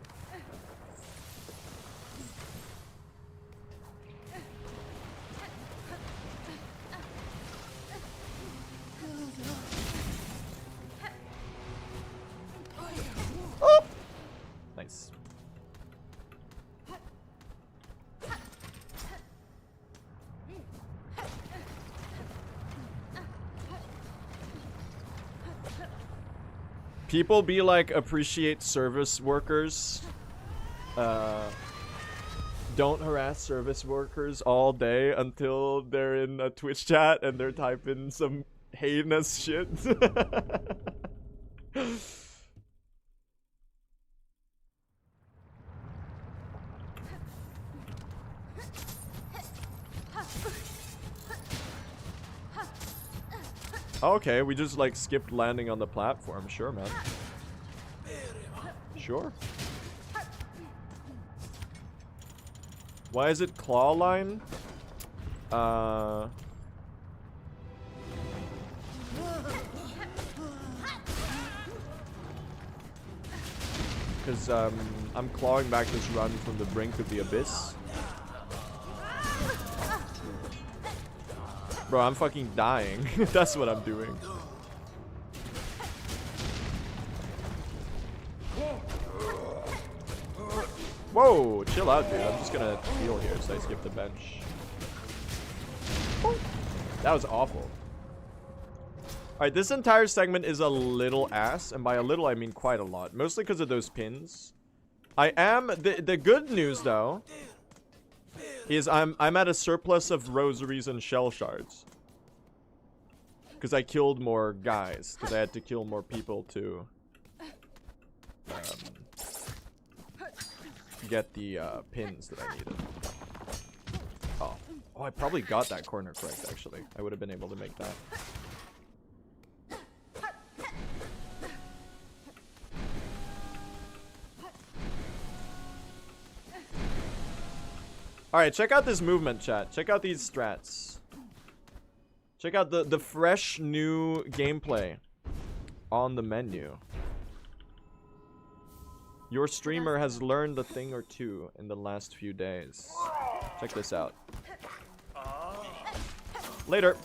Oh! Nice. People be like, appreciate service workers. Don't harass service workers all day until they're in a Twitch chat and they're typing some heinous shit. Okay, we just like skipped landing on the platform. Sure, man. Sure. Why is it claw line? Because I'm clawing back this run from the brink of the abyss. Bro, I'm fucking dying. That's what I'm doing. Whoa, chill out, dude. I'm just gonna heal here, so I skip the bench. That was awful. Alright, this entire segment is a little ass, and by a little I mean quite a lot. Mostly because of those pins. The good news though is I'm at a surplus of rosaries and shell shards. Because I killed more guys. Because I had to kill more people to get the pins that I needed. Oh, I probably got that corner correct, actually. I would have been able to make that. Alright, check out this movement, chat. Check out these strats. Check out the fresh new gameplay on the menu. Your streamer has learned a thing or two in the last few days. Check this out. Later.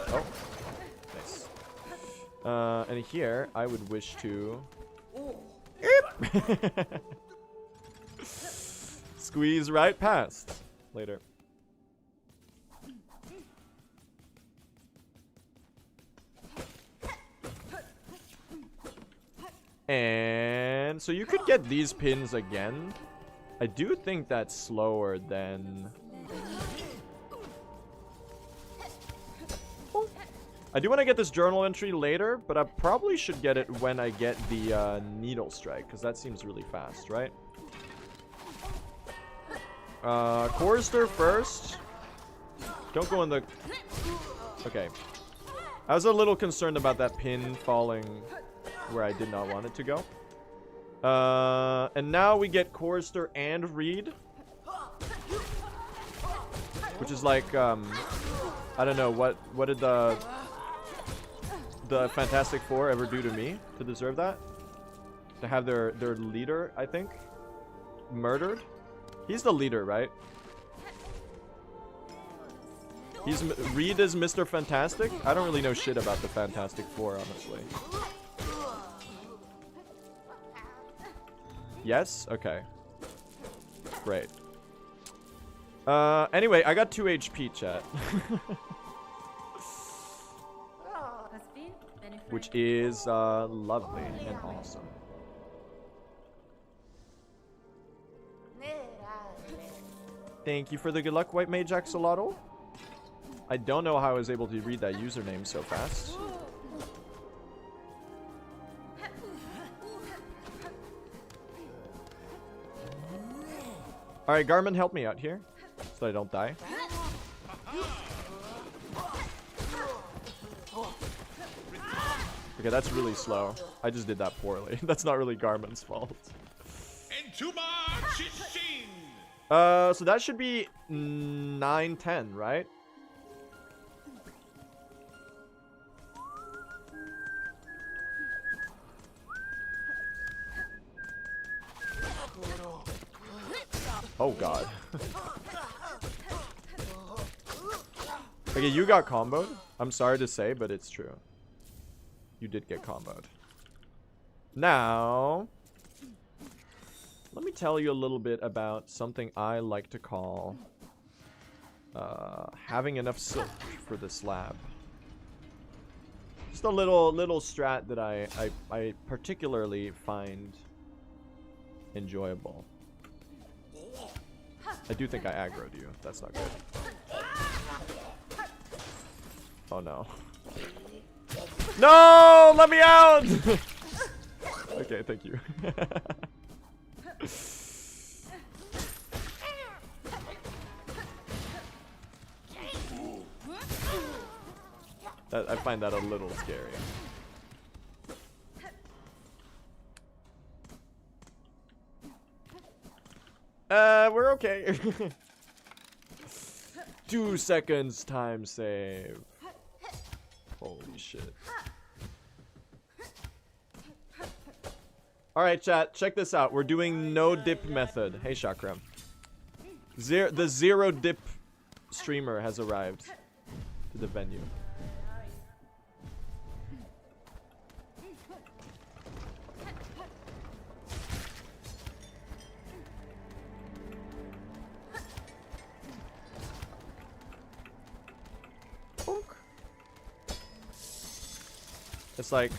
Oh, nice. And here, I would wish to... Squeeze right past. Later. And so you could get these pins again. I do think that's slower than... I do want to get this journal entry later, but I probably should get it when I get the needle strike, because that seems really fast, right? Chorister first. Don't go in the... Okay. I was a little concerned about that pin falling where I did not want it to go. And now we get Chorister and Reed. Which is like, I don't know, what did the Fantastic Four ever do to me to deserve that? To have their leader, I think, murdered? He's the leader, right? Reed is Mr. Fantastic? I don't really know shit about the Fantastic Four, honestly. Yes? Okay. Great. Anyway, I got 2 HP, chat. Which is, lovely and awesome. Thank you for the good luck, White Mage Axolotl. I don't know how I was able to read that username so fast. Alright, Garmin, help me out here, so I don't die. Okay, that's really slow. I just did that poorly. That's not really Garmin's fault. So that should be 9-10, right? Oh god. Okay, you got comboed. I'm sorry to say, but it's true. You did get comboed. Now, let me tell you a little bit about something I like to call having enough silk for the slab. Just a little strat that I particularly find enjoyable. I do think I aggroed you. That's not good. Oh no. No! Let me out! Okay, thank you. I find that a little scary. We're okay. 2 seconds time save. Holy shit. Alright, chat, check this out. We're doing no dip method. Hey, Chakram. The zero dip streamer has arrived to the venue. It's like,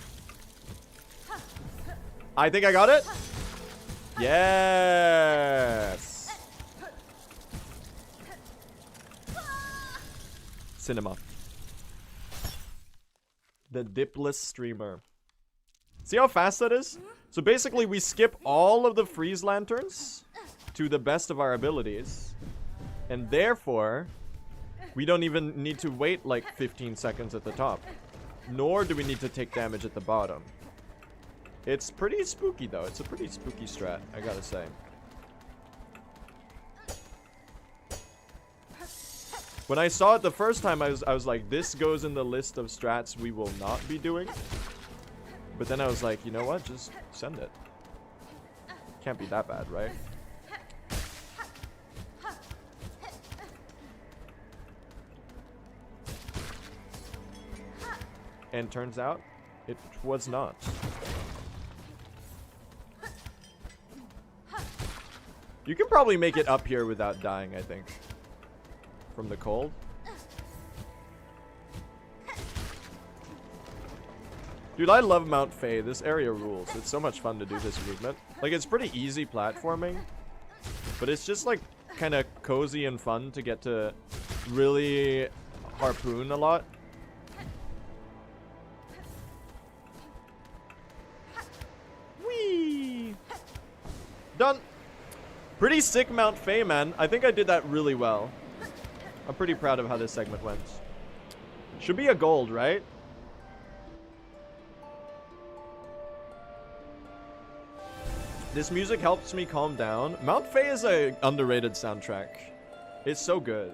I think I got it. Yes. Cinema. The dipless streamer. See how fast that is? So basically we skip all of the freeze lanterns to the best of our abilities. And therefore, we don't even need to wait like 15 seconds at the top. Nor do we need to take damage at the bottom. It's pretty spooky though. It's a pretty spooky strat, I gotta say. When I saw it the first time, I was like, this goes in the list of strats we will not be doing. But then I was like, you know what? Just send it. Can't be that bad, right? And turns out, it was not. You can probably make it up here without dying, I think. From the cold. Dude, I love Mount Faye. This area rules. It's so much fun to do this movement. Like, it's pretty easy platforming. But it's just, like, kind of cozy and fun to get to really harpoon a lot. Whee! Done! Pretty sick Mount Faye, man. I think I did that really well. I'm pretty proud of how this segment went. Should be a gold, right? This music helps me calm down. Mount Faye is a underrated soundtrack. It's so good.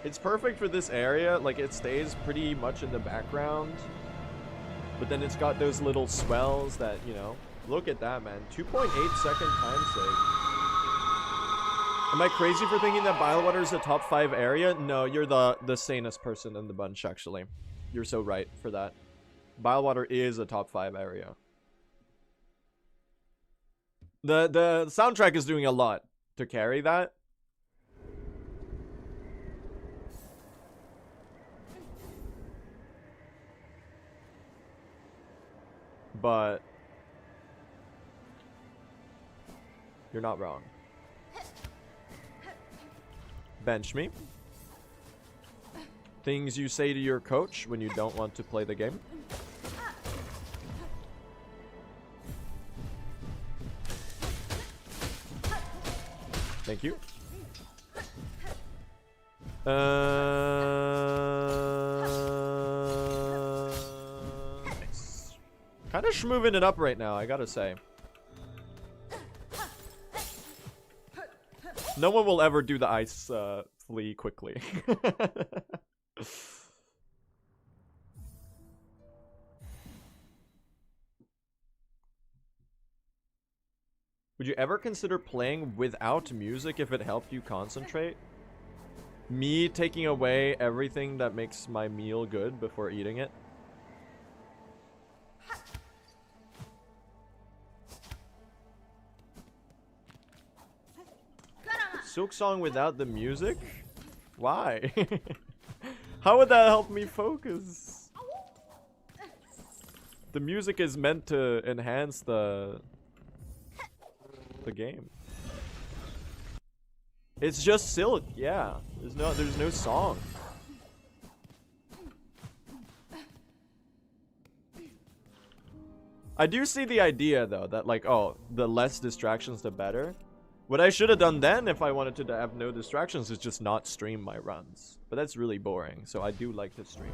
It's perfect for this area. Like, it stays pretty much in the background. But then it's got those little swells that, you know. Look at that, man. 2.8-second time save. Am I crazy for thinking that Bilewater is a top 5 area? No, you're the sanest person in the bunch, actually. You're so right for that. Bilewater is a top 5 area. The soundtrack is doing a lot to carry that. But you're not wrong. Bench me. Things you say to your coach when you don't want to play the game. Thank you. Nice. Kind of schmoving it up right now, I gotta say. No one will ever do the ice flea quickly. Would you ever consider playing without music if it helped you concentrate? Me taking away everything that makes my meal good before eating it? Silksong without the music? Why? How would that help me focus? The music is meant to enhance the game. It's just Silk, yeah. There's no song. I do see the idea though that like, oh, the less distractions the better. What I should have done then if I wanted to have no distractions is just not stream my runs. But that's really boring, so I do like to stream.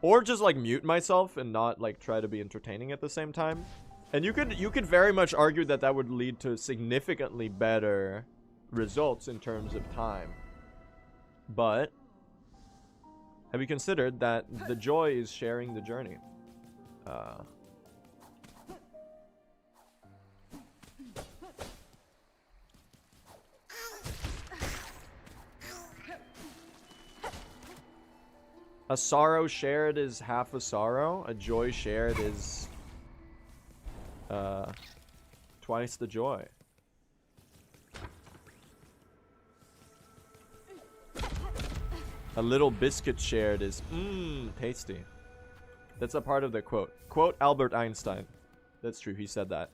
Or just like mute myself and not like try to be entertaining at the same time. And you could very much argue that that would lead to significantly better results in terms of time. But have you considered that the joy is sharing the journey? A sorrow shared is half a sorrow. A joy shared is twice the joy. A little biscuit shared is tasty. That's a part of the quote. Quote Albert Einstein. That's true, he said that.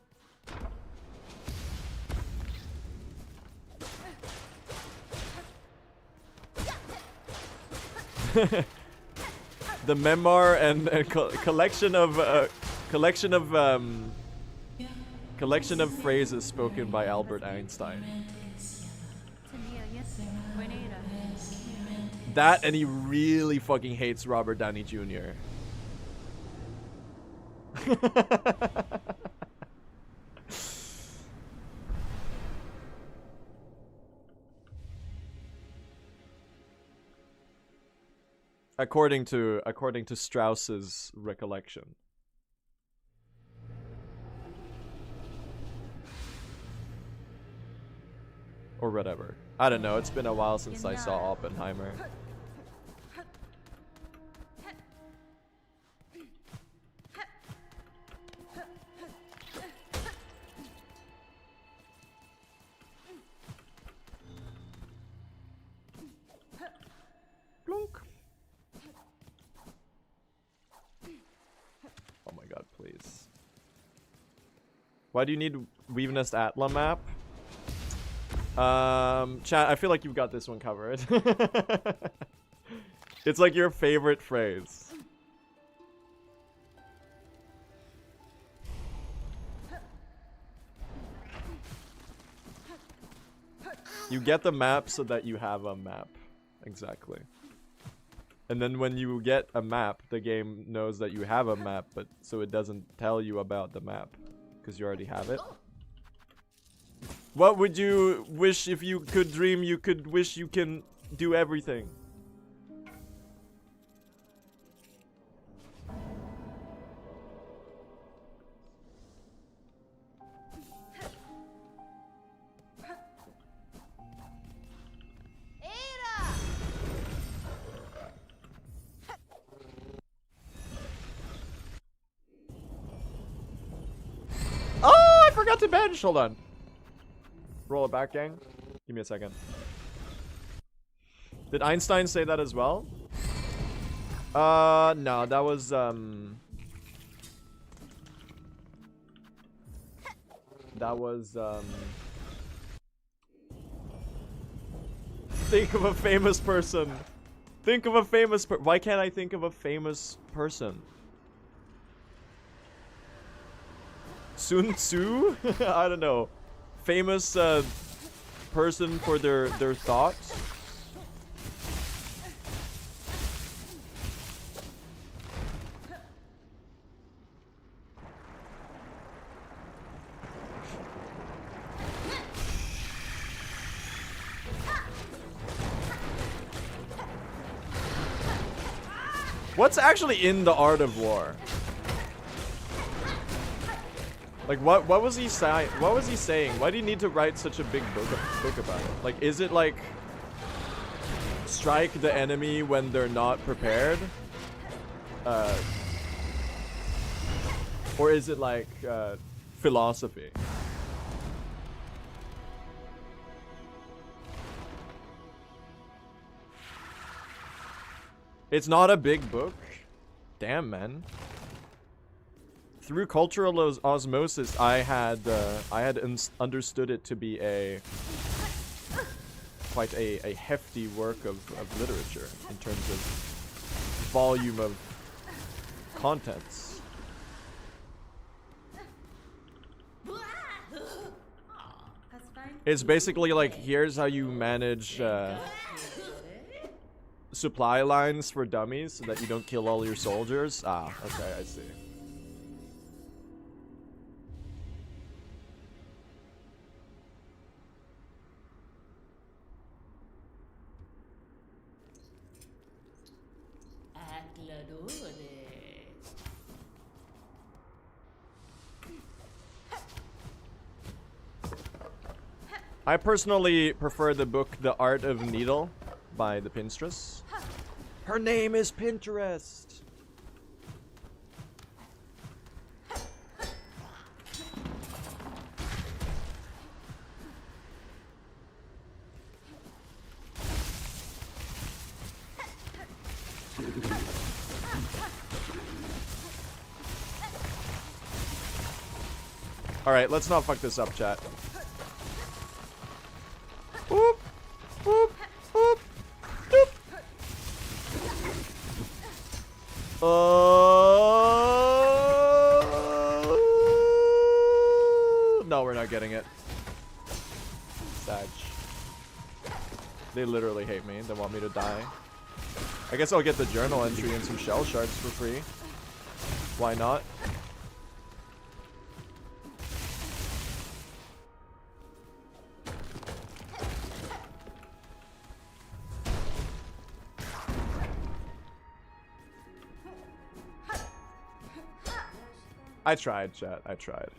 The memoir and collection of Collection of phrases spoken by Albert Einstein. That, and he really fucking hates Robert Downey Jr. According to Strauss's recollection. Or whatever. I don't know, it's been a while since I saw Oppenheimer. Plunk. Oh my god, please. Why do you need Weavenest Atla map? Chat, I feel like you've got this one covered. It's like your favorite phrase. You get the map so that you have a map. Exactly. And then when you get a map, the game knows that you have a map, but so it doesn't tell you about the map because you already have it. What would you wish if you could dream you could wish you can do everything? Oh, I forgot to bench. Hold on. Roll it back, gang. Give me a second. Did Einstein say that as well? No, that was, think of a famous person. Think of a famous why can't I think of a famous person? Sun Tzu? I don't know. Famous person for their thoughts. What's actually in the art of war? Like what was he saying? What was he saying? Why do you need to write such a big book about it? Like, is it like strike the enemy when they're not prepared? Or is it like philosophy? It's not a big book? Damn, man. Through cultural osmosis, I had understood it to be quite a hefty work of literature in terms of volume of contents. It's basically like, here's how you manage supply lines for dummies so that you don't kill all your soldiers. Ah, okay, I see. I personally prefer the book The Art of Needle by the Pinstress. Her name is Pinterest. Alright, let's not fuck this up, chat. Boop, boop, boop, doop. getting it. Sag. They literally hate me. They want me to die. I guess I'll get the journal entry and some shell shards for free. Why not? I tried, chat. I tried.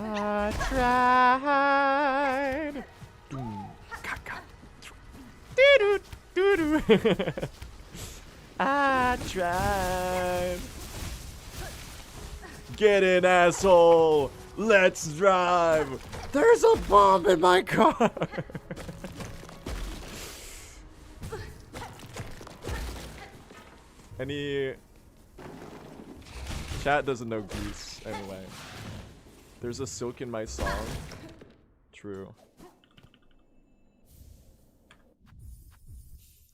I tried. I tried. Get in, asshole. Let's drive. There's a bomb in my car. Any chat doesn't know Grease anyway. There's a silk in my song. True.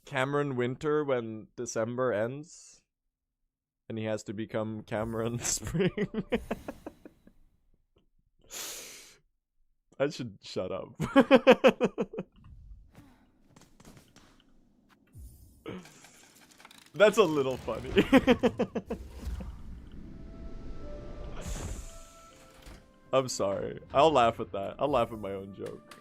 Cameron Winter when December ends. And he has to become Cameron Spring. I should shut up. That's a little funny. I'm sorry. I'll laugh at that. I'll laugh at my own joke.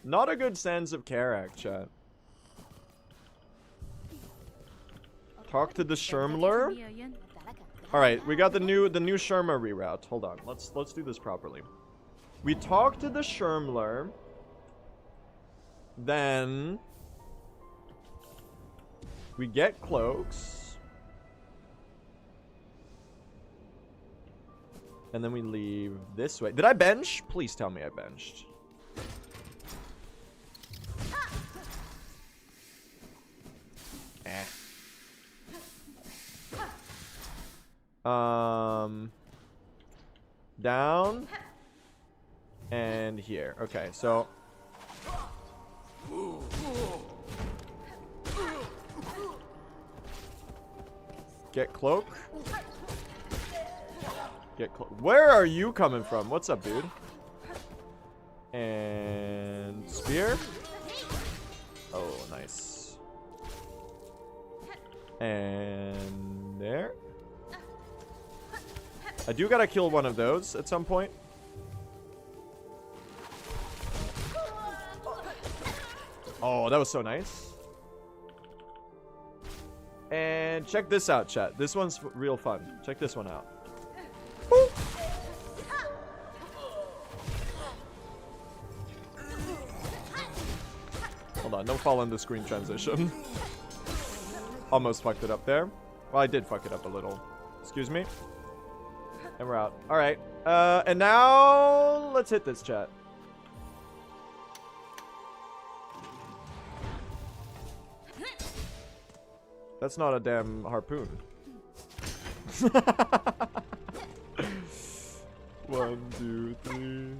Not a good sense of Karak, chat. Talk to the Shermler. All right, we got the new Shermer reroute. Hold on, let's do this properly. We talk to the Shermler, then we get cloaks, and then we leave this way. Did I bench? Please tell me I benched. Down and here. Okay, so get cloak. Get cloak. Where are you coming from? What's up, dude? And spear. Oh, nice. And there. I do gotta kill one of those at some point. Oh, that was so nice. And check this out, chat. This one's real fun. Check this one out. Boop. Hold on, don't fall in the screen transition. Almost fucked it up there. Well, I did fuck it up a little. Excuse me. And we're out. Alright. And now let's hit this, chat. That's not a damn harpoon. 1, 2, 3.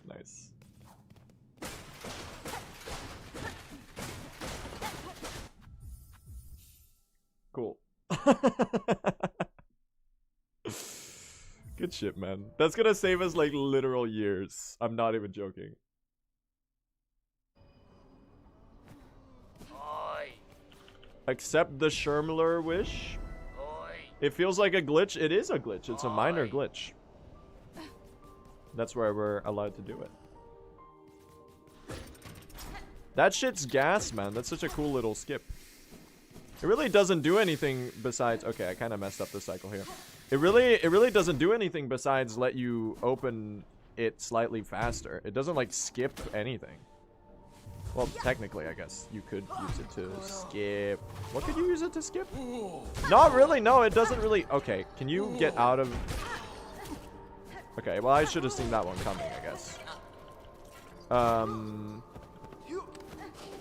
Nice. Cool. Good shit, man. That's gonna save us like literal years. I'm not even joking. Accept the Shermler wish. It feels like a glitch. It is a glitch. It's a minor glitch. That's why we're allowed to do it. That shit's gas, man. That's such a cool little skip. It really doesn't do anything besides... Okay, I kind of messed up the cycle here. It really doesn't do anything besides let you open it slightly faster. It doesn't, like, skip anything. Well, technically, I guess you could use it to skip. What could you use it to skip? Not really. No, it doesn't really... Okay, can you get out of... Okay, well, I should have seen that one coming, I guess.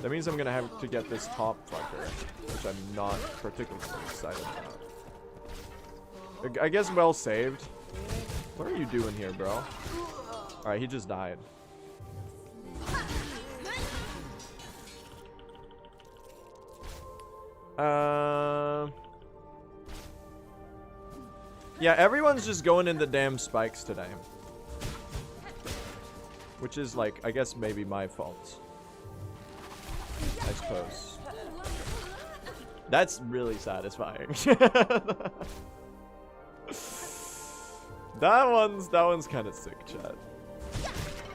That means I'm gonna have to get this top fucker, which I'm not particularly excited about. I guess well saved. What are you doing here, bro? Alright, he just died. Yeah, everyone's just going in the damn spikes today. Which is like, I guess maybe my fault. I suppose. That's really satisfying. That one's kind of sick, chat.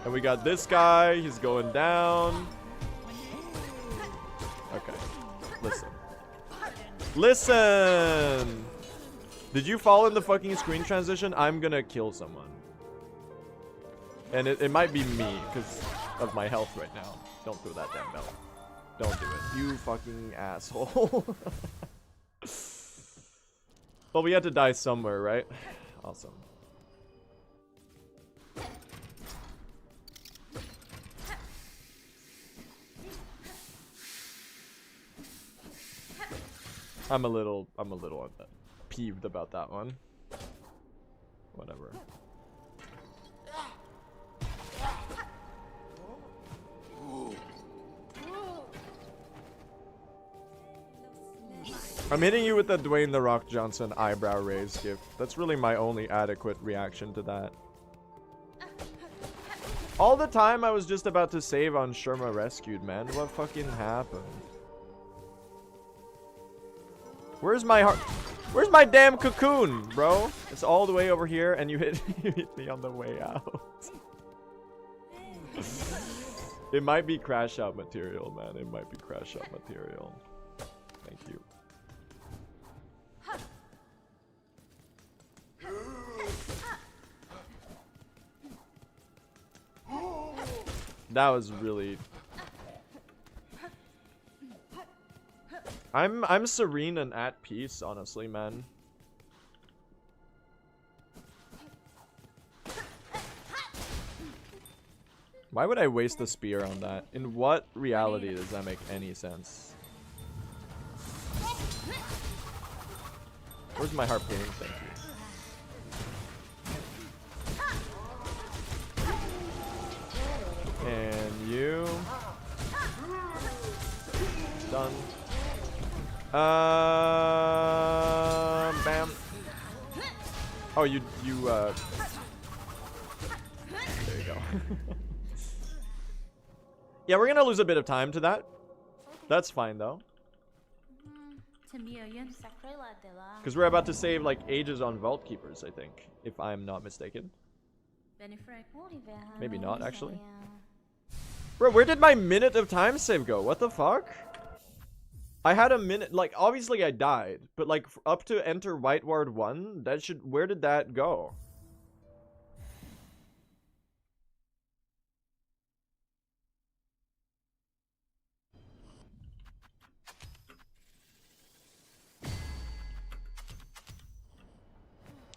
And we got this guy, he's going down. Okay. Listen. Listen! Did you fall in the fucking screen transition? I'm gonna kill someone. And it might be me, because of my health right now. Don't do that damn bell. Don't do it. You fucking asshole. Well, we had to die somewhere, right? Awesome. I'm a little peeved about that one. Whatever. I'm hitting you with the Dwayne "The Rock" Johnson eyebrow raise gift. That's really my only adequate reaction to that. All the time I was just about to save on Sherma Rescued, man. What fucking happened? Where's my heart? Where's my damn cocoon, bro? It's all the way over here, and you hit me on the way out. It might be crash out material, man. It might be crash out material. Thank you. That was really... I'm serene and at peace, honestly, man. Why would I waste the spear on that? In what reality does that make any sense? Where's my harpoon? Thank you. And you... Done. Bam. Oh, you there you go. Yeah, we're gonna lose a bit of time to that. That's fine, though. Because we're about to save, like, ages on Vault Keepers, I think. If I'm not mistaken. Maybe not, actually. Bro, where did my minute of time save go? What the fuck? I had a minute, like, obviously I died, but like up to enter White Ward 1, that should, where did that go?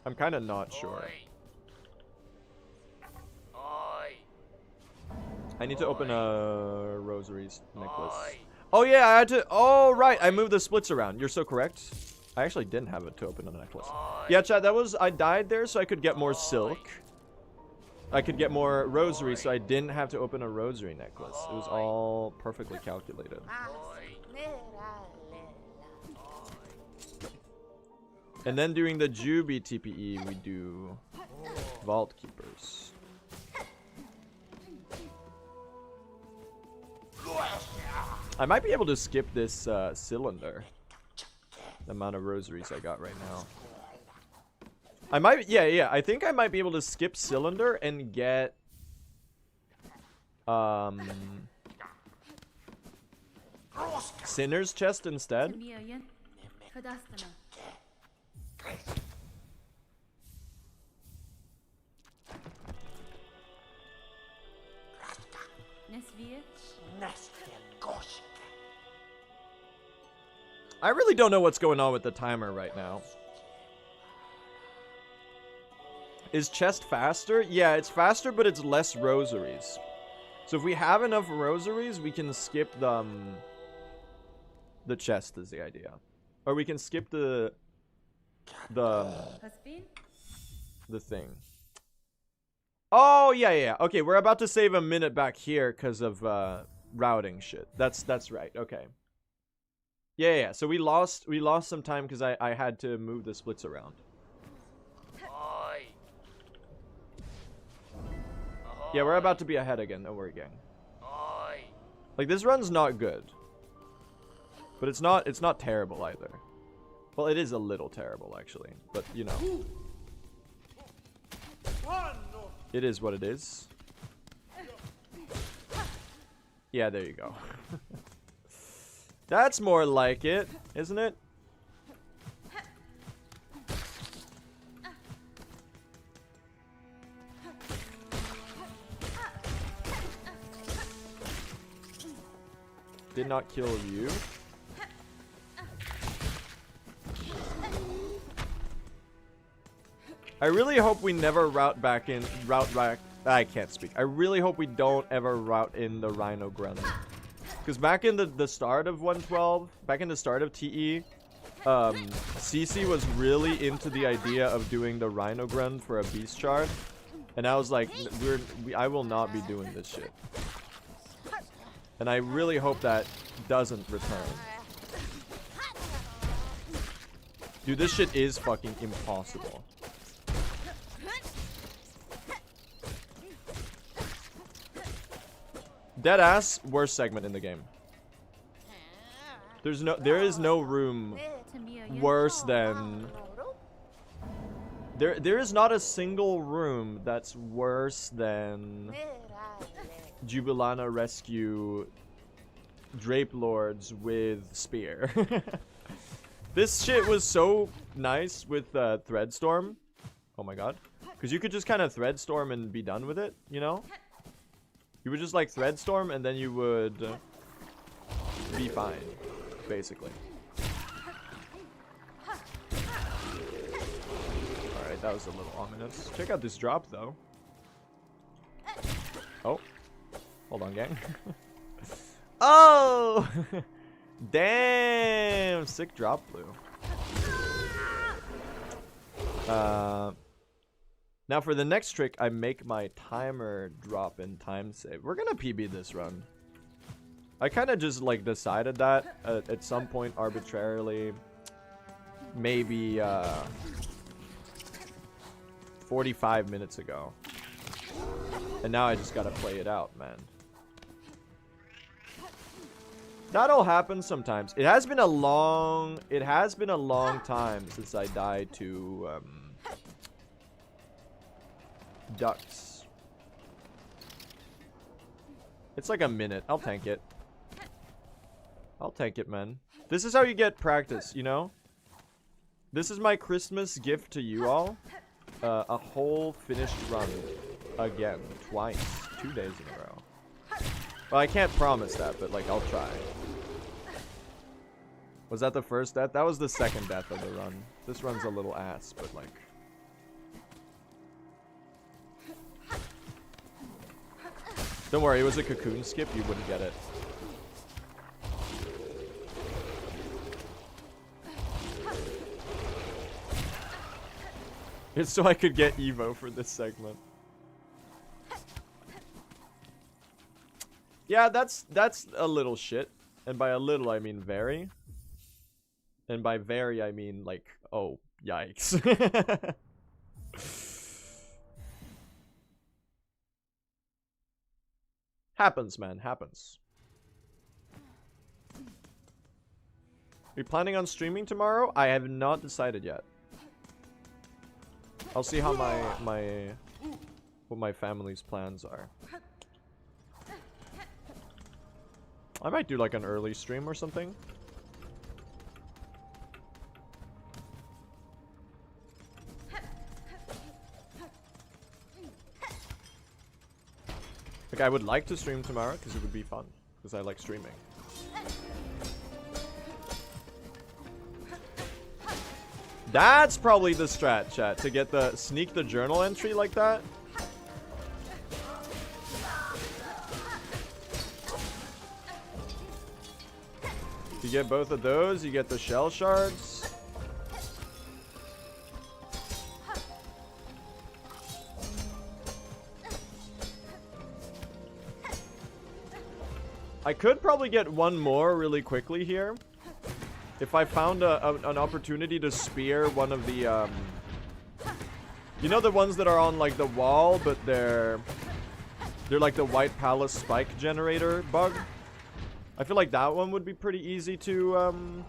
I'm kind of not sure. I need to open a Rosaries necklace. Oh yeah, I had to. Oh right, I moved the splits around. You're so correct. I actually didn't have it to open a necklace. Yeah, chat. That was, I died there so I could get more silk. I could get more rosary, so I didn't have to open a rosary necklace. It was all perfectly calculated. And then during the Juby TPE, we do Vault Keepers. I might be able to skip this cylinder. The amount of rosaries I got right now. I might, yeah, I think I might be able to skip cylinder and get Sinner's Chest instead. I really don't know what's going on with the timer right now. Is chest faster? Yeah, it's faster, but it's less rosaries. So if we have enough rosaries, we can skip the chest is the idea. Or we can skip the thing. Oh, yeah. Okay, we're about to save a minute back here because of routing shit. That's right. Okay. Yeah. So we lost some time because I had to move the splits around. Yeah, we're about to be ahead again. Don't worry, gang. Like, this run's not good. But it's not terrible either. Well, it is a little terrible, actually. But, you know. It is what it is. Yeah, there you go. That's more like it, isn't it? Did not kill you. I really hope we never route back. I can't speak. I really hope we don't ever route in the Rhino Grunt. Because back in the start of 112, back in the start of TE, CC was really into the idea of doing the Rhino Grunt for a Beast Shard. And I was like, I will not be doing this shit. And I really hope that doesn't return. Dude, this shit is fucking impossible. Deadass, worst segment in the game. There is no room worse than... There is not a single room that's worse than Jubilana Rescue Drape Lords with Spear. This shit was so nice with Threadstorm. Oh my god. Because you could just kind of Threadstorm and be done with it, you know? You would just like Threadstorm and then you would be fine, basically. Alright, that was a little ominous. Check out this drop though. Oh. Hold on, gang. Oh! Damn! Sick drop blue. Now for the next trick, I make my timer drop in time save. We're gonna PB this run. I kind of just like decided that at some point arbitrarily. Maybe 45 minutes ago. And now I just gotta play it out, man. That'll happen sometimes. It has been a long time since I died to ducks. It's like a minute. I'll tank it. I'll tank it, man. This is how you get practice, you know? This is my Christmas gift to you all. A whole finished run. Again. Twice. 2 days in a row. Well, I can't promise that, but, like, I'll try. Was that the first death? That was the second death of the run. This run's a little ass, but, like... Don't worry, it was a cocoon skip. You wouldn't get it. It's so I could get Evo for this segment. Yeah, that's a little shit. And by a little, I mean very. And by very, I mean like, oh, yikes. Happens, man, happens. Are you planning on streaming tomorrow? I have not decided yet. I'll see how what my family's plans are. I might do like an early stream or something. Like, I would like to stream tomorrow because it would be fun. Because I like streaming. That's probably the strat, chat. To get the sneak the journal entry like that. you get both of those, you get the shell shards. I could probably get one more really quickly here. If I found an opportunity to spear one of the, you know the ones that are on, like, the wall, but they're like the White Palace spike generator bug? I feel like that one would be pretty easy to,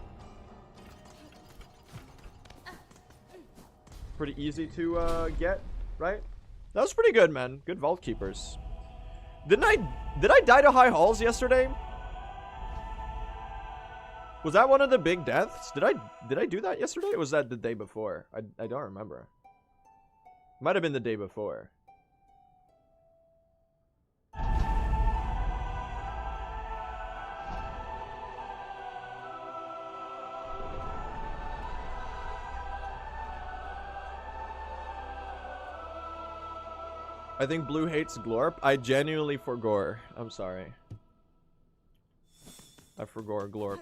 get, right? That was pretty good, man. Good vault keepers. Did I die to high halls yesterday? Was that one of the big deaths? Did I do that yesterday? Or was that the day before? I don't remember. Might have been the day before. I think Blue hates Glorp. I genuinely forgore. I'm sorry. I forgore Glorp.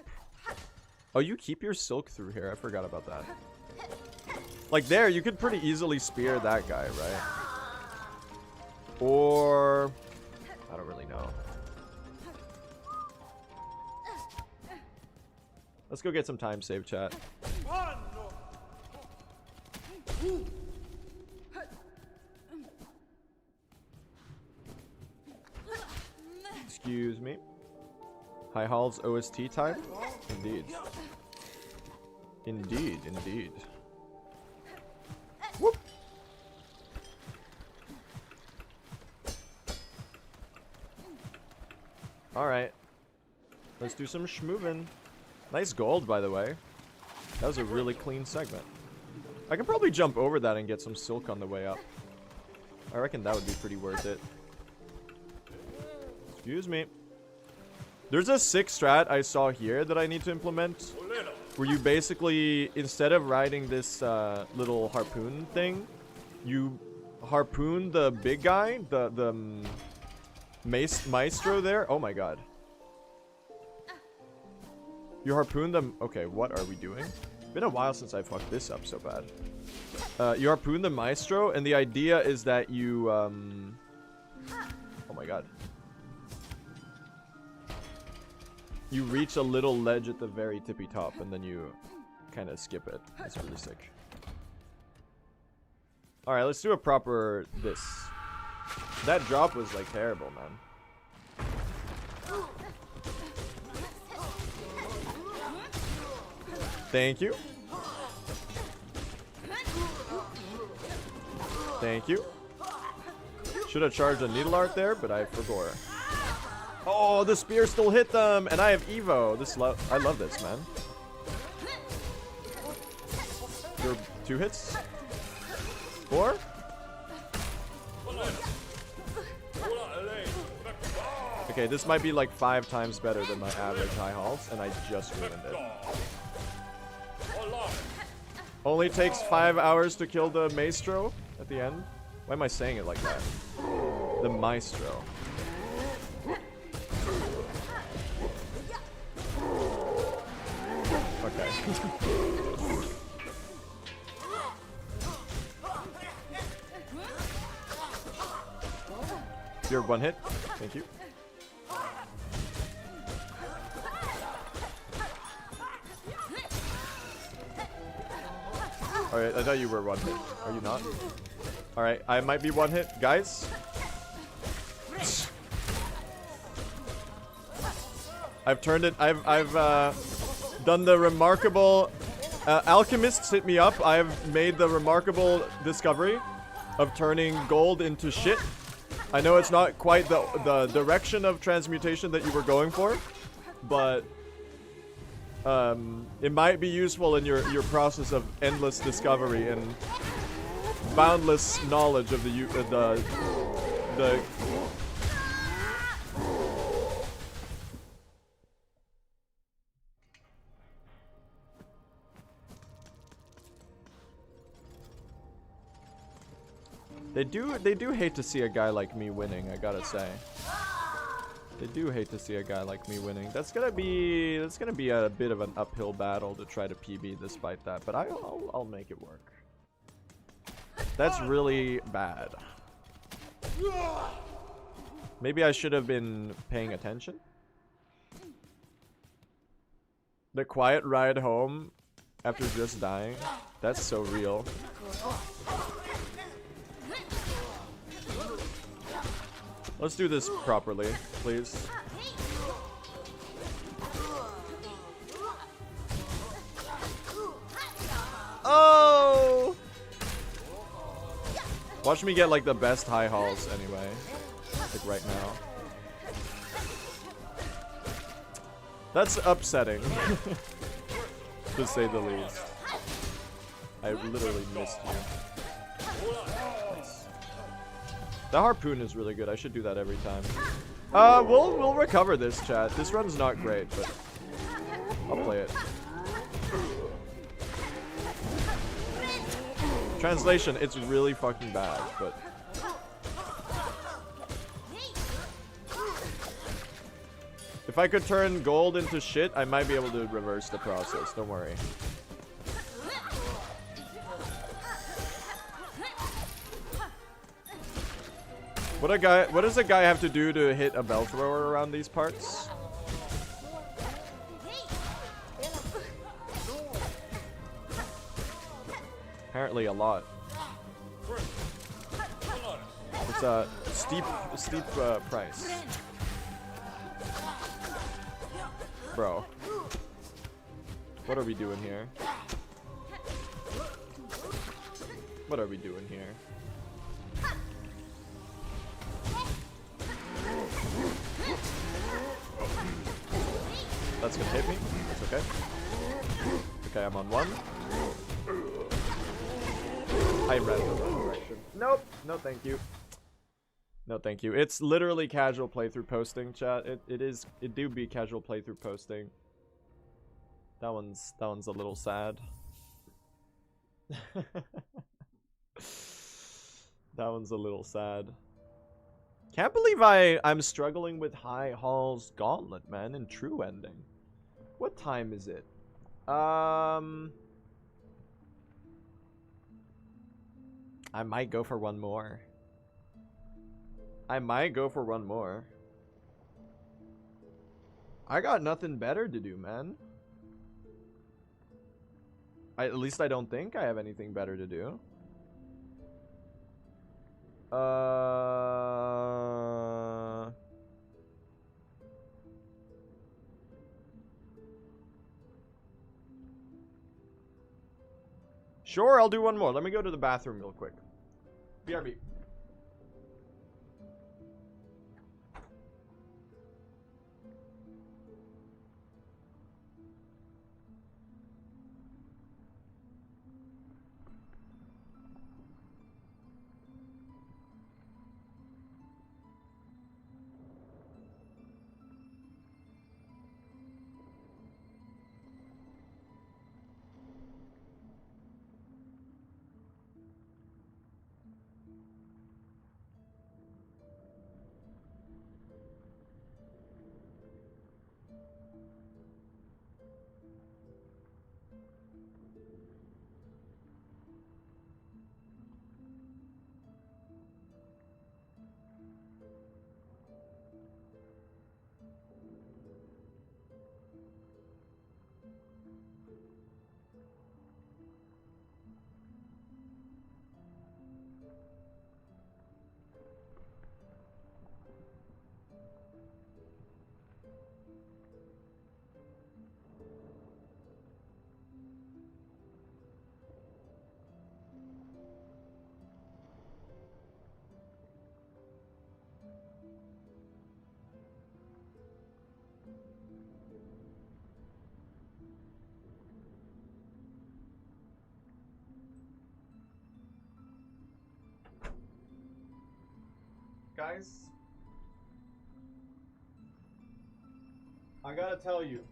Oh, you keep your silk through here. I forgot about that. Like there, you could pretty easily spear that guy, right? Or... I don't really know. Let's go get some time save, chat. Excuse me. High Hall's OST type? Indeed. Indeed, indeed. Whoop! Alright. Let's do some schmoovin'. Nice gold, by the way. That was a really clean segment. I can probably jump over that and get some silk on the way up. I reckon that would be pretty worth it. Excuse me. There's a sick strat I saw here that I need to implement, where you basically, instead of riding this little harpoon thing, you harpoon the big guy, the maestro there. Oh my god. You harpoon them. Okay, what are we doing? Been a while since I fucked this up so bad. You harpoon the maestro, and the idea is that you oh my god. You reach a little ledge at the very tippy top, and then you kind of skip it. That's really sick. Alright, let's do a proper this. That drop was like terrible, man. Thank you. Thank you. Should have charged a needle art there, but I forgot. Oh, the spear still hit them, and I have Evo. I love this, man. You're 2 hits? 4? Okay, this might be like 5 times better than my average high halls, and I just ruined it. Only takes 5 hours to kill the maestro at the end. Why am I saying it like that? The maestro. Okay. You're 1 hit. Thank you. Alright, I thought you were 1 hit. Are you not? Alright, I might be 1 hit. Guys? I've turned it. I've done the remarkable... alchemists hit me up. I've made the remarkable discovery of turning gold into shit. I know it's not quite the direction of transmutation that you were going for, but it might be useful in your process of endless discovery and boundless knowledge of the They do hate to see a guy like me winning, I gotta say. They do hate to see a guy like me winning. That's gonna be a bit of an uphill battle to try to PB despite that, but I'll make it work. That's really bad. Maybe I should have been paying attention. The quiet ride home after just dying. That's so real. Let's do this properly, please. Oh! Watch me get like the best high hauls anyway. Like right now. That's upsetting. To say the least. I literally missed you. Nice. The harpoon is really good. I should do that every time. We'll recover this, chat. This run's not great, but I'll play it. Translation, it's really fucking bad, but if I could turn gold into shit, I might be able to reverse the process. Don't worry. What does a guy have to do to hit a bell thrower around these parts? Apparently a lot. It's a steep price. Bro. What are we doing here? What are we doing here? That's gonna hit me. That's okay. Okay, I'm on one. I ran the wrong direction. Nope. No, thank you. No, thank you. It's literally casual playthrough posting, chat. It do be casual playthrough posting. That one's a little sad. That one's a little sad. Can't believe I'm struggling with High Hall's Gauntlet, man, in True Ending. What time is it? I might go for one more. I got nothing better to do, man. At least I don't think I have anything better to do. Sure, I'll do one more. Let me go to the bathroom real quick. BRB. Guys, I gotta tell you,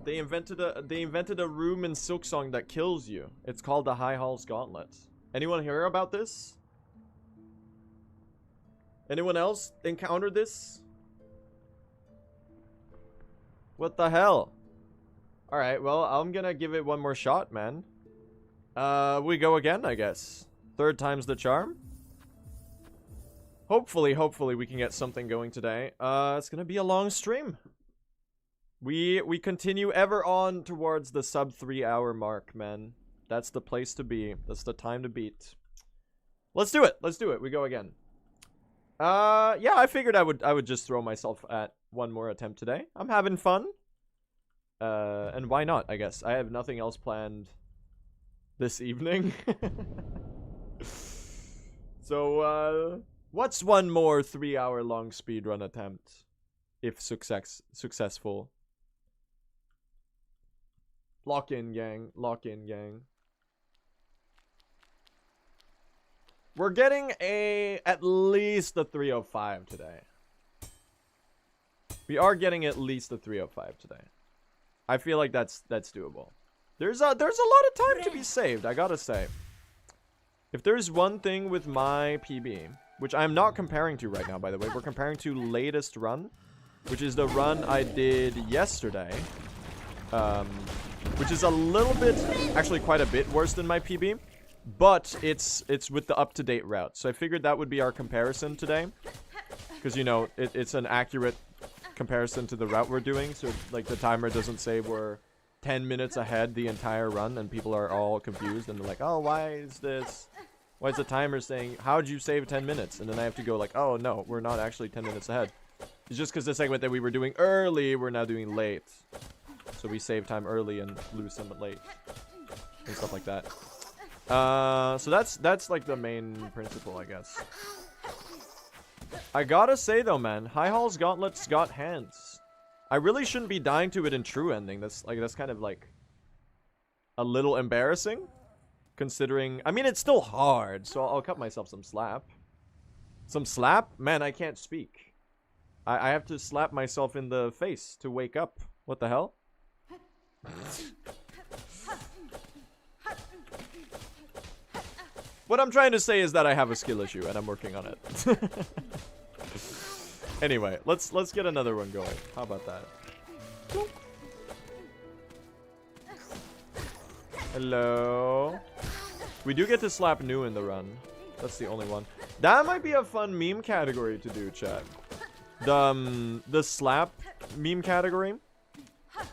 they invented a room in Silksong that kills you. It's called the High Hall's Gauntlet. Anyone hear about this? Anyone else encountered this? What the hell? Alright, well, I'm gonna give it one more shot, man. We go again, I guess. Third time's the charm. Hopefully we can get something going today. It's gonna be a long stream. We continue ever on towards the sub 3 hour mark, man. That's the place to be. That's the time to beat. Let's do it. Let's do it. We go again. Yeah, I figured I would just throw myself at one more attempt today. I'm having fun. And why not, I guess. I have nothing else planned this evening. So, what's one more 3-hour long speedrun attempt? If successful. Lock in, gang. Lock in, gang. We're getting at least a 305 today. We are getting at least a 305 today. I feel like that's doable. There's a lot of time to be saved, I gotta say. If there's one thing with my PB, which I'm not comparing to right now, by the way, we're comparing to latest run, which is the run I did yesterday, which is a little bit, actually quite a bit worse than my PB, but it's with the up-to-date route. So I figured that would be our comparison today, because, you know, it's an accurate comparison to the route we're doing, so like the timer doesn't say we're 10 minutes ahead the entire run and people are all confused and they're like, oh, why is the timer saying how'd you save 10 minutes, and then I have to go like, oh no, we're not actually 10 minutes ahead. It's just because the segment that we were doing early we're now doing late, so we save time early and lose some late and stuff like that. So that's like the main principle, I guess. I gotta say though, man, High Hall's Gauntlet's got hands. I really shouldn't be dying to it in true ending. That's kind of like a little embarrassing, considering, I mean, it's still hard, so I'll cut myself some slap. Some slap? Man, I can't speak. I have to slap myself in the face to wake up. What the hell? What I'm trying to say is that I have a skill issue and I'm working on it. Anyway, let's get another one going. How about that? Hello. We do get to slap new in the run. That's the only one. That might be a fun meme category to do, chat. The slap meme category,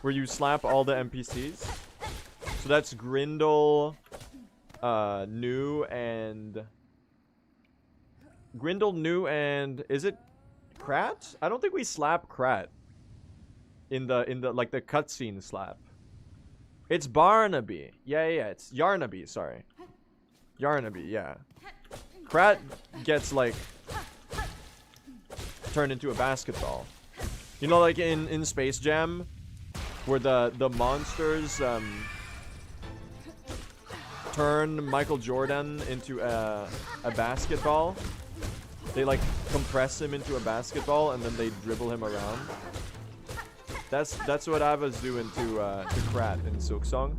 where you slap all the NPCs. So that's Grindel, New, and is it Krat? I don't think we slap Krat in the like the cutscene slap. It's Barnaby. Yeah, it's Yarnaby, sorry. Yarnaby, yeah. Krat gets like turned into a basketball. You know, like in Space Jam, where the monsters turn Michael Jordan into a basketball. They like compress him into a basketball and then they dribble him around. That's what I was doing to Krat in Silksong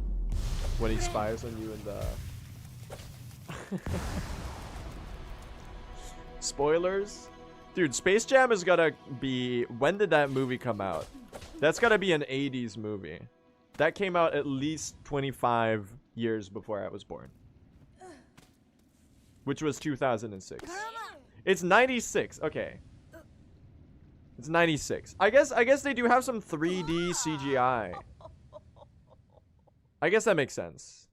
when he spies on you in the spoilers. Dude, Space Jam has gotta be, when did that movie come out? That's gotta be an 80s movie. That came out at least 25 years before I was born, which was 2006. It's 96. Okay. It's 96. I guess they do have some 3D CGI. I guess that makes sense.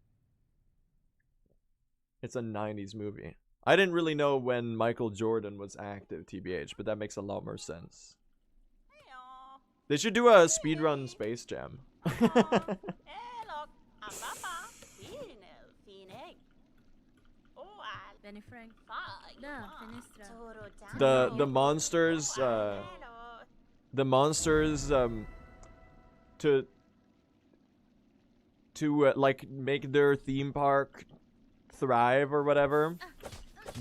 It's a 90s movie. I didn't really know when Michael Jordan was active, TBH, but that makes a lot more sense. They should do a speedrun Space Jam. The monsters to like make their theme park thrive or whatever.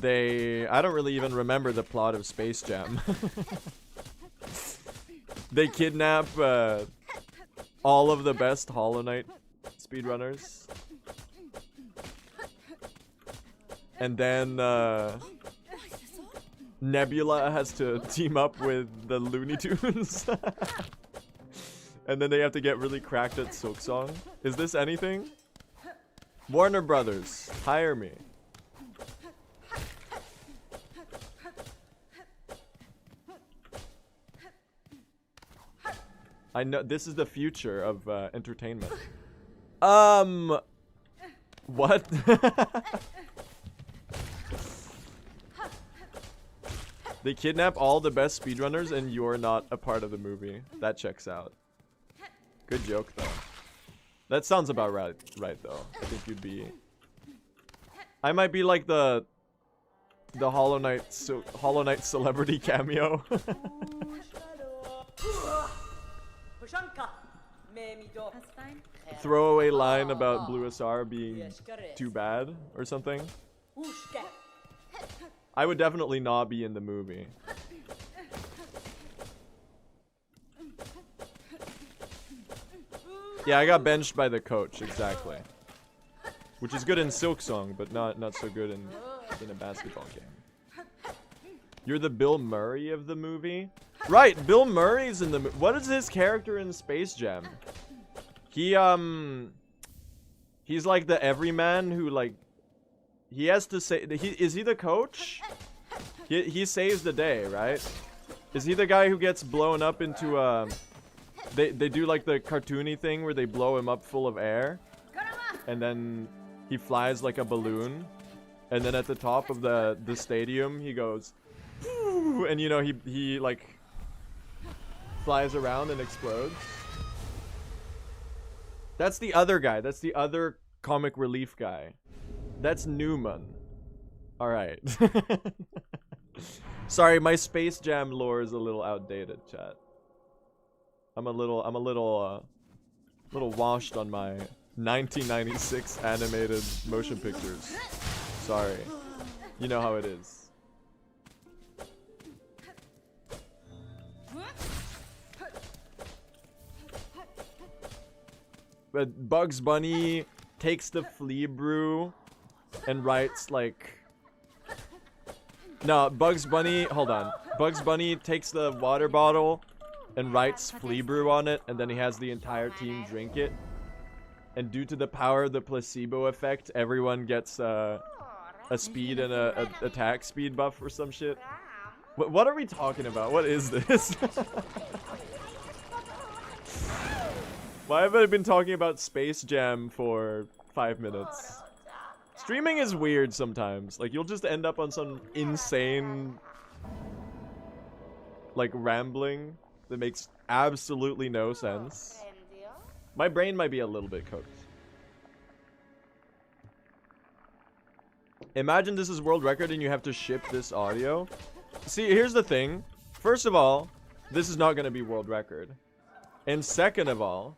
I don't really even remember the plot of Space Jam. They kidnap all of the best Hollow Knight speedrunners. And then Nebula has to team up with the Looney Tunes. And then they have to get really cracked at Silksong. Is this anything? Warner Brothers, hire me. I know this is the future of entertainment. What? They kidnap all the best speedrunners and you're not a part of the movie. That checks out. Good joke though. That sounds about right though. I think you'd be... I might be like the Hollow Knight celebrity cameo. That's fine. Throwaway line about Blue SR being too bad or something. I would definitely not be in the movie. Yeah, I got benched by the coach, exactly. Which is good in Silksong, but not so good in a basketball game. You're the Bill Murray of the movie? Right, Bill Murray's in the movie. What is his character in Space Jam? He's like the everyman who, like, he has to say, is he the coach? He saves the day, right? Is he the guy who gets blown up into they do like the cartoony thing where they blow him up full of air, and then he flies like a balloon, and then at the top of the stadium he goes, and you know he like flies around and explodes. That's the other guy. That's the other comic relief guy. That's Newman. All right. Sorry, my Space Jam lore is a little outdated, chat. I'm a little washed on my 1996 animated motion pictures. Sorry. You know how it is. But Bugs Bunny takes the flea brew and writes like... No, Bugs Bunny, hold on. Bugs Bunny takes the water bottle and writes flea brew on it, and then he has the entire team drink it. And due to the power of the placebo effect, everyone gets a speed and a attack speed buff or some shit. What are we talking about? What is this? Why have I been talking about Space Jam for 5 minutes? Streaming is weird sometimes. Like, you'll just end up on some insane, like, rambling that makes absolutely no sense. My brain might be a little bit cooked. Imagine this is world record and you have to ship this audio. See, here's the thing. First of all, this is not going to be world record. And second of all,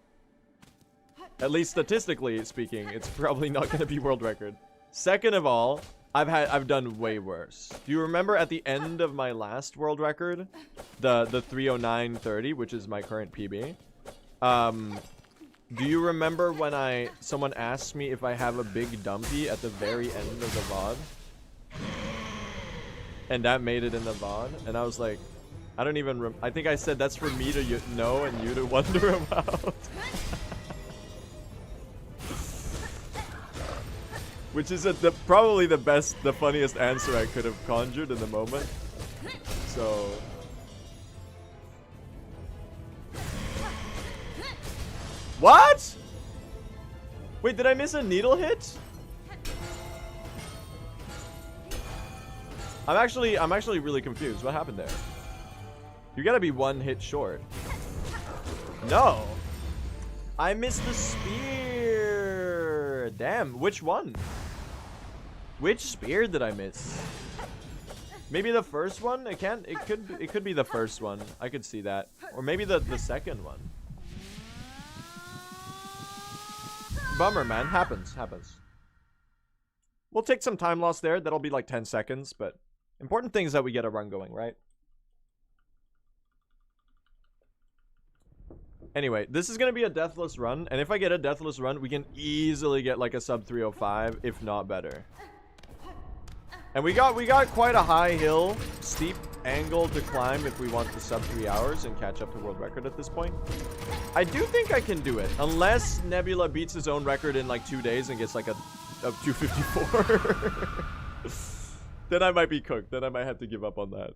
at least statistically speaking, it's probably not going to be world record. Second of all, I've done way worse. Do you remember at the end of my last world record, the 309.30, which is my current PB? Do you remember when someone asked me if I have a big dumpy at the very end of the VOD? And that made it in the VOD, and I was like, I don't even I think I said that's for me to know and you to wonder about. Which is probably the funniest answer I could have conjured in the moment. So... What? Wait, did I miss a needle hit? I'm actually really confused. What happened there? You gotta be one hit short. No. I missed the spear. Damn, which one? Which spear did I miss? Maybe the first one? It could be the first one. I could see that. Or maybe the second one. Bummer, man. Happens. We'll take some time loss there. That'll be like 10 seconds, but important thing is that we get a run going, right? Anyway, this is going to be a deathless run, and if I get a deathless run, we can easily get like a sub 305, if not better. And we got quite a high hill, steep angle to climb if we want the sub 3 hours and catch up to world record at this point. I do think I can do it, unless Nebula beats his own record in like 2 days and gets like a 254. Then I might be cooked. Then I might have to give up on that.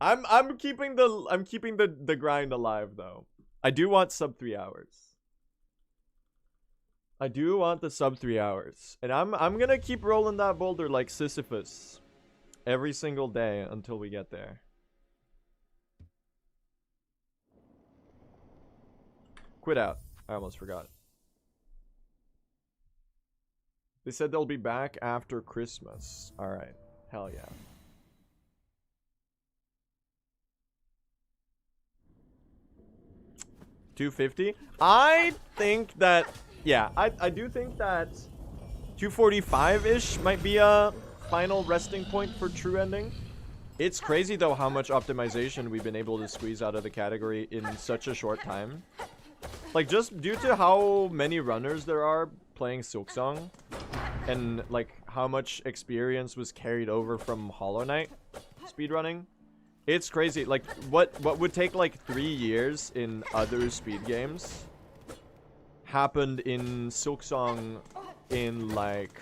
I'm keeping the grind alive though. I do want sub 3 hours. I do want the sub 3 hours. And I'm gonna keep rolling that boulder like Sisyphus every single day until we get there. Quit out. I almost forgot. They said they'll be back after Christmas. Alright. Hell yeah. $250? I think that... Yeah, I do think that 245-ish might be a final resting point for true ending. It's crazy, though, how much optimization we've been able to squeeze out of the category in such a short time. Like, just due to how many runners there are playing Silksong, and, like, how much experience was carried over from Hollow Knight speedrunning. It's crazy. Like, what would take, like, 3 years in other speed games happened in Silksong in, like,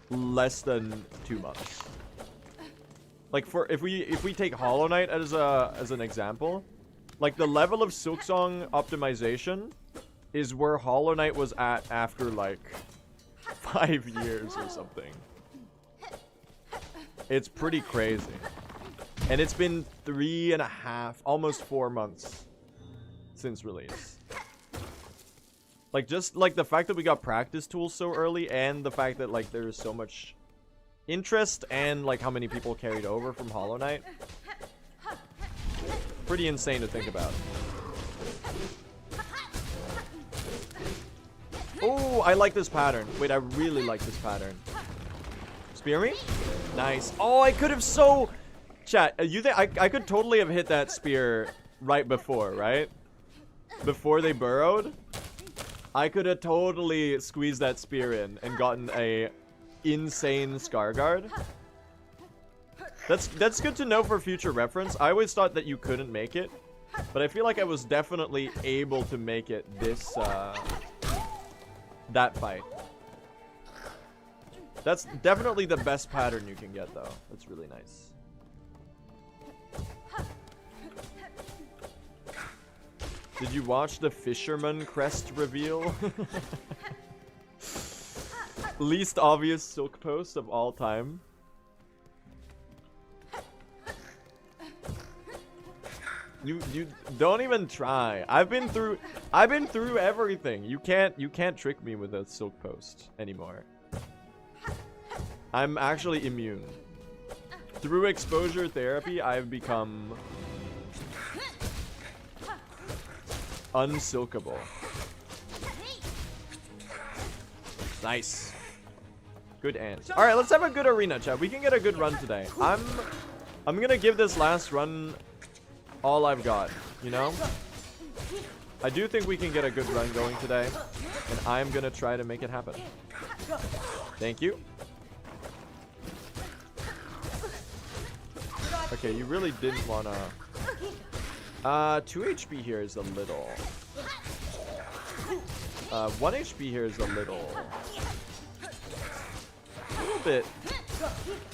less than 2 months. Like, if we take Hollow Knight as an example, like, the level of Silksong optimization is where Hollow Knight was at after, like, 5 years or something. It's pretty crazy. And it's been 3.5, almost 4 months since release. Like, just, like, the fact that we got practice tools so early, and the fact that, like, there's so much interest, and, like, how many people carried over from Hollow Knight. Pretty insane to think about. Oh, I like this pattern. Wait, I really like this pattern. Spear me? Nice. Oh, I could have so... Chat, you think I could totally have hit that spear right before, right? Before they burrowed? I could have totally squeezed that spear in and gotten a insane Scar Guard. That's good to know for future reference. I always thought that you couldn't make it, but I feel like I was definitely able to make it this that fight. That's definitely the best pattern you can get, though. That's really nice. Did you watch the Fisherman crest reveal? Least obvious silk post of all time. You don't even try. I've been through everything. You can't trick me with a silk post anymore. I'm actually immune. Through exposure therapy, I've become unsilkable. Nice. Good ants. All right, let's have a good arena, chat. We can get a good run today. I'm gonna give this last run all I've got, you know? I do think we can get a good run going today, and I'm gonna try to make it happen. Thank you. Okay, you really didn't wanna... 2 HP here is a little. 1 HP here is a little bit.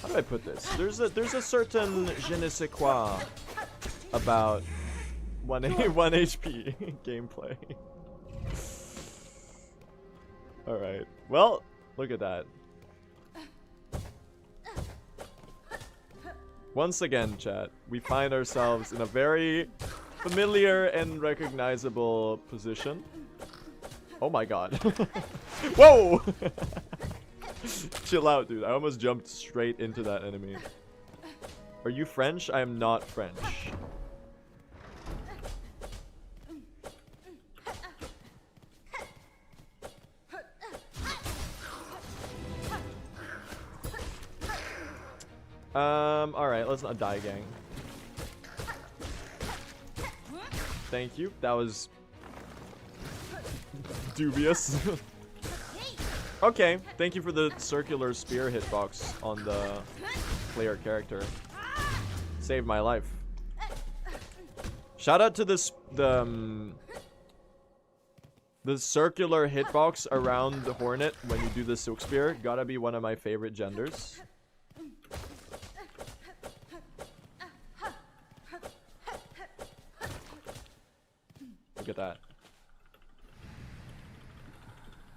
How do I put this? There's a certain je ne sais quoi about 1 HP gameplay. All right. Well, look at that. Once again, chat, we find ourselves in a very familiar and recognizable position. Oh my god. Whoa! Chill out, dude. I almost jumped straight into that enemy. Are you French? I am not French. Alright, let's not die, gang. Thank you. That was dubious. Okay, thank you for the circular spear hitbox on the player character. Saved my life. Shout out to this the circular hitbox around the Hornet when you do the Silk Spear. Gotta be one of my favorite genders. Look at that.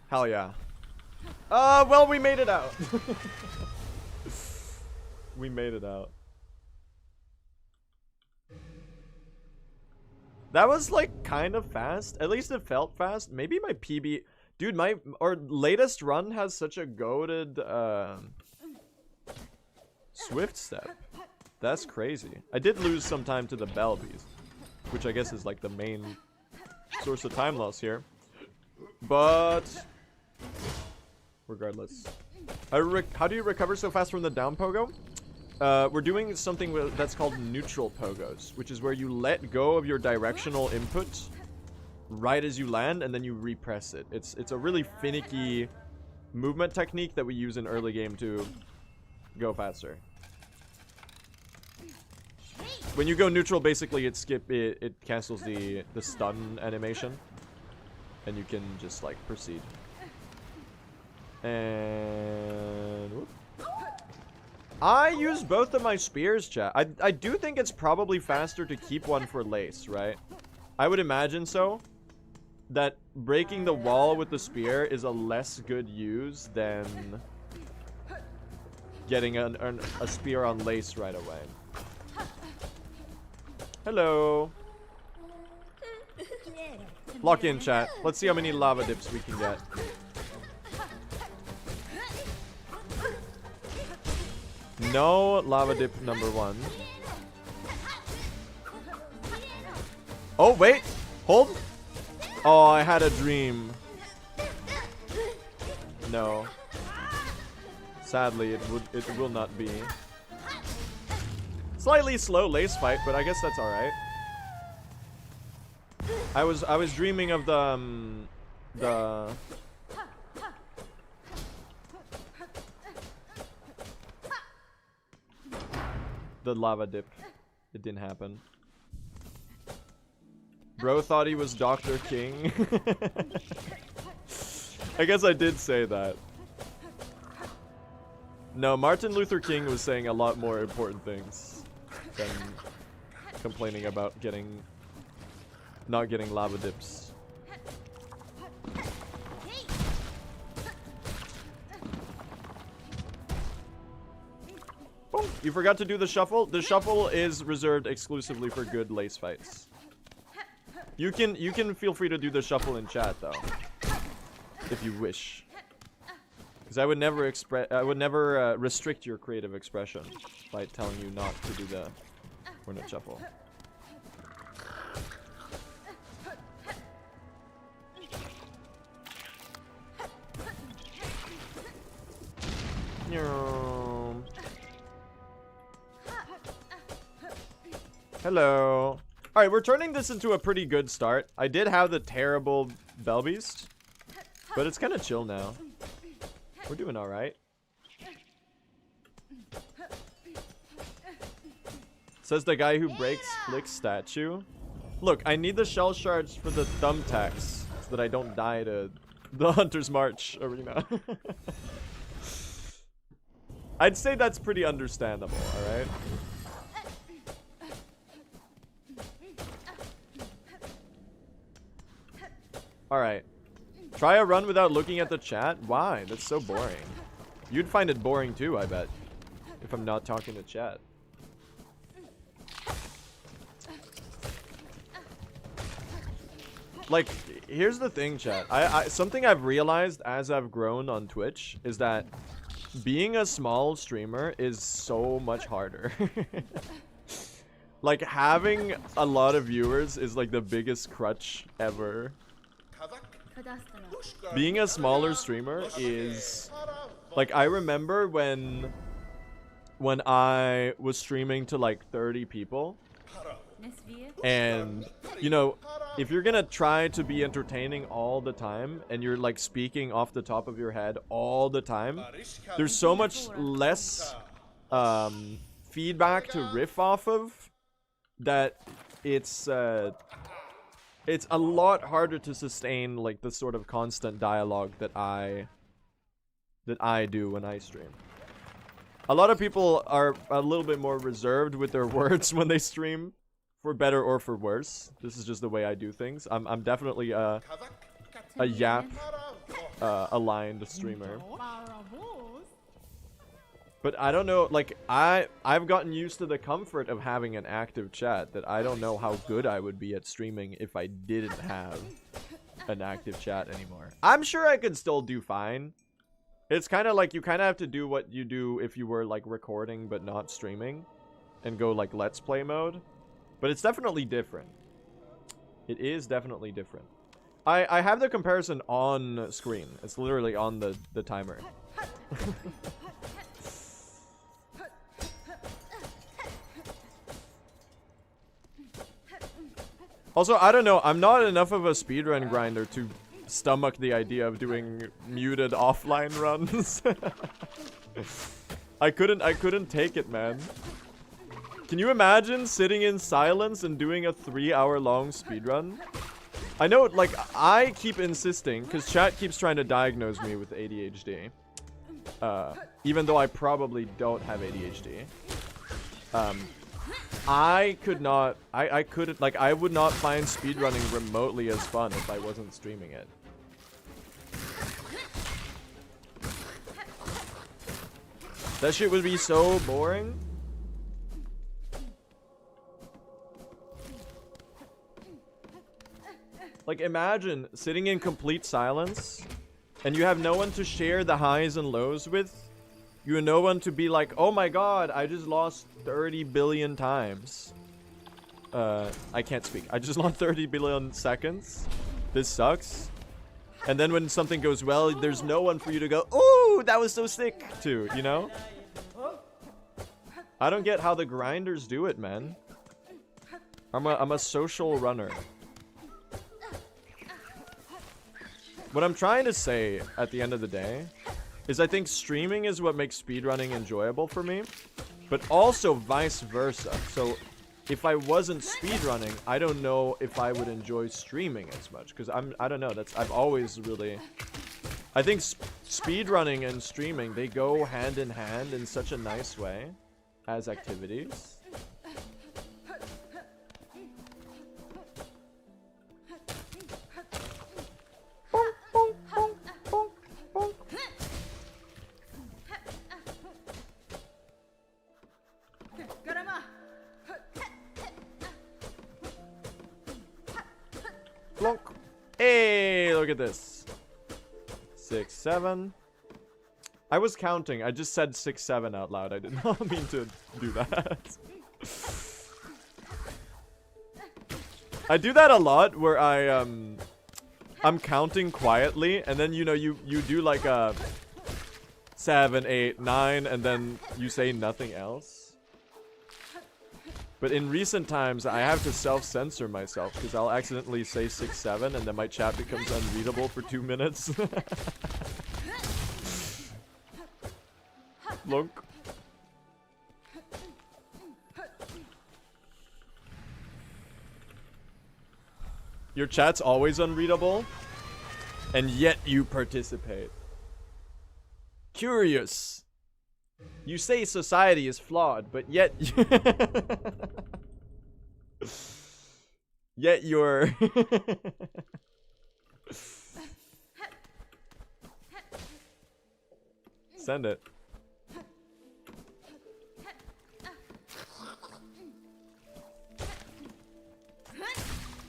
Hell yeah. Well, we made it out. We made it out. That was like kind of fast. At least it felt fast. Maybe my PB... Dude, our latest run has such a goated Swift step. That's crazy. I did lose some time to the Belbies, which I guess is like the main source of time loss here. But regardless. How do you recover so fast from the down pogo? We're doing something that's called neutral pogos, which is where you let go of your directional input right as you land, and then you repress it. It's a really finicky movement technique that we use in early game to go faster. When you go neutral, basically it cancels the stun animation, and you can just like proceed. And whoop. I use both of my spears, chat. I do think it's probably faster to keep one for lace, right? I would imagine so. That breaking the wall with the spear is a less good use than getting a spear on lace right away. Hello. Lock in, chat. Let's see how many lava dips we can get. No lava dip number 1. Oh, wait. Hold. Oh, I had a dream. No. Sadly, it will not be. Slightly slow lace fight, but I guess that's all right. I was dreaming of the lava dip. It didn't happen. Bro thought he was Dr. King. I guess I did say that. No, Martin Luther King was saying a lot more important things than complaining about not getting lava dips. Oh, you forgot to do the shuffle? The shuffle is reserved exclusively for good lace fights. You can feel free to do the shuffle in chat though, if you wish. Because I would never restrict your creative expression by telling you not to do the Hornet shuffle. Hello. Alright, we're turning this into a pretty good start. I did have the terrible Belbeast, but it's kind of chill now. We're doing alright. Says the guy who breaks Flick's statue. Look, I need the shell shards for the thumbtacks so that I don't die to the Hunter's March arena. I'd say that's pretty understandable, alright? Alright. Try a run without looking at the chat? Why? That's so boring. You'd find it boring too, I bet. If I'm not talking to chat. Like, here's the thing, chat. Something I've realized as I've grown on Twitch is that being a small streamer is so much harder. Like, having a lot of viewers is like the biggest crutch ever. Being a smaller streamer is like, I remember when I was streaming to like 30 people, And, you know, if you're gonna try to be entertaining all the time and you're like speaking off the top of your head all the time, there's so much less feedback to riff off of that it's a lot harder to sustain like the sort of constant dialogue that I do when I stream. A lot of people are a little bit more reserved with their words when they stream, for better or for worse. This is just the way I do things. I'm definitely a yap aligned streamer. But I don't know, like I've gotten used to the comfort of having an active chat that I don't know how good I would be at streaming if I didn't have an active chat anymore. I'm sure I could still do fine. It's kind of like you kind of have to do what you do if you were like recording but not streaming and go like let's play mode. But it's definitely different. It is definitely different. I have the comparison on screen. It's literally on the timer. Also, I don't know. I'm not enough of a speedrun grinder to stomach the idea of doing muted offline runs. I couldn't take it, man. Can you imagine sitting in silence and doing a 3-hour-long speedrun? I know, like, I keep insisting, because chat keeps trying to diagnose me with ADHD. Even though I probably don't have ADHD. I could not, I couldn't, like, I would not find speedrunning remotely as fun if I wasn't streaming it. That shit would be so boring. Like, imagine sitting in complete silence and you have no one to share the highs and lows with. You have no one to be like, oh my god, I just lost 30 billion times. I can't speak. I just lost 30 billion seconds. This sucks. And then when something goes well, there's no one for you to go, ooh, that was so sick to, you know? I don't get how the grinders do it, man. I'm a social runner. What I'm trying to say at the end of the day is I think streaming is what makes speedrunning enjoyable for me, but also vice versa. So if I wasn't speedrunning, I don't know if I would enjoy streaming as much, because I don't know, I've always really, I think speedrunning and streaming, they go hand in hand in such a nice way as activities. Plonk. Hey, look at this. 6, 7. I was counting. I just said 6, 7 out loud. I did not mean to do that. I do that a lot where I'm counting quietly, and then you know you do like a 7, 8, 9, and then you say nothing else. But in recent times, I have to self-censor myself because I'll accidentally say 6, 7, and then my chat becomes unreadable for 2 minutes. Look. Your chat's always unreadable, and yet you participate. Curious. You say society is flawed, but yet yet you're send it.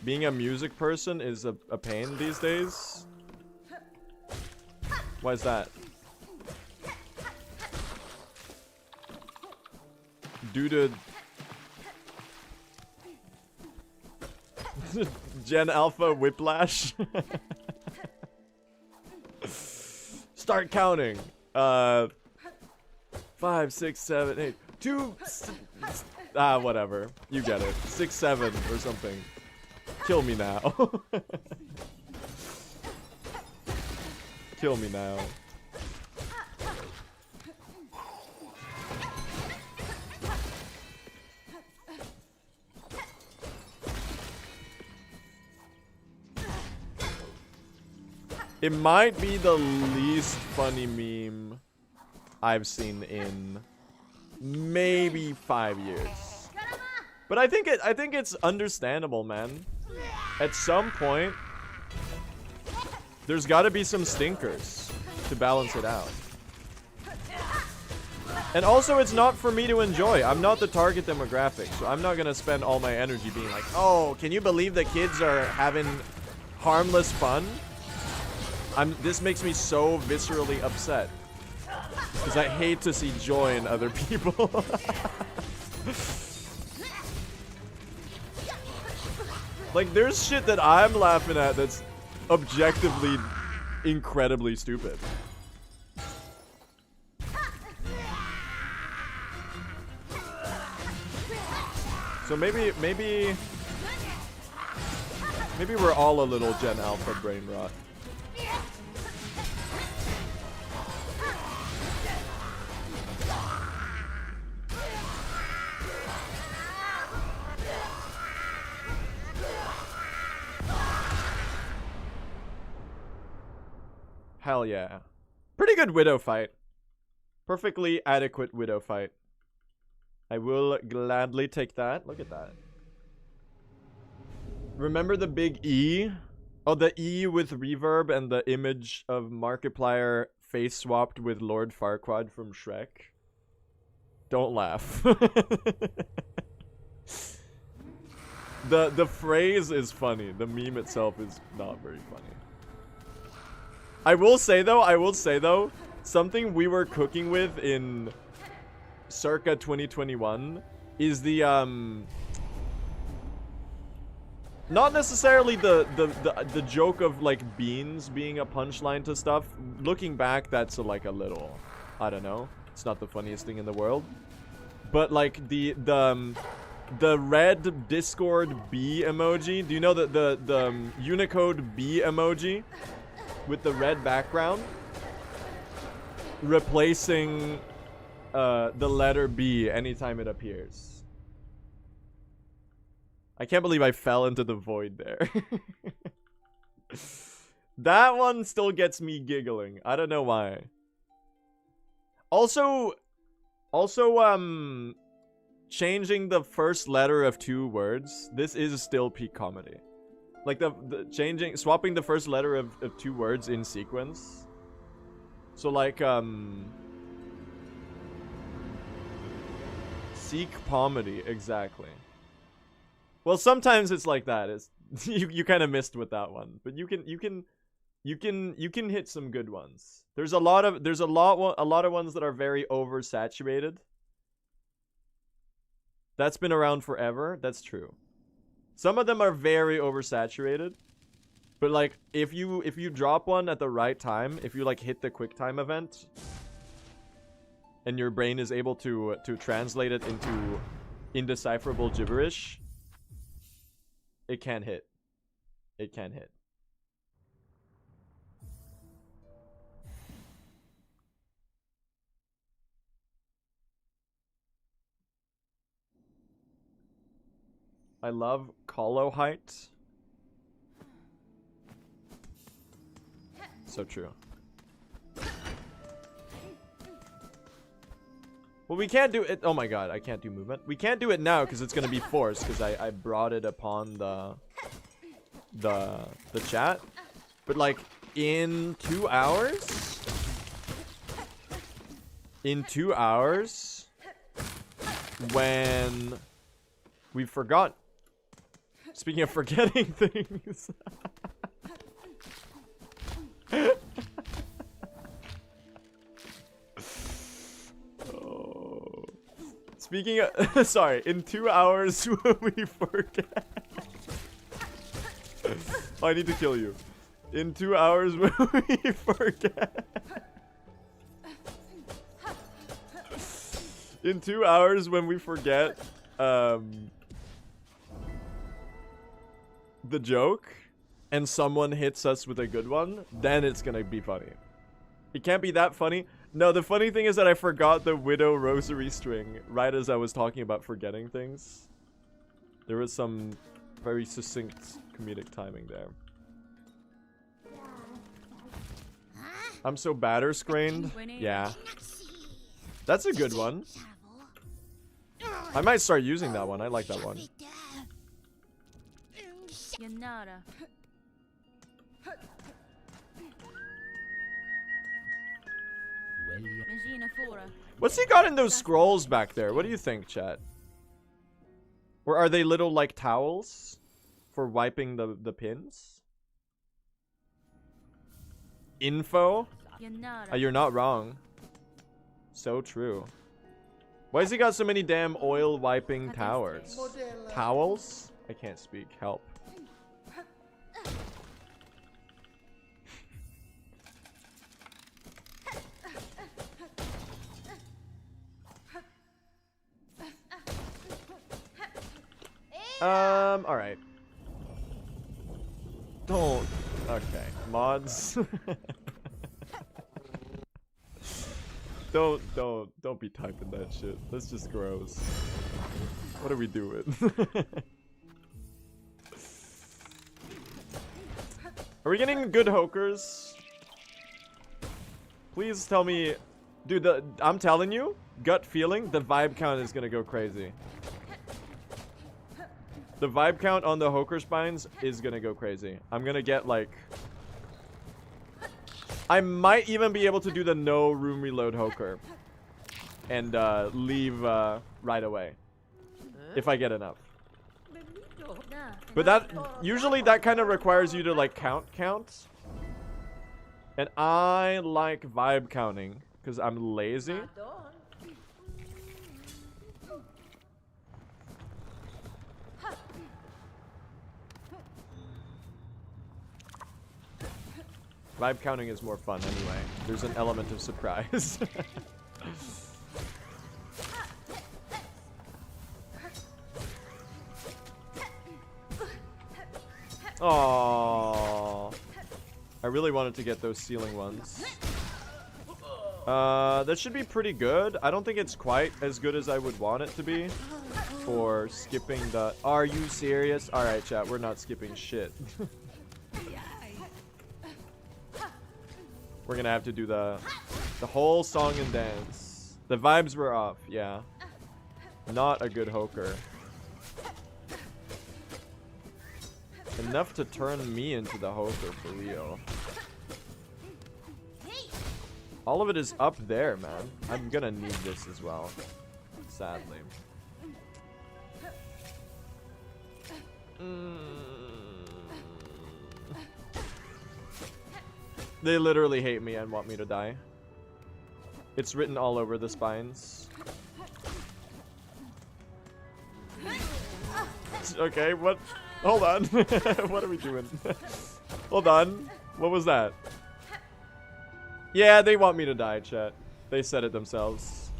Being a music person is a pain these days. Why is that? Due to Gen Alpha whiplash. Start counting. 5, 6, 7, 8. 2. Whatever. You get it. 6-7 or something. Kill me now. Kill me now. It might be the least funny meme I've seen in maybe 5 years. But I think it's understandable, man. At some point, there's got to be some stinkers to balance it out. And also, it's not for me to enjoy. I'm not the target demographic, so I'm not gonna spend all my energy being like, oh, can you believe the kids are having harmless fun? This makes me so viscerally upset. Because I hate to see joy in other people. Like, there's shit that I'm laughing at that's objectively incredibly stupid. So maybe we're all a little Gen Alpha brain rot. Hell yeah. Pretty good Widow fight. Perfectly adequate Widow fight. I will gladly take that. Look at that. Remember the big E? Oh, the E with reverb and the image of Markiplier face swapped with Lord Farquaad from Shrek? Don't laugh. The phrase is funny. The meme itself is not very funny. I will say though, something we were cooking with in circa 2021 is the not necessarily the joke of like beans being a punchline to stuff. Looking back, that's like a little, I don't know. It's not the funniest thing in the world, but like the red Discord B emoji. Do you know the Unicode B emoji with the red background replacing the letter B anytime it appears? I can't believe I fell into the void there. That one still gets me giggling. I don't know why. Also, changing the first letter of 2 words. This is still peak comedy. Like swapping the first letter of 2 words in sequence. So like, seek pomedy, exactly. Well, sometimes it's like that. It's you kind of missed with that one, but you can hit some good ones. There's a lot of ones that are very oversaturated. That's been around forever. That's true. Some of them are very oversaturated, but like if you drop one at the right time, if you like hit the quick time event, and your brain is able to translate it into indecipherable gibberish, it can hit. It can hit. I love Colo height. So true. Well, we can't do it. Oh my god, I can't do movement. We can't do it now because it's gonna be forced because I brought it upon the chat. But like in 2 hours? In 2 hours, when we forgot. Speaking of forgetting things. Oh. Speaking of, sorry, in 2 hours when we forget. Oh, I need to kill you. In 2 hours when we forget. In 2 hours when we forget the joke and someone hits us with a good one, then it's gonna be funny. It can't be that funny. No, the funny thing is that I forgot the widow rosary string right as I was talking about forgetting things. There was some very succinct comedic timing there. I'm so batter-scrained. Yeah. That's a good one. I might start using that one. I like that one. What's he got in those scrolls back there? What do you think, chat? Or are they little, like, towels for wiping the pins? Info? You're not wrong. So true. Why has he got so many damn oil wiping towers? Towels? I can't speak. Help. Alright. Don't. Okay. Mods. Don't be typing that shit. That's just gross. What are we doing? Are we getting good hokers? Please tell me. Dude, I'm telling you, gut feeling, the vibe count is gonna go crazy. The vibe count on the hoker spines is gonna go crazy. I'm gonna get like... I might even be able to do the no room reload hoker. And leave right away. If I get enough. But that... Usually that kind of requires you to like count. And I like vibe counting. Because I'm lazy. Vibe counting is more fun anyway. There's an element of surprise. Aww. I really wanted to get those ceiling ones. That should be pretty good. I don't think it's quite as good as I would want it to be. For skipping the... Are you serious? Alright, chat. We're not skipping shit. We're gonna have to do the whole song and dance. The vibes were off, yeah. Not a good hoker. Enough to turn me into the hoker for real. All of it is up there, man. I'm gonna need this as well. Sadly. They literally hate me and want me to die. It's written all over the spines. Okay, what? Hold on. What are we doing? Hold on. What was that? Yeah, they want me to die, chat. They said it themselves.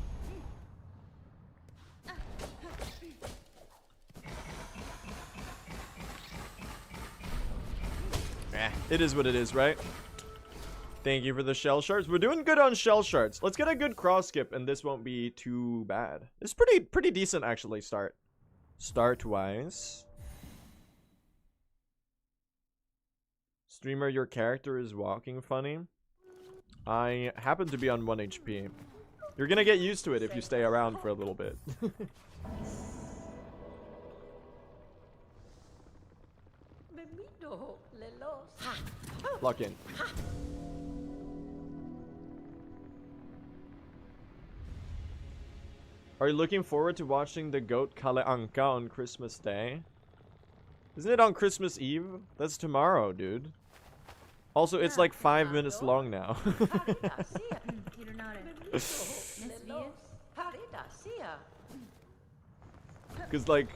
It is what it is, right? Thank you for the shell shards. We're doing good on shell shards. Let's get a good cross skip, and this won't be too bad. It's pretty decent, actually, start-wise. Streamer, your character is walking funny. I happen to be on 1 HP. You're gonna get used to it if you stay around for a little bit. Lock in. Are you looking forward to watching the goat Kalle Anka on Christmas Day? Isn't it on Christmas Eve? That's tomorrow, dude. Also, it's like 5 minutes long now. Because like,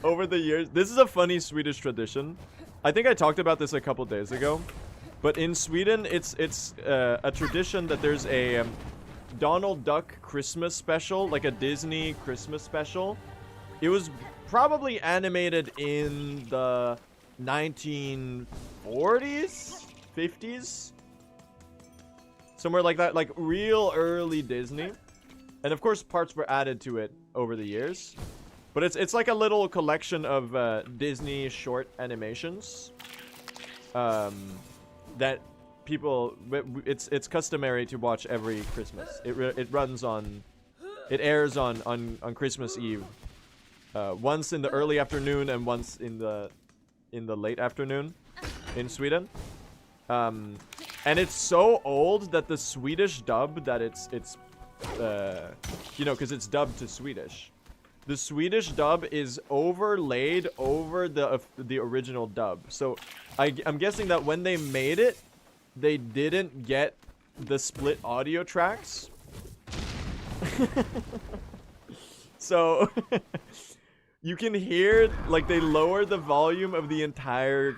over the years, this is a funny Swedish tradition. I think I talked about this a couple days ago. But in Sweden, it's a tradition that there's a Donald Duck Christmas special, like a Disney Christmas special. It was probably animated in the 1940s, 50s, somewhere like that, like real early Disney. And of course, parts were added to it over the years. But it's like a little collection of Disney short animations that people, it's customary to watch every Christmas. It airs on Christmas Eve, once in the early afternoon and once in the late afternoon in Sweden. And it's so old that the Swedish dub that it's you know, because it's dubbed to Swedish. The Swedish dub is overlaid over the original dub. So I'm guessing that when they made it, they didn't get the split audio tracks. So you can hear, like, they lower the volume of the entire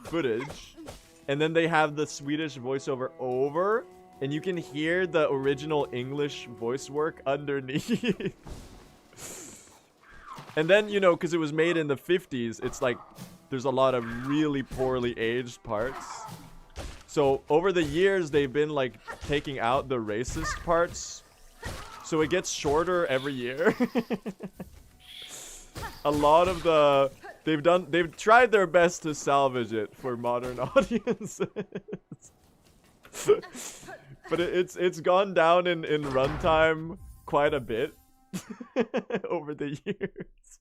footage, and then they have the Swedish voiceover over, and you can hear the original English voice work underneath. And then, you know, because it was made in the 50s, it's like there's a lot of really poorly aged parts. So over the years, they've been like taking out the racist parts. So it gets shorter every year. A lot of the... They've tried their best to salvage it for modern audiences. But it's gone down in runtime quite a bit over the years.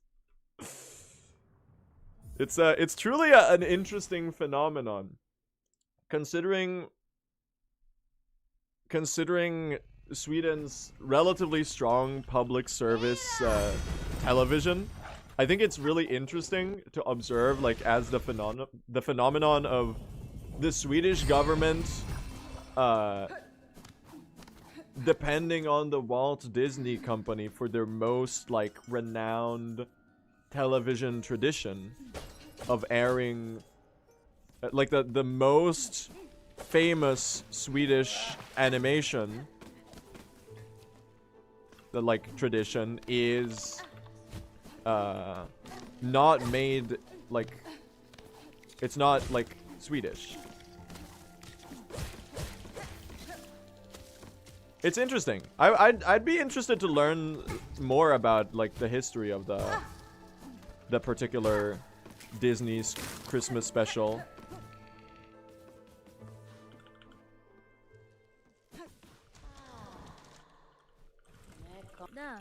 It's truly an interesting phenomenon, considering Sweden's relatively strong public service television. I think it's really interesting to observe, like, as the phenomenon of the Swedish government depending on the Walt Disney Company for their most, like, renowned television tradition of airing, like, the most famous Swedish animation, the, like, tradition is not made, like, it's not, like, Swedish. It's interesting. I'd be interested to learn more about, like, the history of the particular Disney's Christmas special.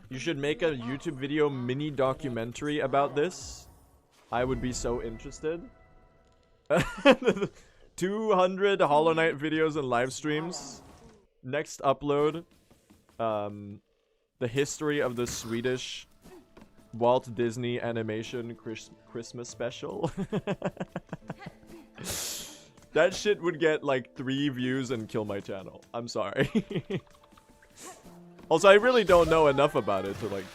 You should make a YouTube video mini documentary about this. I would be so interested. 200 Hollow Knight videos and live streams. Next upload, the history of the Swedish Walt Disney animation Christmas special. That shit would get like 3 views and kill my channel. I'm sorry. Also, I really don't know enough about it to, like,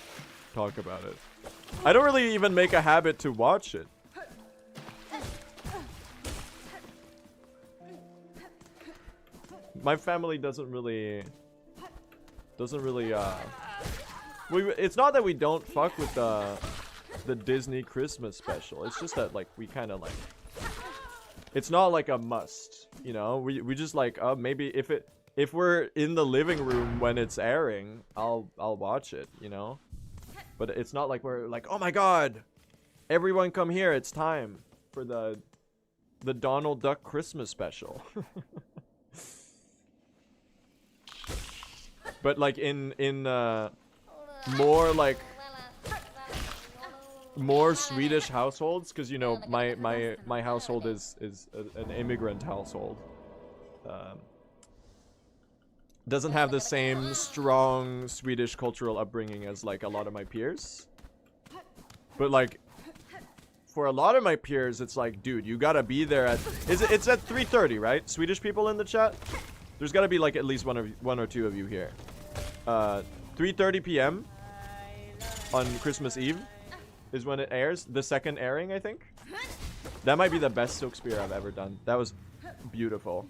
talk about it. I don't really even make a habit to watch it. My family doesn't really, it's not that we don't fuck with the Disney Christmas special. It's just that, like, we kind of, like, it's not like a must, you know? We just, like, maybe if we're in the living room when it's airing, I'll watch it, you know? But it's not like we're like, oh my god, everyone come here, it's time for the Donald Duck Christmas special. But, like, in more, like, more Swedish households, because, you know, my household is an immigrant household. Doesn't have the same strong Swedish cultural upbringing as, like, a lot of my peers. But, like, for a lot of my peers, it's like, dude, you gotta be there at... It's at 3:30, right? Swedish people in the chat? There's gotta be, like, at least one or two of you here. 3:30 p.m. on Christmas Eve is when it airs. The second airing, I think. That might be the best Silk Spear I've ever done. That was beautiful.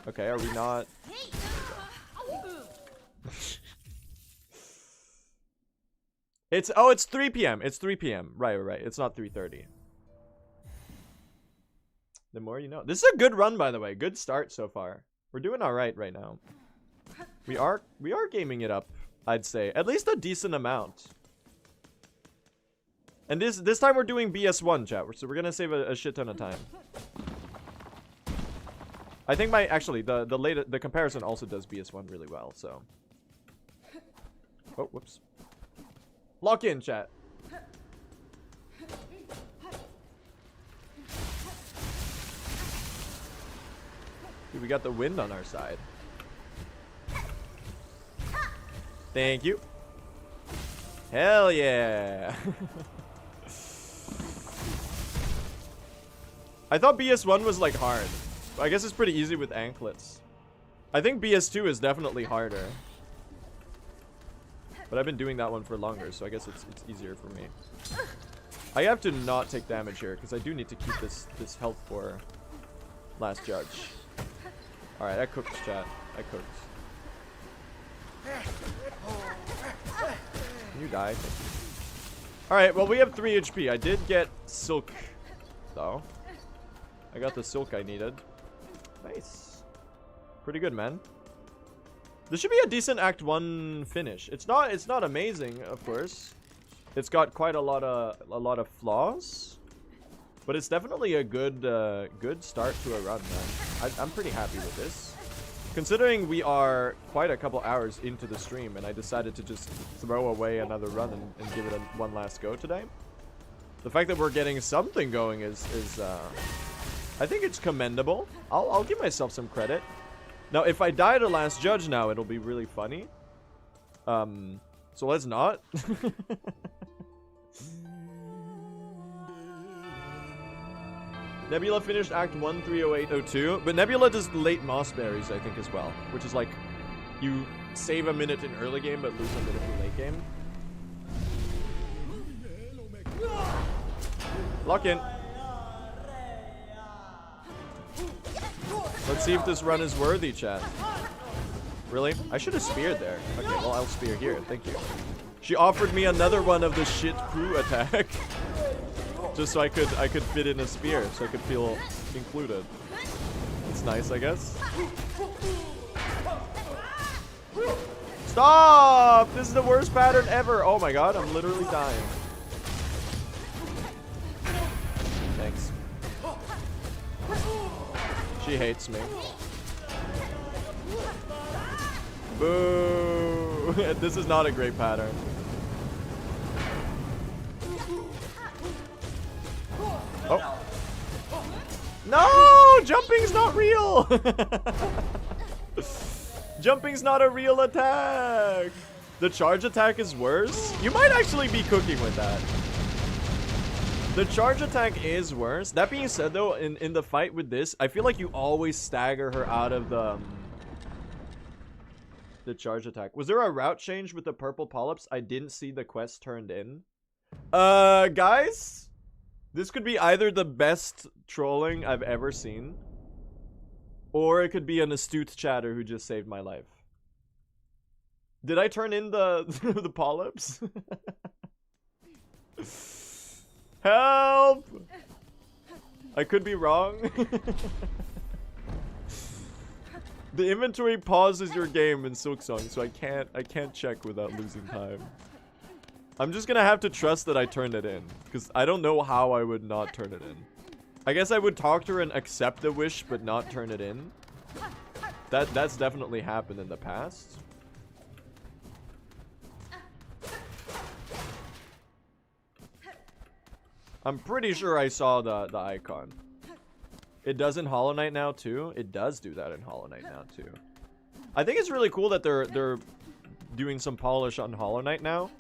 Okay, are we not? It's 3 p.m. It's 3 p.m. Right. It's not 3:30. The more you know. This is a good run, by the way. Good start so far. We're doing all right now. We are gaming it up, I'd say. At least a decent amount. And this time we're doing BS1, chat. So we're gonna save a shit ton of time. I think actually the comparison also does BS1 really well, so. Oh, whoops. Lock in, chat. Dude, we got the wind on our side. Thank you. Hell yeah. I thought BS1 was like hard. I guess it's pretty easy with anklets. I think BS2 is definitely harder. But I've been doing that one for longer, so I guess it's easier for me. I have to not take damage here, because I do need to keep this health for last judge. Alright, I cooked, chat. I cooked. Can you die? Alright, well we have 3 HP. I did get silk, though. I got the silk I needed. Nice. Pretty good, man. This should be a decent Act 1 finish. It's not amazing, of course. It's got quite a lot of flaws, but it's definitely a good start to a run, man. I'm pretty happy with this. Considering we are quite a couple hours into the stream and I decided to just throw away another run and give it one last go today. The fact that we're getting something going is I think it's commendable. I'll give myself some credit. Now, if I die to last judge now, it'll be really funny. So let's not. Nebula finished Act 1, 30802, but Nebula does late moss berries, I think, as well. Which is like, you save a minute in early game, but lose a minute in late game. Lock in. Let's see if this run is worthy, chat. Really? I should have speared there. Okay, well, I'll spear here. Thank you. She offered me another one of the shit crew attack. Just so I could fit in a spear, so I could feel included. It's nice, I guess. Stop! This is the worst pattern ever. Oh my god, I'm literally dying. Thanks. She hates me. Boo! This is not a great pattern. Oh. No! Jumping's not real! Jumping's not a real attack! The charge attack is worse? You might actually be cooking with that. The charge attack is worse. That being said, though, in the fight with this, I feel like you always stagger her out of the charge attack. Was there a route change with the purple polyps? I didn't see the quest turned in. Guys? This could be either the best trolling I've ever seen, or it could be an astute chatter who just saved my life. Did I turn in the the polyps? Help! I could be wrong. The inventory pauses your game in Silksong, so I can't check without losing time. I'm just gonna have to trust that I turned it in, because I don't know how I would not turn it in. I guess I would talk to her and accept the wish, but not turn it in. That's definitely happened in the past. I'm pretty sure I saw the icon. It does in Hollow Knight now too. It does do that in Hollow Knight now too. I think it's really cool that they're doing some polish on Hollow Knight now.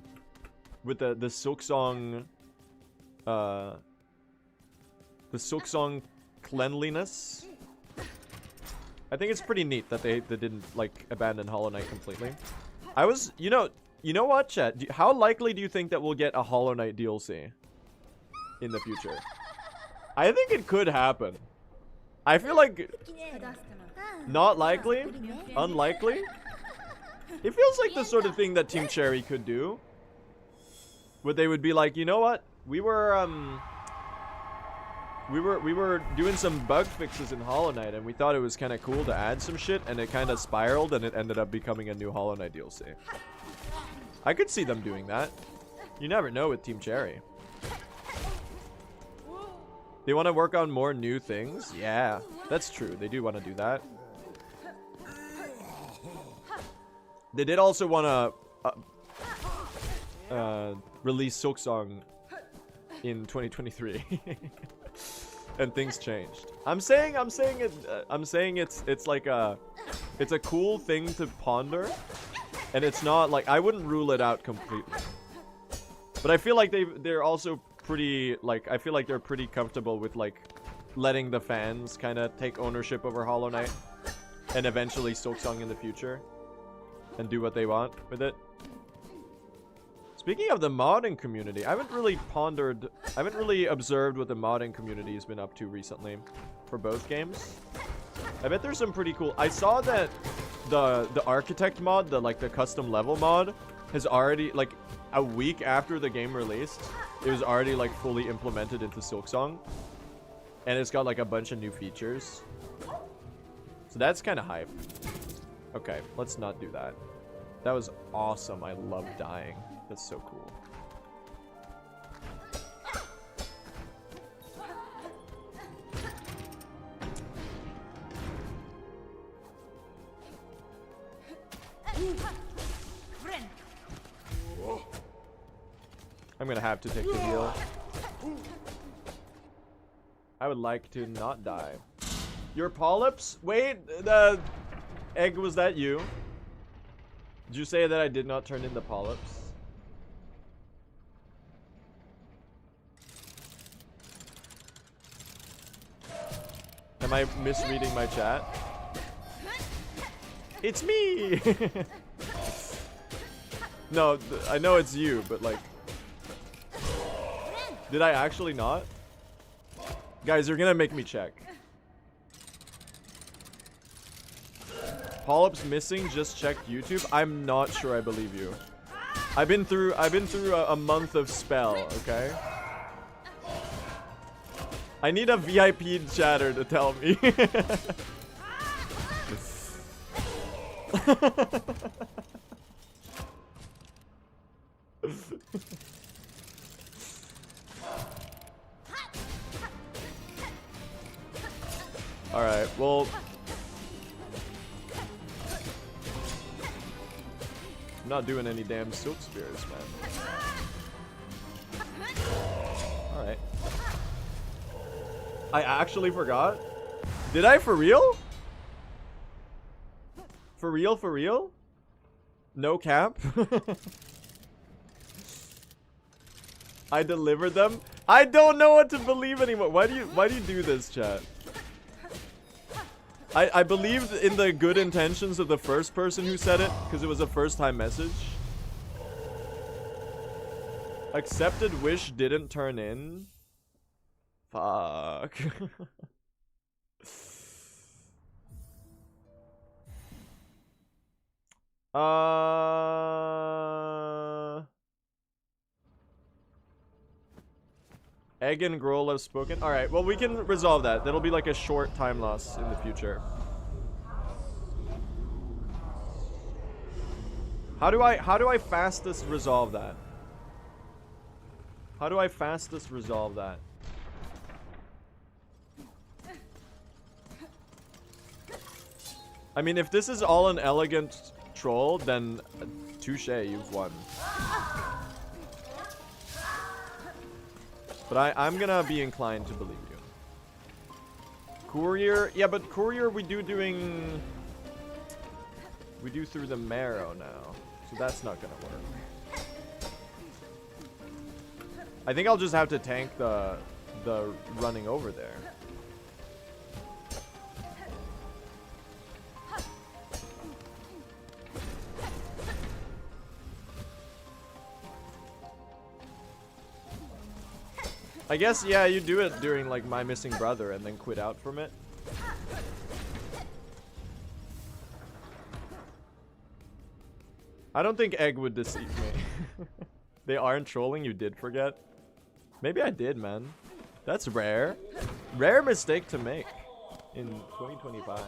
With the Silksong the Silksong cleanliness. I think it's pretty neat that they didn't like abandon Hollow Knight completely. I was, you know what, chat? How likely do you think that we'll get a Hollow Knight DLC in the future? I think it could happen. I feel like Not likely? Unlikely? It feels like the sort of thing that Team Cherry could do. Where they would be like, you know what? We were doing some bug fixes in Hollow Knight, and we thought it was kind of cool to add some shit, and it kind of spiraled, and it ended up becoming a new Hollow Knight DLC. I could see them doing that. You never know with Team Cherry. They want to work on more new things? Yeah, that's true. They do want to do that. They did also want to release Silksong in 2023. And things changed. I'm saying it's like it's a cool thing to ponder, and it's not like, I wouldn't rule it out completely. But I feel like they're also pretty, like, I feel like they're pretty comfortable with like letting the fans kind of take ownership over Hollow Knight and eventually Silksong in the future and do what they want with it. Speaking of the modding community, I haven't really observed what the modding community has been up to recently for both games. I bet there's some pretty cool... I saw that the architect mod, the custom level mod, has already, like, a week after the game released, it was already, like, fully implemented into Silksong. And it's got, like, a bunch of new features. So that's kind of hype. Okay, let's not do that. That was awesome. I love dying. That's so cool. I'm gonna have to take the heal. I would like to not die. Your polyps? Wait, the egg, was that you? Did you say that I did not turn in the polyps? Am I misreading my chat? It's me! No, I know it's you, but like... Did I actually not? Guys, you're gonna make me check. Polyps missing, just checked YouTube. I'm not sure I believe you. I've been through a month of spell, okay? I need a VIP chatter to tell me. Alright, well... I'm not doing any damn silk spears, man. Alright. I actually forgot? Did I for real? For real, for real? No cap? I delivered them? I don't know what to believe anymore. Why do you do this, chat? I believed in the good intentions of the first person who said it, because it was a first-time message. Accepted wish didn't turn in. Fuck. Egg and Grohl have spoken. Alright, well, we can resolve that. That'll be like a short time loss in the future. How do I fastest resolve that? How do I fastest resolve that? I mean, if this is all an elegant troll, then touche, you've won. But I'm gonna be inclined to believe you. Courier, yeah, but courier we do through the marrow now, so that's not gonna work. I think I'll just have to tank the running over there. I guess, yeah, you do it during, like, My Missing Brother and then quit out from it. I don't think Egg would deceive me. They aren't trolling, you did forget. Maybe I did, man. That's rare. Rare mistake to make in 2025.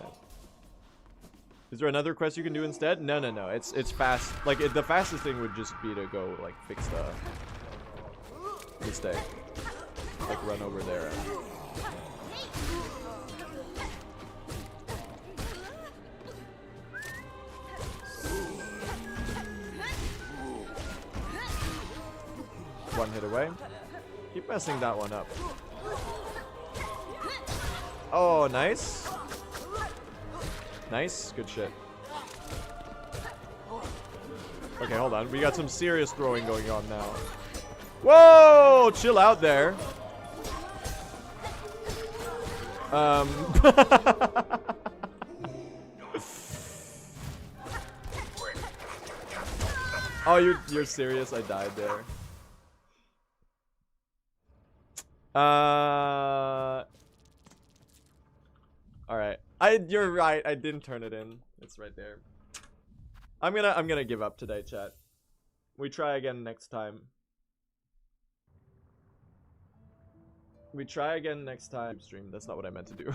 Is there another quest you can do instead? No, no, no. It's fast. Like, the fastest thing would just be to go, like, fix the mistake. Like, run over there. One hit away. Keep messing that one up. Oh, nice. Nice. Good shit. Okay, hold on. We got some serious throwing going on now. Whoa! Chill out there. Oh, you're serious? I died there. Alright. You're right. I didn't turn it in. It's right there. I'm gonna give up today, chat. We try again next time. We try again next time. Stream. That's not what I meant to do.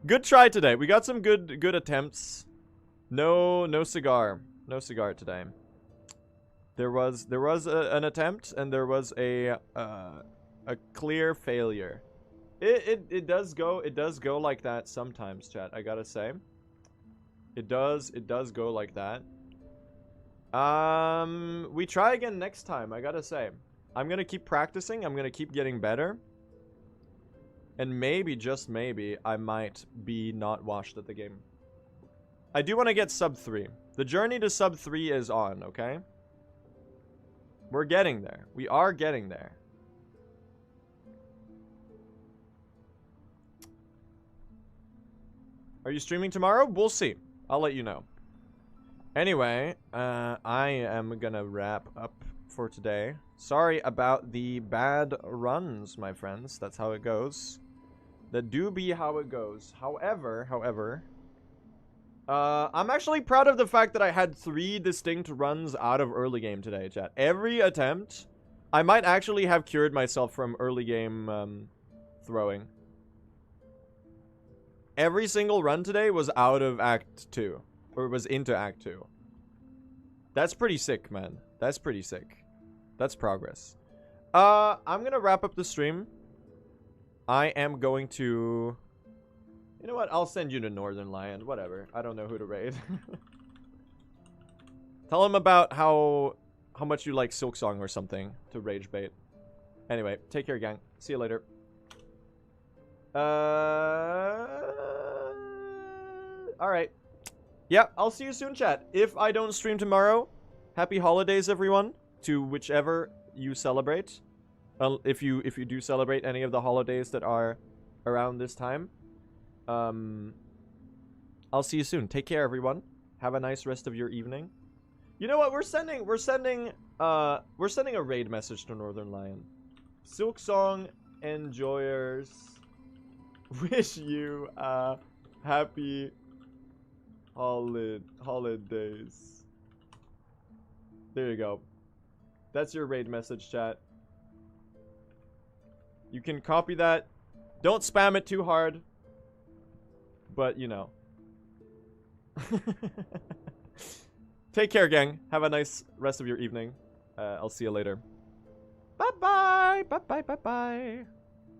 Good try today. We got some good attempts. No cigar. No cigar today. There was an attempt and there was a clear failure. It does go like that sometimes, chat. I gotta say, it does go like that. We try again next time. I gotta say, I'm gonna keep practicing. I'm gonna keep getting better, and maybe, just maybe, I might be not washed at the game. I do want to get sub 3. The journey to sub 3 is on. Okay, we're getting there. We are getting there. Are you streaming tomorrow? We'll see. I'll let you know. Anyway, I am gonna wrap up for today. Sorry about the bad runs, my friends. That's how it goes. That do be how it goes. However, I'm actually proud of the fact that I had 3 distinct runs out of early game today, chat. Every attempt, I might actually have cured myself from early game throwing. Every single run today was out of Act 2. Or was into Act 2. That's pretty sick, man. That's pretty sick. That's progress. I'm gonna wrap up the stream. I am going to... You know what? I'll send you to Northern Lion. Whatever. I don't know who to raid. Tell him about how much you like Silksong or something to rage bait. Anyway, take care, gang. See you later. Alright. Yeah, I'll see you soon, chat. If I don't stream tomorrow, happy holidays, everyone, to whichever you celebrate. If you do celebrate any of the holidays that are around this time. I'll see you soon. Take care, everyone. Have a nice rest of your evening. You know what? We're sending a raid message to Northern Lion. Silksong enjoyers wish you happy holidays. There you go. That's your raid message, chat. You can copy that. Don't spam it too hard. But, you know. Take care, gang. Have a nice rest of your evening. I'll see you later. Bye-bye. Bye-bye. Bye-bye.